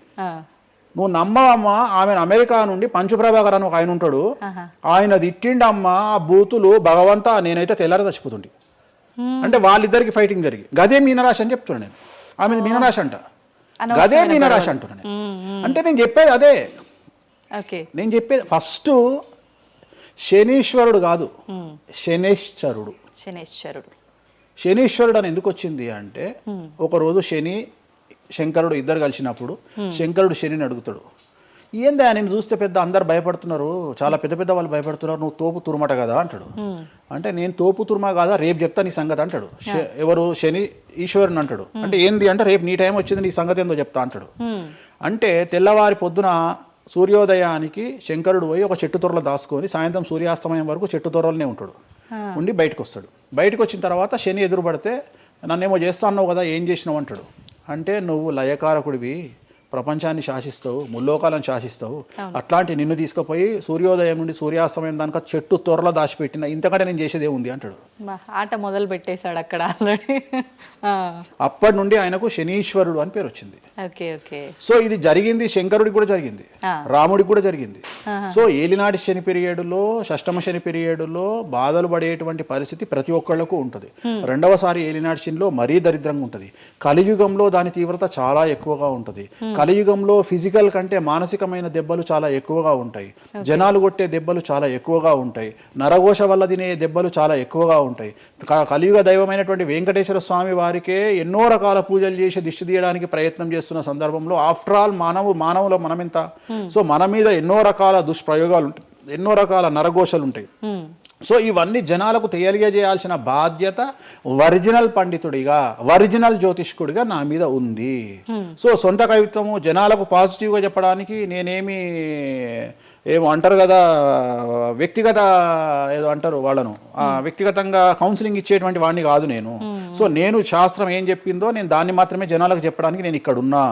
నువ్వు నమ్మవమ్మా, ఆమెను అమెరికా నుండి పంచుప్రభాకర్ అని ఒక ఆయన ఉంటాడు, ఆయన తిట్టిండమ్మా ఆ బూతులు భగవంతా నేనైతే తెల్లారి చచ్చిపోతుండే. అంటే వాళ్ళిద్దరికి ఫైటింగ్ జరిగి గదే మీనరాశి అని చెప్తున్నాను నేను. ఆమె మీనరాశి అంట, గదే మీనరాశి అంటున్నాను. అంటే నేను చెప్పేది అదే. నేను చెప్పేది ఫస్ట్ శనీశ్వరుడు కాదు, శనేశ్వరుడు. శనీశ్వరుడు అని ఎందుకు వచ్చింది అంటే, ఒకరోజు శని శంకరుడు ఇద్దరు కలిసినప్పుడు శంకరుడు శనిని అడుగుతాడు, ఏందా నేను చూస్తే పెద్ద అందరు భయపడుతున్నారు, చాలా పెద్ద పెద్ద వాళ్ళు భయపడుతున్నారు, నువ్వు తోపు తురుమట కదా అంటాడు. అంటే నేను తోపు తురుమా కాదా, రేపు చెప్తా నీ సంగతి అంటాడు. ఎవరు? శని ఈశ్వరుని అంటాడు. అంటే ఏంది అంటే, రేపు నీ టైం వచ్చింది, నీ సంగతి ఏందో చెప్తా అంటాడు. అంటే తెల్లవారి పొద్దున సూర్యోదయానికి శంకరుడు పోయి ఒక చెట్టు తొర్రలో దాచుకొని సాయంత్రం సూర్యాస్తమయం వరకు చెట్టు తొర్రలోనే ఉంటాడు. ఉండి బయటకు వస్తాడు. బయటకు వచ్చిన తర్వాత శని ఎదురుపడితే నన్నేమో చేస్తా అన్నావు కదా, ఏం చేసినావు అంటాడు. అంటే నువ్వు లయకారకుడివి, ప్రపంచాన్ని శాసిస్తావు, ముల్లోకాలను శాసిస్తావు, అట్లాంటి నిన్ను తీసుకుపోయి సూర్యోదయం నుండి సూర్యాస్తమయం దానిక చెట్టు త్వరలో దాచిపెట్టిన, ఇంతకంటే నేను చేసేదే ఉంది అంటాడు. ఆట మొదలు పెట్టేశాడు అక్కడ ఆల్రెడీ. అప్పటి నుండి ఆయనకు శనీశ్వరుడు అని పేరు వచ్చింది. Okay okay. సో ఇది జరిగింది శంకరుడికి కూడా జరిగింది, రాముడికి కూడా జరిగింది. సో ఏలినాటి శని పీరియడ్లో, షష్టమ శని పీరియడ్లో బాధలు పడేటువంటి పరిస్థితి ప్రతి ఒక్కళ్ళకు ఉంటుంది. రెండవసారి ఏలినాటి శనిలో మరీ దరిద్రంగా ఉంటుంది. కలియుగంలో దాని తీవ్రత చాలా ఎక్కువగా ఉంటుంది. కలియుగంలో ఫిజికల్ కంటే మానసికమైన దెబ్బలు చాలా ఎక్కువగా ఉంటాయి. జనాలు కొట్టే దెబ్బలు చాలా ఎక్కువగా ఉంటాయి. నరఘోష వల్ల తినే దెబ్బలు చాలా ఎక్కువగా ఉంటాయి. కలియుగ దైవమైనటువంటి వెంకటేశ్వర స్వామి వారికే ఎన్నో రకాల పూజలు చేసి దిష్టి తీయడానికి ప్రయత్నం చేస్తున్న సందర్భంలో ఆఫ్టర్ ఆల్ మానవుల మనమెంత. సో మన మీద ఎన్నో రకాల దుష్ప్రయోగాలు ఉంటాయి, ఎన్నో రకాల నరఘోషలు ఉంటాయి. సో ఇవన్నీ జనాలకు తెలియజేయాల్సిన బాధ్యత ఒరిజినల్ పండితుడిగా, ఒరిజినల్ జ్యోతిష్కుడిగా నా మీద ఉంది. సో సొంత కవిత్వము జనాలకు పాజిటివ్గా చెప్పడానికి నేనేమి ఏమో అంటారు కదా, వ్యక్తిగత ఏదో అంటారు వాళ్ళను, వ్యక్తిగతంగా కౌన్సిలింగ్ ఇచ్చేటువంటి వాడిని కాదు నేను. సో నేను శాస్త్రం ఏం చెప్పిందో నేను దాన్ని మాత్రమే జనాలకు చెప్పడానికి నేను ఇక్కడ ఉన్నా.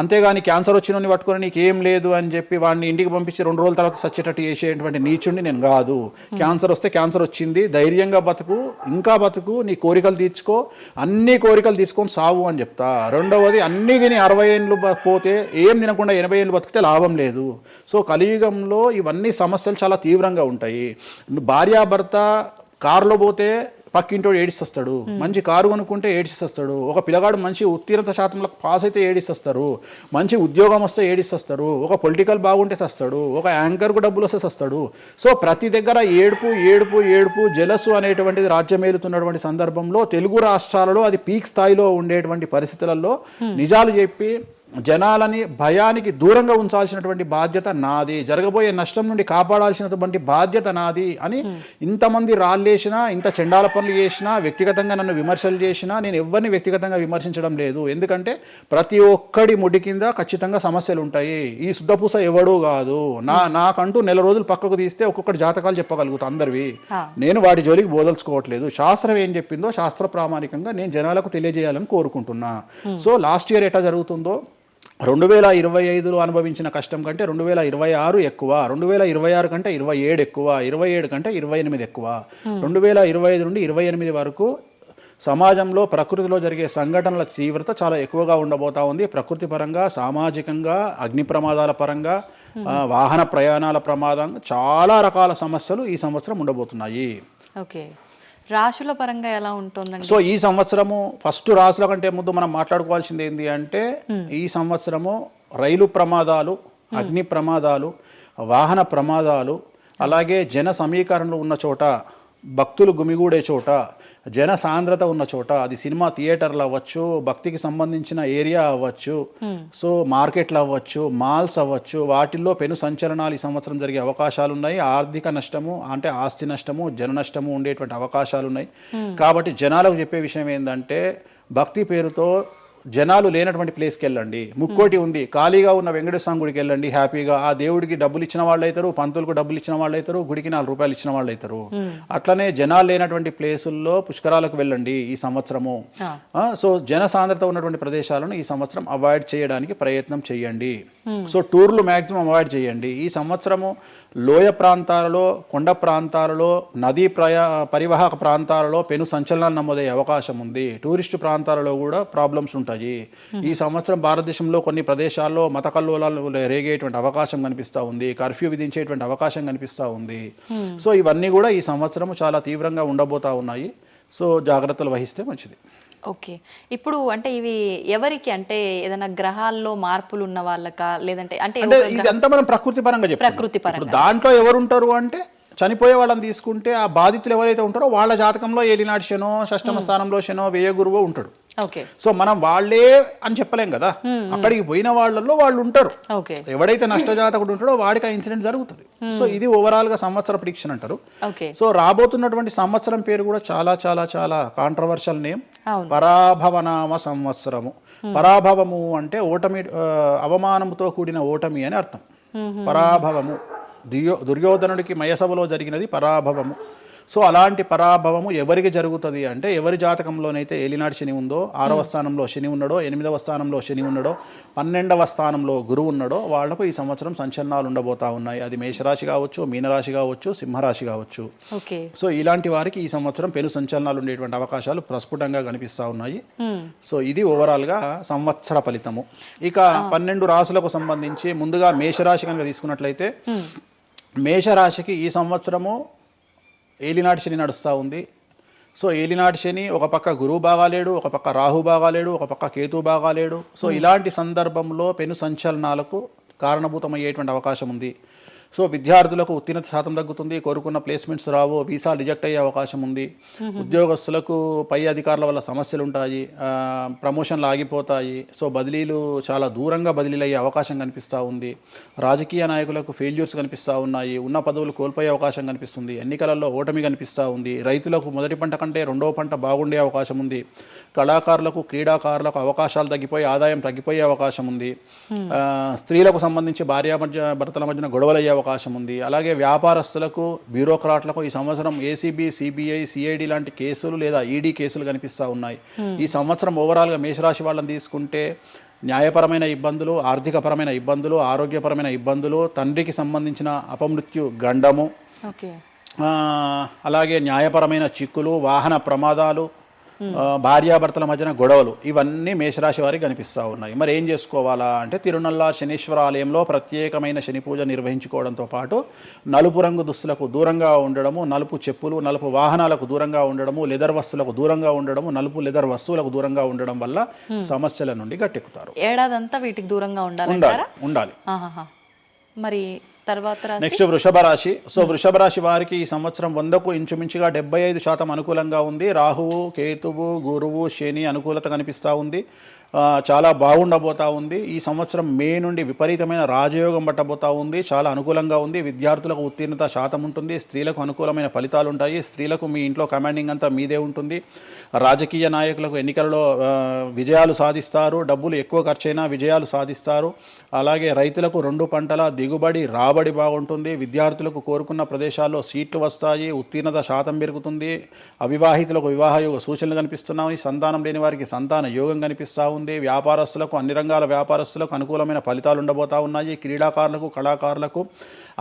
అంతేగాని క్యాన్సర్ వచ్చిన పట్టుకొని నీకు ఏం లేదు అని చెప్పి వాడిని ఇంటికి పంపించి 2 రోజుల తర్వాత సచ్చేటట్టు చేసేటువంటి నీచుడిని నేను కాదు. క్యాన్సర్ వస్తే క్యాన్సర్ వచ్చింది, ధైర్యంగా బతుకు, ఇంకా బతుకు, నీ కోరికలు తీర్చుకో, అన్ని కోరికలు తీసుకొని సావు అని చెప్తా. రెండవది, అన్ని తిని 60 ఏళ్ళు పోతే ఏం తినకుండా 80 ఏళ్ళు బతికితే లాభం లేదు. సో కలియుగంలో ఇవన్నీ సమస్యలు చాలా తీవ్రంగా ఉంటాయి. భార్యాభర్త కారులో పోతే పక్కింటోడు ఏడిస్తాడు, మంచి కారు కొనుక్కుంటే ఏడిస్తాడు, ఒక పిల్లగాడు మంచి ఉత్తీర్ణత శాతంలో పాస్ అయితే ఏడిస్తారు, మంచి ఉద్యోగం వస్తే ఏడిస్తారు, ఒక పొలిటికల్ బాగుంటే చస్తాడు, ఒక యాంకర్కు డబ్బులు వస్తే చస్తాడు. సో ప్రతి దగ్గర ఏడుపు ఏడుపు ఏడుపు, జలసు అనేటువంటిది రాజ్యమేలుతున్నటువంటి సందర్భంలో తెలుగు రాష్ట్రాలలో అది పీక్ స్థాయిలో ఉండేటువంటి పరిస్థితులలో నిజాలు చెప్పి జనాలని భయానికి దూరంగా ఉంచాల్సినటువంటి బాధ్యత నాది, జరగబోయే నష్టం నుండి కాపాడాల్సినటువంటి బాధ్యత నాది అని ఇంతమంది రాళ్ళేసినా, ఇంత చెండాల పనులు చేసినా, వ్యక్తిగతంగా నన్ను విమర్శలు చేసినా నేను ఎవరిని వ్యక్తిగతంగా విమర్శించడం లేదు. ఎందుకంటే ప్రతి ఒక్కడి ముడి కింద ఖచ్చితంగా సమస్యలు ఉంటాయి. ఈ శుద్ధపూస ఎవడూ కాదు. నాకంటూ నెల రోజులు పక్కకు తీస్తే ఒక్కొక్కటి జాతకాలు చెప్పగలుగుతా అందరివి. నేను వాటి జోలికి బోదలుచుకోవట్లేదు. శాస్త్రం ఏం చెప్పిందో శాస్త్ర ప్రామాణికంగా నేను జనాలకు తెలియజేయాలని కోరుకుంటున్నా. సో లాస్ట్ ఇయర్ ఎట్లా జరుగుతుందో 2025లో అనుభవించిన కష్టం కంటే 2026 ఎక్కువ, 2026 కంటే 27 ఎక్కువ, 27 కంటే 28 ఎక్కువ. 2025 నుండి 28 వరకు సమాజంలో ప్రకృతిలో జరిగే సంఘటనల తీవ్రత చాలా ఎక్కువగా ఉండబోతా ఉంది. ప్రకృతి పరంగా, సామాజికంగా, అగ్ని ప్రమాదాల పరంగా, వాహన ప్రయాణాల ప్రమాదం, చాలా రకాల సమస్యలు ఈ సంవత్సరం ఉండబోతున్నాయి. ఓకే. రాశుల పరంగా ఎలా ఉంటుందండి? సో ఈ సంవత్సరము ఫస్ట్ రాశుల కంటే ముందు మనం మాట్లాడుకోవాల్సింది ఏంటి అంటే, ఈ సంవత్సరము రైలు ప్రమాదాలు, అగ్ని ప్రమాదాలు, వాహన ప్రమాదాలు, అలాగే జన సమీకరణలు ఉన్న చోట, భక్తులు గుమిగూడే చోట, జన సాంద్రత ఉన్న చోట, అది సినిమా థియేటర్లు అవ్వచ్చు, భక్తికి సంబంధించిన ఏరియా అవ్వచ్చు, సో మార్కెట్లు అవ్వచ్చు, మాల్స్ అవ్వచ్చు, వాటిల్లో పెను సంచలనాలు ఈ సంవత్సరం జరిగే అవకాశాలు ఉన్నాయి. ఆర్థిక నష్టము అంటే ఆస్తి నష్టము, జన నష్టము ఉండేటువంటి అవకాశాలు ఉన్నాయి. కాబట్టి జనాలకు చెప్పే విషయం ఏంటంటే, భక్తి పేరుతో జనాలు లేనటువంటి ప్లేస్కి వెళ్ళండి. ముక్కోటి ఉంది, ఖాళీగా ఉన్న వెంకటేశ్వర స్వామి గుడికి వెళ్ళండి హ్యాపీగా. ఆ దేవుడికి డబ్బులు ఇచ్చిన వాళ్ళు అవుతారు, పంతులకు డబ్బులు ఇచ్చిన వాళ్ళు అవుతారు, గుడికి 4 రూపాయలు ఇచ్చిన వాళ్ళు అవుతారు. అట్లనే జనాలు లేనటువంటి ప్లేసుల్లో పుష్కరాలకు వెళ్ళండి ఈ సంవత్సరము. సో జన సాంద్రత ఉన్నటువంటి ప్రదేశాలను ఈ సంవత్సరం అవాయిడ్ చేయడానికి ప్రయత్నం చేయండి. సో టూర్లు మ్యాక్సిమం అవాయిడ్ చేయండి. ఈ సంవత్సరము లోయ ప్రాంతాలలో, కొండ ప్రాంతాలలో, నదీ పరివాహక ప్రాంతాలలో పెను సంచలనాలు నమోదయ్యే అవకాశం ఉంది. టూరిస్టు ప్రాంతాలలో కూడా ప్రాబ్లమ్స్ ఉంటాయి. ఈ సంవత్సరం భారతదేశంలో కొన్ని ప్రదేశాల్లో మత కల్లోలాలు రేగేటువంటి అవకాశం కనిపిస్తూ ఉంది, కర్ఫ్యూ విధించేటువంటి అవకాశం కనిపిస్తూ ఉంది. సో ఇవన్నీ కూడా ఈ సంవత్సరం చాలా తీవ్రంగా ఉండబోతా ఉన్నాయి. సో జాగ్రత్తలు వహిస్తే మంచిది. ఓకే. ఇప్పుడు అంటే ఇవి ఎవరికి, అంటే ఏదైనా గ్రహాల్లో మార్పులు ఉన్న వాళ్ళకా, లేదంటే అంటే ఇదంతా మనం ప్రకృతి పరంగా చెప్తాం. ప్రకృతి పరంగా దాంట్లో ఎవరు ఉంటారు అంటే, చనిపోయే వాళ్ళని తీసుకుంటే ఆ బాధితులు ఎవరైతే ఉంటారో వాళ్ళ జాతకంలో ఏలినాటి శనో, షష్టమ స్థానంలో శనో, వ్యయ గురువో ఉంటాడు. ఓకే. సో మనం వాళ్ళే అని చెప్పలేం కదా, అక్కడికి పోయిన వాళ్ళల్లో వాళ్ళు ఉంటారు. ఎవడైతే నష్టజాతకుడు ఉంటాడో వాడికి ఆ ఇన్సిడెంట్ జరుగుతుంది. సో ఇది ఓవరాల్ గా సంవత్సర ప్రిడిక్షన్ అంటారు. సో రాబోతున్నటువంటి సంవత్సరం పేరు కూడా చాలా చాలా చాలా కాంట్రవర్షియల్ నేమ్, పరాభవనామ సంవత్సరము. పరాభవము అంటే ఓటమి, అవమానముతో కూడిన ఓటమి అని అర్థం. పరాభవము, దుర్యోధనుడికి మయసభలో జరిగినది పరాభవము. సో అలాంటి పరాభవము ఎవరికి జరుగుతుంది అంటే ఎవరి జాతకంలోనైతే ఏలినాటి శని ఉందో 6వ స్థానంలో శని ఉన్నాడో 8వ స్థానంలో శని ఉన్నాడో 12వ స్థానంలో గురువు ఉన్నాడో వాళ్లకు ఈ సంవత్సరం సంచలనాలు ఉండబోతా ఉన్నాయి. అది మేషరాశి కావచ్చు, మీనరాశి కావచ్చు, సింహరాశి కావచ్చు. సో ఇలాంటి వారికి ఈ సంవత్సరం పెను సంచలనాలు ఉండేటువంటి అవకాశాలు ప్రస్ఫుటంగా కనిపిస్తా ఉన్నాయి. సో ఇది ఓవరాల్ గా సంవత్సర ఫలితము. ఇక 12 రాశులకు సంబంధించి ముందుగా మేషరాశి కనుక తీసుకున్నట్లయితే మేషరాశికి ఈ సంవత్సరము ఏలినాటి శని నడుస్తూ ఉంది. సో ఏలినాటి శని ఒక పక్క గురువు బాగాలేడు, ఒక పక్క రాహు బాగాలేడు, ఒక పక్క కేతు బాగాలేడు. సో ఇలాంటి సందర్భంలో పెను సంచలనాలకు కారణభూతమయ్యేటువంటి అవకాశం ఉంది. సో విద్యార్థులకు ఉత్తీర్ణత శాతం తగ్గుతుంది, కోరుకున్న ప్లేస్మెంట్స్ రావు, వీసా రిజెక్ట్ అయ్యే అవకాశం ఉంది. ఉద్యోగస్తులకు పై అధికారుల వల్ల సమస్యలు ఉంటాయి, ప్రమోషన్లు ఆగిపోతాయి. సో బదిలీలు చాలా దూరంగా బదిలీలు అయ్యే అవకాశం కనిపిస్తూ ఉంది. రాజకీయ నాయకులకు ఫెయిల్యూర్స్ కనిపిస్తూ ఉన్నాయి, ఉన్న పదవులు కోల్పోయే అవకాశం కనిపిస్తుంది, ఎన్నికలలో ఓటమి కనిపిస్తూ ఉంది. రైతులకు మొదటి పంట కంటే రెండవ పంట బాగుండే అవకాశం ఉంది. కళాకారులకు క్రీడాకారులకు అవకాశాలు తగ్గిపోయి ఆదాయం తగ్గిపోయే అవకాశం ఉంది. స్త్రీలకు సంబంధించి భర్తల మధ్యన గొడవలు అయ్యే అవకాశం ఉంది. అలాగే వ్యాపారస్తులకు బ్యూరోక్రాట్లకు ఈ సంవత్సరం ఏసీబీ, సిబిఐ, సిఐడి లాంటి కేసులు లేదా ఈడీ కేసులు కనిపిస్తూ ఉన్నాయి. ఈ సంవత్సరం ఓవరాల్గా మేషరాశి వాళ్ళని తీసుకుంటే న్యాయపరమైన ఇబ్బందులు, ఆర్థికపరమైన ఇబ్బందులు, ఆరోగ్యపరమైన ఇబ్బందులు, తండ్రికి సంబంధించిన అపమృత్యు గండము, అలాగే న్యాయపరమైన చిక్కులు, వాహన ప్రమాదాలు, భార్యాభర్తల మధ్యన గొడవలు, ఇవన్నీ మేషరాశి వారికి కనిపిస్తూ ఉన్నాయి. మరి ఏం చేసుకోవాలా అంటే తిరునల్లా శనీశ్వర ఆలయంలో ప్రత్యేకమైన శని పూజ నిర్వహించుకోవడంతో పాటు నలుపు రంగు దుస్తులకు దూరంగా ఉండడము, నలుపు చెప్పులు, నలుపు వాహనాలకు దూరంగా ఉండడము, లెదర్ వస్తువులకు దూరంగా ఉండడము, నలుపు లెదర్ వస్తువులకు దూరంగా ఉండడం వల్ల సమస్యల నుండి గట్టెక్కుతారు. ఏడాదంతా వీటికి దూరంగా ఉండాలి. మరి తర్వాత నెక్స్ట్ వృషభ రాశి. సో వృషభ రాశి వారికి ఈ సంవత్సరం 100కు ఇంచుమించుగా 75% అనుకూలంగా ఉంది. రాహువు, కేతువు, గురువు, శని అనుకూలత కనిపిస్తూ ఉంది. చాలా బాగుండబోతా ఉంది. ఈ సంవత్సరం మే నుండి విపరీతమైన రాజయోగం పట్టబోతా ఉంది. చాలా అనుకూలంగా ఉంది. విద్యార్థులకు ఉత్తీర్ణత శాతం ఉంటుంది. స్త్రీలకు అనుకూలమైన ఫలితాలు ఉంటాయి. స్త్రీలకు మీ ఇంట్లో కమాండింగ్ అంతా మీదే ఉంటుంది. రాజకీయ నాయకులకు ఎన్నికలలో విజయాలు సాధిస్తారు. డబ్బులు ఎక్కువ ఖర్చైనా విజయాలు సాధిస్తారు. అలాగే రైతులకు 2 పంటల దిగుబడి, రాబడి బాగుంటుంది. విద్యార్థులకు కోరుకున్న ప్రదేశాల్లో సీట్లు వస్తాయి. ఉత్తీర్ణత శాతం పెరుగుతుంది. అవివాహితులకు వివాహ యోగ సూచనలు కనిపిస్తున్నాయి. సంతానం లేని వారికి సంతాన యోగం కనిపిస్తూ ఉంది. వ్యాపారస్తులకు, అన్ని రంగాల వ్యాపారస్తులకు అనుకూలమైన ఫలితాలు ఉండబోతా ఉన్నాయి. క్రీడాకారులకు, కళాకారులకు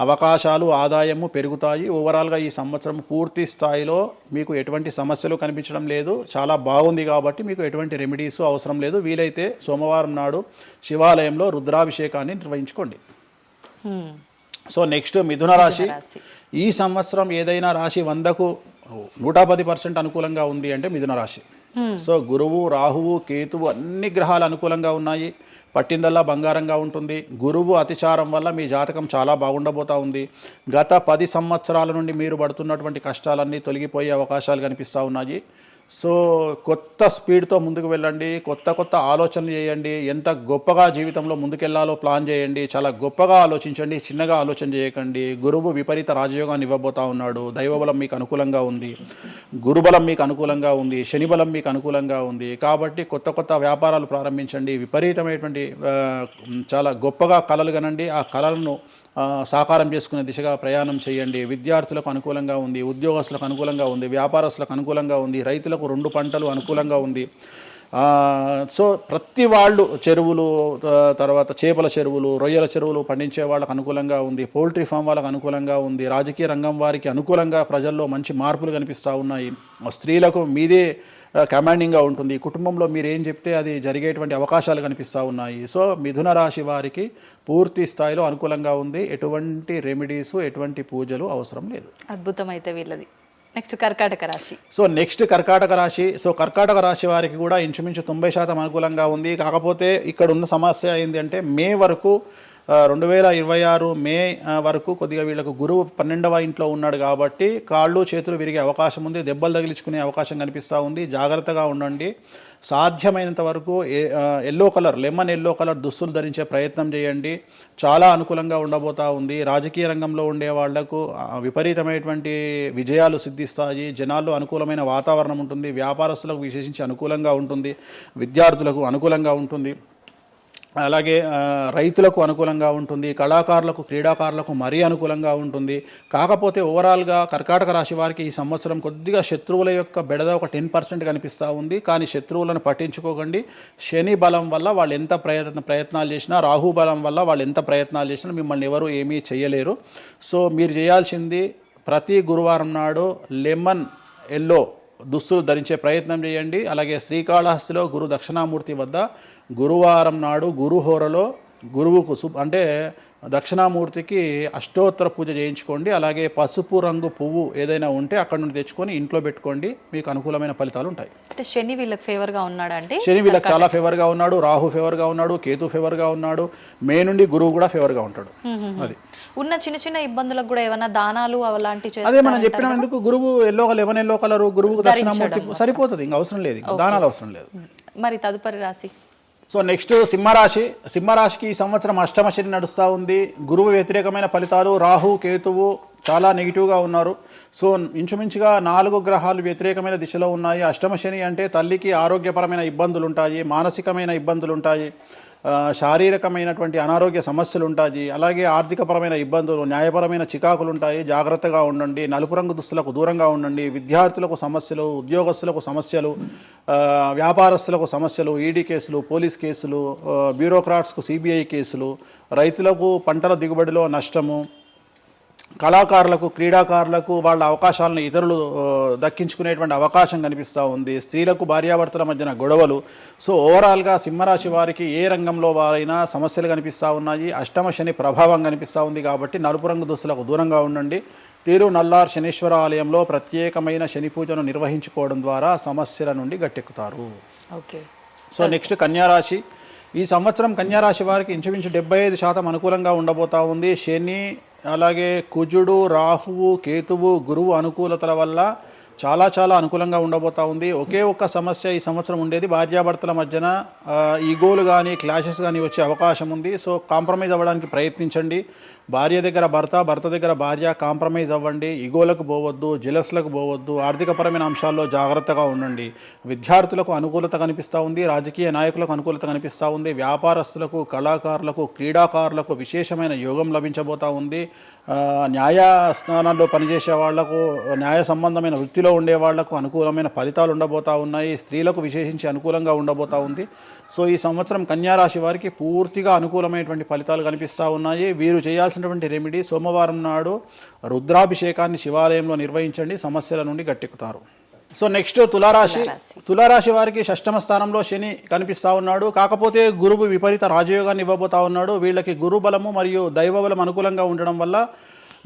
అవకాశాలు, ఆదాయము పెరుగుతాయి. ఓవరాల్గా ఈ సంవత్సరం పూర్తి స్థాయిలో మీకు ఎటువంటి సమస్యలు కనిపించడం లేదు. చాలా బాగుంది కాబట్టి మీకు ఎటువంటి రెమెడీస్ అవసరం లేదు. వీలైతే సోమవారం నాడు శివాలయంలో రుద్రాభిషేకాన్ని నిర్వహించుకోండి. సో నెక్స్ట్ మిథున రాశి. ఈ సంవత్సరం ఏదైనా రాశి 100కు 110% అనుకూలంగా ఉంది అంటే మిథున రాశి. సో గురువు, రాహువు, కేతువు అన్ని గ్రహాలు అనుకూలంగా ఉన్నాయి. పట్టిందల్లా బంగారంగా ఉంటుంది. గురువు అతిచారం వల్ల మీ జాతకం చాలా బాగుండబోతా ఉంది. గత 10 సంవత్సరాల నుండి మీరు పడుతున్నటువంటి కష్టాలన్నీ తొలగిపోయే అవకాశాలు కనిపిస్తూ ఉన్నాయి. సో కొత్త స్పీడ్తో ముందుకు వెళ్ళండి. కొత్త ఆలోచనలు చేయండి. ఎంత గొప్పగా జీవితంలో ముందుకెళ్లాలో ప్లాన్ చేయండి. చాలా గొప్పగా ఆలోచించండి. చిన్నగా ఆలోచన చేయకండి. గురువు విపరీత రాజయోగాన్ని ఇవ్వబోతా ఉన్నాడు. దైవబలం మీకు అనుకూలంగా ఉంది. గురుబలం మీకు అనుకూలంగా ఉంది. శనిబలం మీకు అనుకూలంగా ఉంది. కాబట్టి కొత్త వ్యాపారాలు ప్రారంభించండి. విపరీతమైనటువంటి చాలా గొప్పగా కలలు కనండి. ఆ కలలను సాకారం చేసుకునే దిశగా ప్రయాణం చేయండి. విద్యార్థులకు అనుకూలంగా ఉంది. ఉద్యోగస్తులకు అనుకూలంగా ఉంది. వ్యాపారస్తులకు అనుకూలంగా ఉంది. రైతులకు 2 పంటలు అనుకూలంగా ఉంది. సో ప్రతి వాళ్ళు చెరువులు, తర్వాత చేపల చెరువులు, రొయ్యల చెరువులు పండించే వాళ్ళకు అనుకూలంగా ఉంది. పౌల్ట్రీ ఫామ్ వాళ్ళకు అనుకూలంగా ఉంది. రాజకీయ రంగం వారికి అనుకూలంగా ప్రజల్లో మంచి మార్పులు కనిపిస్తూ ఉన్నాయి. స్త్రీలకు మీదే కమాండింగ్గా ఉంటుంది. కుటుంబంలో మీరు ఏం చెప్తే అది జరిగేటువంటి అవకాశాలు కనిపిస్తూ ఉన్నాయి. సో మిథున రాశి వారికి పూర్తి స్థాయిలో అనుకూలంగా ఉంది. ఎటువంటి రెమెడీస్, ఎటువంటి పూజలు అవసరం లేదు. అద్భుతం అయితే వీళ్ళది. నెక్స్ట్ కర్కాటక రాశి. సో నెక్స్ట్ కర్కాటక రాశి. సో కర్కాటక రాశి వారికి కూడా ఇంచుమించు 90% అనుకూలంగా ఉంది. కాకపోతే ఇక్కడ ఉన్న సమస్య ఏంటి అంటే మే వరకు 2026 మే వరకు కొద్దిగా వీళ్ళకు గురువు 12వ ఇంట్లో ఉన్నాడు కాబట్టి కాళ్ళు చేతులు విరిగే అవకాశం ఉంది. దెబ్బలు తగిలించుకునే అవకాశం కనిపిస్తూ ఉంది. జాగ్రత్తగా ఉండండి. సాధ్యమైనంత వరకు లెమన్ ఎల్లో కలర్ దుస్తులు ధరించే ప్రయత్నం చేయండి. చాలా అనుకూలంగా ఉండబోతా ఉంది. రాజకీయ రంగంలో ఉండే వాళ్లకు విపరీతమైనటువంటి విజయాలు సిద్ధిస్తాయి. జనాల్లో అనుకూలమైన వాతావరణం ఉంటుంది. వ్యాపారస్తులకు విశేషించి అనుకూలంగా ఉంటుంది. విద్యార్థులకు అనుకూలంగా ఉంటుంది. అలాగే రైతులకు అనుకూలంగా ఉంటుంది, కళాకారులకు క్రీడాకారులకు మరీ అనుకూలంగా ఉంటుంది. కాకపోతే ఓవరాల్గా కర్కాటక రాశి వారికి ఈ సంవత్సరం కొద్దిగా శత్రువుల యొక్క బెడద ఒక 10% కనిపిస్తూ ఉంది. కానీ శత్రువులను పట్టించుకోకండి. శని బలం వల్ల వాళ్ళు ఎంత ప్రయత్నాలు చేసినా, రాహు బలం వల్ల వాళ్ళు ఎంత ప్రయత్నాలు చేసినా మిమ్మల్ని ఎవరు ఏమీ చేయలేరు. సో మీరు చేయాల్సింది ప్రతి గురువారం నాడు లెమన్ ఎల్లో దుస్తులు ధరించే ప్రయత్నం చేయండి. అలాగే శ్రీకాళహస్తిలో గురు దక్షిణామూర్తి వద్ద గురువారం నాడు గురుహోరలో గురువుకు అంటే దక్షిణామూర్తికి అష్టోత్తర పూజ చేయించుకోండి. అలాగే పసుపు రంగు పువ్వు ఏదైనా ఉంటే అక్కడ నుండి తెచ్చుకొని ఇంట్లో పెట్టుకోండి, మీకు అనుకూలమైన ఫలితాలు ఉంటాయి. అంటే శని వీళ్ళకి ఫేవర్గా ఉన్నాడా అంటే? శని వీళ్ళకి చాలా ఫేవర్గా ఉన్నాడు, రాహు ఫేవర్గా ఉన్నాడు, కేతు ఫేవర్గా ఉన్నాడు, మే నుండి గురువు కూడా ఫేవర్గా ఉంటాడు. అది ఉన్న చిన్న చిన్న ఇబ్బందులకు కూడా ఏమైనా దానాలు అలాంటివి అదే మనం చెప్పిన ఎందుకు గురువు లెమన్ ఎల్లో కలర్ గురువుకు దక్షిణామూర్తి సరిపోతుంది, ఇంకా అవసరం లేదు, దానాలు అవసరం లేదు. మరి తదుపరి రాశి సో నెక్స్ట్ సింహరాశి. సింహరాశికి ఈ సంవత్సరం అష్టమ శని నడుస్తూ ఉంది. గురువు వ్యతిరేకమైన ఫలితాలు, రాహు కేతువు చాలా నెగిటివ్గా ఉన్నారు. సో ఇంచుమించుగా 4 గ్రహాలు వ్యతిరేకమైన దిశలో ఉన్నాయి. అష్టమ శని అంటే తల్లికి ఆరోగ్యపరమైన ఇబ్బందులు ఉంటాయి, మానసికమైన ఇబ్బందులు ఉంటాయి, శారీరకమైనటువంటి అనారోగ్య సమస్యలు ఉంటాయి, అలాగే ఆర్థికపరమైన ఇబ్బందులు, న్యాయపరమైన చికాకులు ఉంటాయి. జాగ్రత్తగా ఉండండి. నలుపు రంగు దుస్తులకు దూరంగా ఉండండి. విద్యార్థులకు సమస్యలు, ఉద్యోగస్తులకు సమస్యలు, వ్యాపారస్తులకు సమస్యలు, ఈడీ కేసులు, పోలీస్ కేసులు, బ్యూరోక్రాట్స్కు సిబిఐ కేసులు, రైతులకు పంటల దిగుబడిలో నష్టము, కళాకారులకు క్రీడాకారులకు వాళ్ళ అవకాశాలను ఇతరులు దక్కించుకునేటువంటి అవకాశం కనిపిస్తూ ఉంది. స్త్రీలకు భార్యాభర్తల మధ్యన గొడవలు. సో ఓవరాల్గా సింహరాశి వారికి ఏ రంగంలో వారైనా సమస్యలు కనిపిస్తూ ఉన్నాయి. అష్టమ శని ప్రభావం కనిపిస్తూ ఉంది కాబట్టి నలుపు రంగు దుస్తులకు దూరంగా ఉండండి. తీరు నల్లార్ శనీశ్వర ఆలయంలో ప్రత్యేకమైన శని పూజను నిర్వహించుకోవడం ద్వారా సమస్యల నుండి గట్టెక్కుతారు. ఓకే. సో నెక్స్ట్ కన్యారాశి. ఈ సంవత్సరం కన్యారాశి వారికి ఇంచుమించు 75% అనుకూలంగా ఉండబోతా ఉంది. శని, అలాగే కుజుడు, రాహువు, కేతువు, గురువు అనుకూలతల వల్ల చాలా అనుకూలంగా ఉండబోతా ఉంది. ఒకే ఒక్క సమస్య ఈ సంవత్సరం ఉండేది, భార్యాభర్తల మధ్యన ఈగోలు కానీ క్లాషెస్ కానీ వచ్చే అవకాశం ఉంది. సో కాంప్రమైజ్ అవ్వడానికి ప్రయత్నించండి. భార్య దగ్గర భర్త, భర్త దగ్గర భార్య, కాంప్రమైజ్ అవ్వండి. ఈగోలకు పోవద్దు, జెలస్లకు పోవద్దు. ఆర్థికపరమైన అంశాల్లో జాగ్రత్తగా ఉండండి. విద్యార్థులకు అనుకూలత కనిపిస్తూ ఉంది, రాజకీయ నాయకులకు అనుకూలత కనిపిస్తూ ఉంది, వ్యాపారస్తులకు, కళాకారులకు, క్రీడాకారులకు విశేషమైన యోగం లభించబోతూ ఉంది. న్యాయస్థానాల్లో పనిచేసే వాళ్లకు, న్యాయ సంబంధమైన వృత్తిలో ఉండే వాళ్లకు అనుకూలమైన ఫలితాలు ఉండబోతూ ఉన్నాయి. స్త్రీలకు విశేషించి అనుకూలంగా ఉండబోతూ ఉంది. సో ఈ సంవత్సరం కన్యారాశి వారికి పూర్తిగా అనుకూలమైనటువంటి ఫలితాలు కనిపిస్తూ ఉన్నాయి. వీరు చేయాల్సినటువంటి రెమెడీ, సోమవారం నాడు రుద్రాభిషేకాన్ని శివాలయంలో నిర్వహించండి, సమస్యల నుండి గట్టెక్కుతారు. సో నెక్స్ట్ తులారాశి. తులారాశి వారికి షష్టమ స్థానంలో శని కనిపిస్తూ ఉన్నాడు. కాకపోతే గురువు విపరీత రాజయోగాన్ని ఇవ్వబోతా ఉన్నాడు. వీళ్ళకి గురు బలము మరియు దైవ బలం అనుకూలంగా ఉండడం వల్ల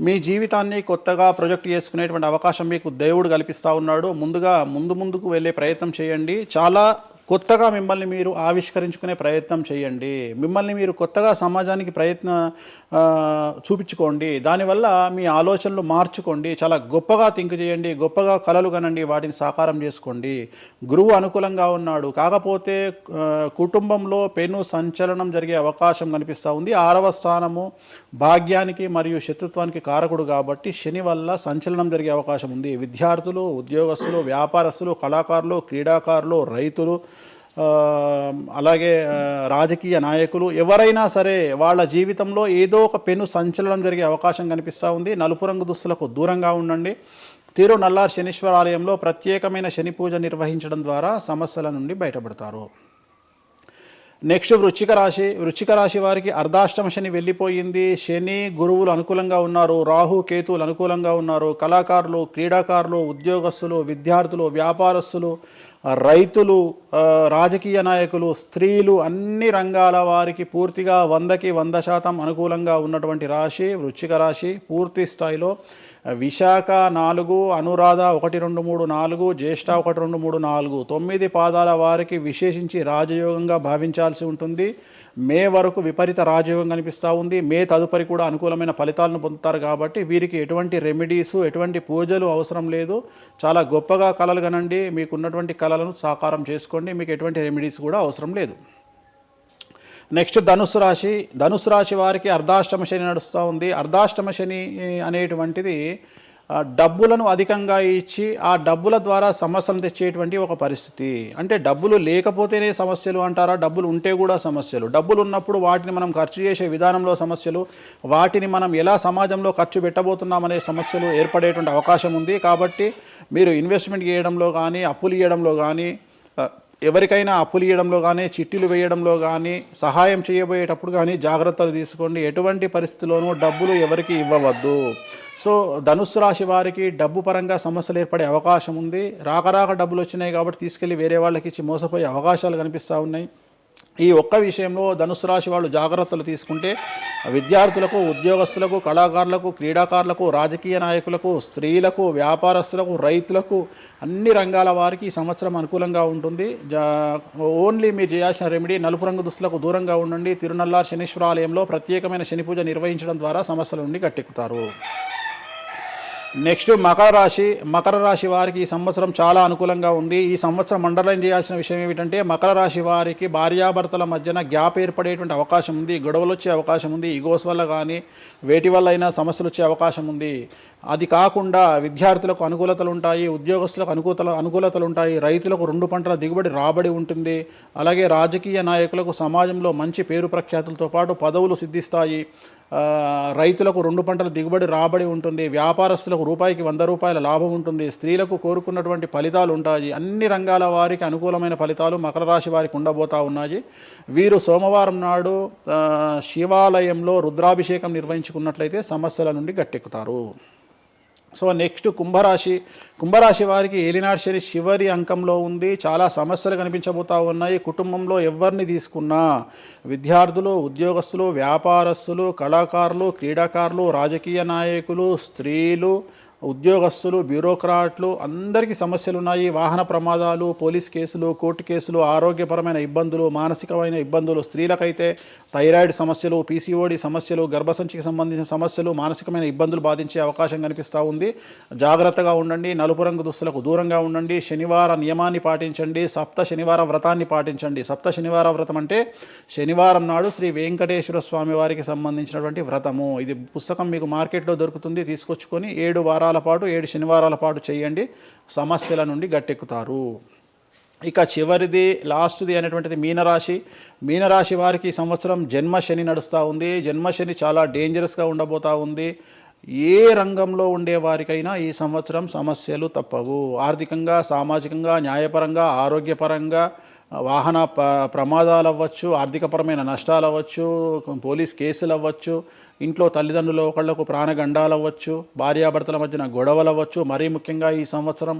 మీ జీవితాన్ని కొత్తగా ప్రొజెక్ట్ చేసుకునేటువంటి అవకాశం మీకు దేవుడు కల్పిస్తూ ఉన్నాడు. ముందుకు వెళ్ళే ప్రయత్నం చేయండి. చాలా కొత్తగా మిమ్మల్ని మీరు ఆవిష్కరించుకునే ప్రయత్నం చేయండి. మిమ్మల్ని మీరు కొత్తగా సమాజానికి చూపించుకోండి. దానివల్ల మీ ఆలోచనలు మార్చుకోండి. చాలా గొప్పగా థింక్ చేయండి, గొప్పగా కలలు కనండి, వాటిని సాకారం చేసుకోండి. గురువు అనుకూలంగా ఉన్నాడు. కాకపోతే కుటుంబంలో పెను సంచలనం జరిగే అవకాశం కనిపిస్తూ ఉంది. 6వ స్థానము భాగ్యానికి మరియు శత్రుత్వానికి కారకుడు కాబట్టి శని వల్ల సంచలనం జరిగే అవకాశం ఉంది. విద్యార్థులు, ఉద్యోగస్తులు, వ్యాపారస్తులు, కళాకారులు, క్రీడాకారులు, రైతులు, అలాగే రాజకీయ నాయకులు ఎవరైనా సరే వాళ్ళ జీవితంలో ఏదో ఒక పెను సంచలనం జరిగే అవకాశం కనిపిస్తూ ఉంది. నలుపు రంగు దుస్తులకు దూరంగా ఉండండి. తీరు నల్లార్ శనీశ్వర ఆలయంలో ప్రత్యేకమైన శని పూజ నిర్వహించడం ద్వారా సమస్యల నుండి బయటపడతారు. నెక్స్ట్ వృశ్చిక రాశి. వృశ్చిక రాశి వారికి అర్ధాష్టమ శని వెళ్ళిపోయింది. శని, గురువులు అనుకూలంగా ఉన్నారు, రాహు కేతువులు అనుకూలంగా ఉన్నారు. కళాకారులు, క్రీడాకారులు, ఉద్యోగస్తులు, విద్యార్థులు, వ్యాపారస్తులు, రైతులు, రాజకీయ నాయకులు, స్త్రీలు, అన్ని రంగాల వారికి పూర్తిగా 100కి 100% అనుకూలంగా ఉన్నటువంటి రాశి వృశ్చిక రాశి. పూర్తి స్థాయిలో విశాఖ 4, అనురాధ 1, 2, 3, 4, జ్యేష్ఠ 1, 2, 3, 4, 9 పాదాల వారికి విశేషించి రాజయోగంగా భావించాల్సి ఉంటుంది. మే వరకు విపరీత రాజయోగం కనిపిస్తూ ఉంది. మే తదుపరి కూడా అనుకూలమైన ఫలితాలను పొందుతారు. కాబట్టి వీరికి ఎటువంటి రెమెడీసు, ఎటువంటి పూజలు అవసరం లేదు. చాలా గొప్పగా కళలు కనండి, మీకున్నటువంటి కళలను సాకారం చేసుకోండి. మీకు ఎటువంటి రెమెడీస్ కూడా అవసరం లేదు. నెక్స్ట్ ధనుస్సు రాశి. ధనుస్సు రాశి వారికి అర్ధాష్టమ శని నడుస్తూ ఉంది. అర్ధాష్టమ శని అనేటువంటిది డబ్బులను అధికంగా ఇచ్చి ఆ డబ్బుల ద్వారా సమస్యలు తెచ్చేటువంటి ఒక పరిస్థితి. అంటే డబ్బులు లేకపోతేనే సమస్యలు అంటారా? డబ్బులు ఉంటే కూడా సమస్యలు. డబ్బులు ఉన్నప్పుడు వాటిని మనం ఖర్చు చేసే విధానంలో సమస్యలు, వాటిని మనం ఎలా సమాజంలో ఖర్చు పెట్టబోతున్నామనే సమస్యలు ఏర్పడేటువంటి అవకాశం ఉంది. కాబట్టి మీరు ఇన్వెస్ట్మెంట్ చేయడంలో కానీ, అప్పులు ఇవ్వడంలో కానీ, ఎవరికైనా అప్పులు ఇవ్వడంలో కానీ, చిట్టీలు వేయడంలో కానీ, సహాయం చేయబోయేటప్పుడు కానీ జాగ్రత్తలు తీసుకోండి. ఎటువంటి పరిస్థితుల్లోనూ డబ్బులు ఎవరికి ఇవ్వవద్దు. సో ధనుస్సు రాశి వారికి డబ్బు పరంగా సమస్యలు ఏర్పడే అవకాశం ఉంది. రాక డబ్బులు వచ్చినాయి కాబట్టి తీసుకెళ్ళి వేరే వాళ్ళకి ఇచ్చి మోసపోయే అవకాశాలు కనిపిస్తూ ఉన్నాయి. ఈ ఒక్క విషయంలో ధనుస్సు రాశి వాళ్ళు జాగ్రత్తలు తీసుకుంటే విద్యార్థులకు, ఉద్యోగస్తులకు, కళాకారులకు, క్రీడాకారులకు, రాజకీయ నాయకులకు, స్త్రీలకు, వ్యాపారస్తులకు, రైతులకు, అన్ని రంగాల వారికి ఈ సంవత్సరం అనుకూలంగా ఉంటుంది. ఓన్లీ మీరు చేయాల్సిన రెమెడీ నలుపు రంగు దుస్తులకు దూరంగా ఉండండి. తిరునల్లార్ శనీశ్వర ఆలయంలో ప్రత్యేకమైన శని పూజ నిర్వహించడం ద్వారా సమస్యల నుండి గట్టెక్కుతారు. నెక్స్ట్ మకర రాశి వారికి ఈ సంవత్సరం చాలా అనుకూలంగా ఉంది. ఈ సంవత్సరం అండర్లైన్ చేయాల్సిన విషయం ఏమిటంటే మకర రాశి వారికి భార్యాభర్తల మధ్యన గ్యాప్ ఏర్పడేటువంటి అవకాశం ఉంది. గొడవలు వచ్చే అవకాశం ఉంది. ఈగోస్ వల్ల కానీ వేటి వల్ల అయినా సమస్యలు వచ్చే అవకాశం ఉంది. అది కాకుండా విద్యార్థులకు అనుకూలతలు ఉంటాయి, ఉద్యోగస్తులకు అనుకూలతలు ఉంటాయి, రైతులకు 2 పంటల దిగుబడి రాబడి ఉంటుంది. అలాగే రాజకీయ నాయకులకు సమాజంలో మంచి పేరు ప్రఖ్యాతులతో పాటు పదవులు సిద్ధిస్తాయి. రైతులకు 2 పంటల దిగుబడి రాబడి ఉంటుంది. వ్యాపారస్తులకు రూపాయికి 100 రూపాయల లాభం ఉంటుంది. స్త్రీలకు కోరుకున్నటువంటి ఫలితాలు ఉంటాయి. అన్ని రంగాల వారికి అనుకూలమైన ఫలితాలు మకర రాశి వారికి ఉండబోతా ఉన్నాయి. వీరు సోమవారం నాడు శివాలయంలో రుద్రాభిషేకం నిర్వహించుకున్నట్లయితే సమస్యల నుండి గట్టెక్కుతారు. సో నెక్స్ట్ కుంభరాశి వారికి ఏలినాడు శని చివరి అంకంలో ఉంది. చాలా సమస్యలు కనిపించబోతా ఉన్నాయి. కుటుంబంలో ఎవరిని తీసుకున్నా విద్యార్థులు, ఉద్యోగస్తులు, వ్యాపారస్తులు, కళాకారులు, క్రీడాకారులు, రాజకీయ నాయకులు, స్త్రీలు, ఉద్యోగస్తులు, బ్యూరోక్రాట్లు అందరికీ సమస్యలు ఉన్నాయి. వాహన ప్రమాదాలు, పోలీస్ కేసులు, కోర్టు కేసులు, ఆరోగ్యపరమైన ఇబ్బందులు, మానసికమైన ఇబ్బందులు, స్త్రీలకైతే థైరాయిడ్ సమస్యలు, పీసీఓడి సమస్యలు, గర్భసంచికి సంబంధించిన సమస్యలు, మానసికమైన ఇబ్బందులు బాధించే అవకాశం కనిపిస్తూ ఉంది. జాగ్రత్తగా ఉండండి. నలుపు రంగు దుస్తులకు దూరంగా ఉండండి. శనివార నియమాన్ని పాటించండి. సప్త శనివార వ్రతాన్ని పాటించండి. సప్త శనివార వ్రతం అంటే శనివారం నాడు శ్రీ వెంకటేశ్వర స్వామి వారికి సంబంధించినటువంటి వ్రతము. ఇది పుస్తకం మీకు మార్కెట్లో దొరుకుతుంది. తీసుకొచ్చుకొని 7 వారాల పాటు 7 శనివారాల పాటు చేయండి. సమస్యల నుండి గట్టెక్కుతారు. ఇక చివరిది లాస్ట్ది అనేటువంటిది మీనరాశి వారికి ఈ సంవత్సరం జన్మశని నడుస్తూ ఉంది. జన్మశని చాలా డేంజరస్గా ఉండబోతూ ఉంది. ఏ రంగంలో ఉండే వారికైనా ఈ సంవత్సరం సమస్యలు తప్పవు. ఆర్థికంగా, సామాజికంగా, న్యాయపరంగా, ఆరోగ్యపరంగా, వాహన ప్రమాదాలు అవ్వచ్చు, ఆర్థికపరమైన నష్టాలు అవ్వచ్చు, పోలీస్ కేసులు అవ్వచ్చు, ఇంట్లో తల్లిదండ్రులు ఒకళ్లకు ప్రాణగండాలు అవ్వచ్చు, భార్యాభర్తల మధ్యన గొడవలు అవ్వచ్చు. మరీ ముఖ్యంగా ఈ సంవత్సరం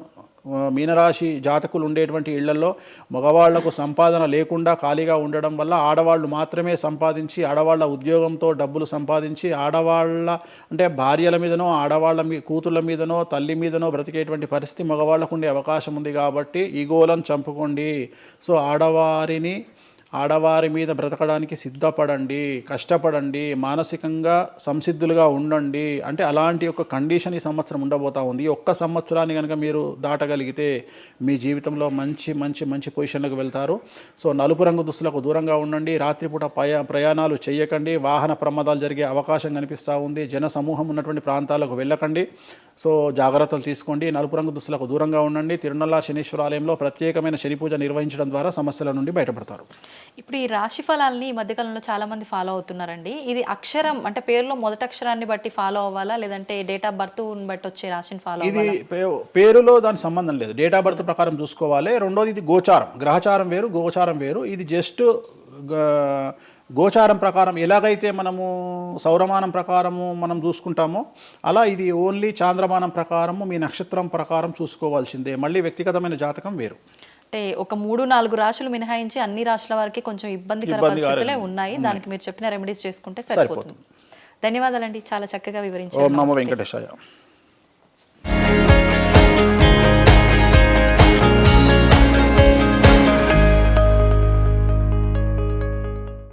మీనరాశి జాతకులు ఉండేటువంటి ఇళ్లలో మగవాళ్లకు సంపాదన లేకుండా ఖాళీగా ఉండడం వల్ల ఆడవాళ్లు మాత్రమే సంపాదించి, ఆడవాళ్ల ఉద్యోగంతో డబ్బులు సంపాదించి, ఆడవాళ్ల అంటే భార్యల మీదనో, ఆడవాళ్ల కూతుళ్ళ మీదనో, తల్లి మీదనో బ్రతికేటువంటి పరిస్థితి మగవాళ్లకు ఉండే అవకాశం ఉంది. కాబట్టి ఈగోలను చంపుకోండి. సో ఆడవారి మీద బ్రతకడానికి సిద్ధపడండి, కష్టపడండి, మానసికంగా సంసిద్ధులుగా ఉండండి. అంటే అలాంటి ఒక కండిషన్ ఈ సంవత్సరం ఉండబోతా ఉంది. ఈ ఒక్క సంవత్సరాన్ని కనుక మీరు దాటగలిగితే మీ జీవితంలో మంచి మంచి మంచి పొజిషన్లకు వెళ్తారు. సో నలుపు రంగు దుస్తులకు దూరంగా ఉండండి. రాత్రిపూట ప్రయాణాలు చేయకండి. వాహన ప్రమాదాలు జరిగే అవకాశం కనిపిస్తూ ఉంది. జన సమూహం ఉన్నటువంటి ప్రాంతాలకు వెళ్ళకండి. సో జాగ్రత్తలు తీసుకోండి. నలుపు రంగు దుస్తులకు దూరంగా ఉండండి. తిరునల్లార్ శనీశ్వర ఆలయంలో ప్రత్యేకమైన శని పూజ నిర్వహించడం ద్వారా సమస్యల నుండి బయటపడతారు. ఇప్పుడు ఈ రాశి ఫలాల్ని ఈ మధ్యకాలంలో చాలా మంది ఫాలో అవుతున్నారండి. ఇది అక్షరం అంటే పేరులో మొదటి అక్షరాన్ని బట్టి ఫాలో అవ్వాలా, లేదంటే డేట్ ఆఫ్ బర్త్ బట్టి వచ్చే రాశిని ఫాలో అవ్వాలా? ఇది పేరులో దాని సంబంధం లేదు. డేట్ ఆఫ్ బర్త్ ప్రకారం చూసుకోవాలి. రెండోది ఇది గోచారం, గ్రహచారం వేరు, గోచారం వేరు. ఇది జస్ట్ గోచారం ప్రకారం ఎలాగైతే మనము సౌరమానం ప్రకారము మనం చూసుకుంటామో అలా ఇది ఓన్లీ చాంద్రమానం ప్రకారము మీ నక్షత్రం ప్రకారం చూసుకోవాల్సిందే. మళ్ళీ వ్యక్తిగతమైన జాతకం వేరు. అంటే ఒక 3-4 రాశులు మినహాయించి అన్ని రాశుల వారికి కొంచెం ఇబ్బందికర పరిస్థితులే ఉన్నాయి. దానికి మీరు చెప్పిన రెమెడీస్ చేసుకుంటే సరిపోతుంది. ధన్యవాదాలండి, చాలా చక్కగా వివరించారు. ఓం నమో వెంకటేశాయ.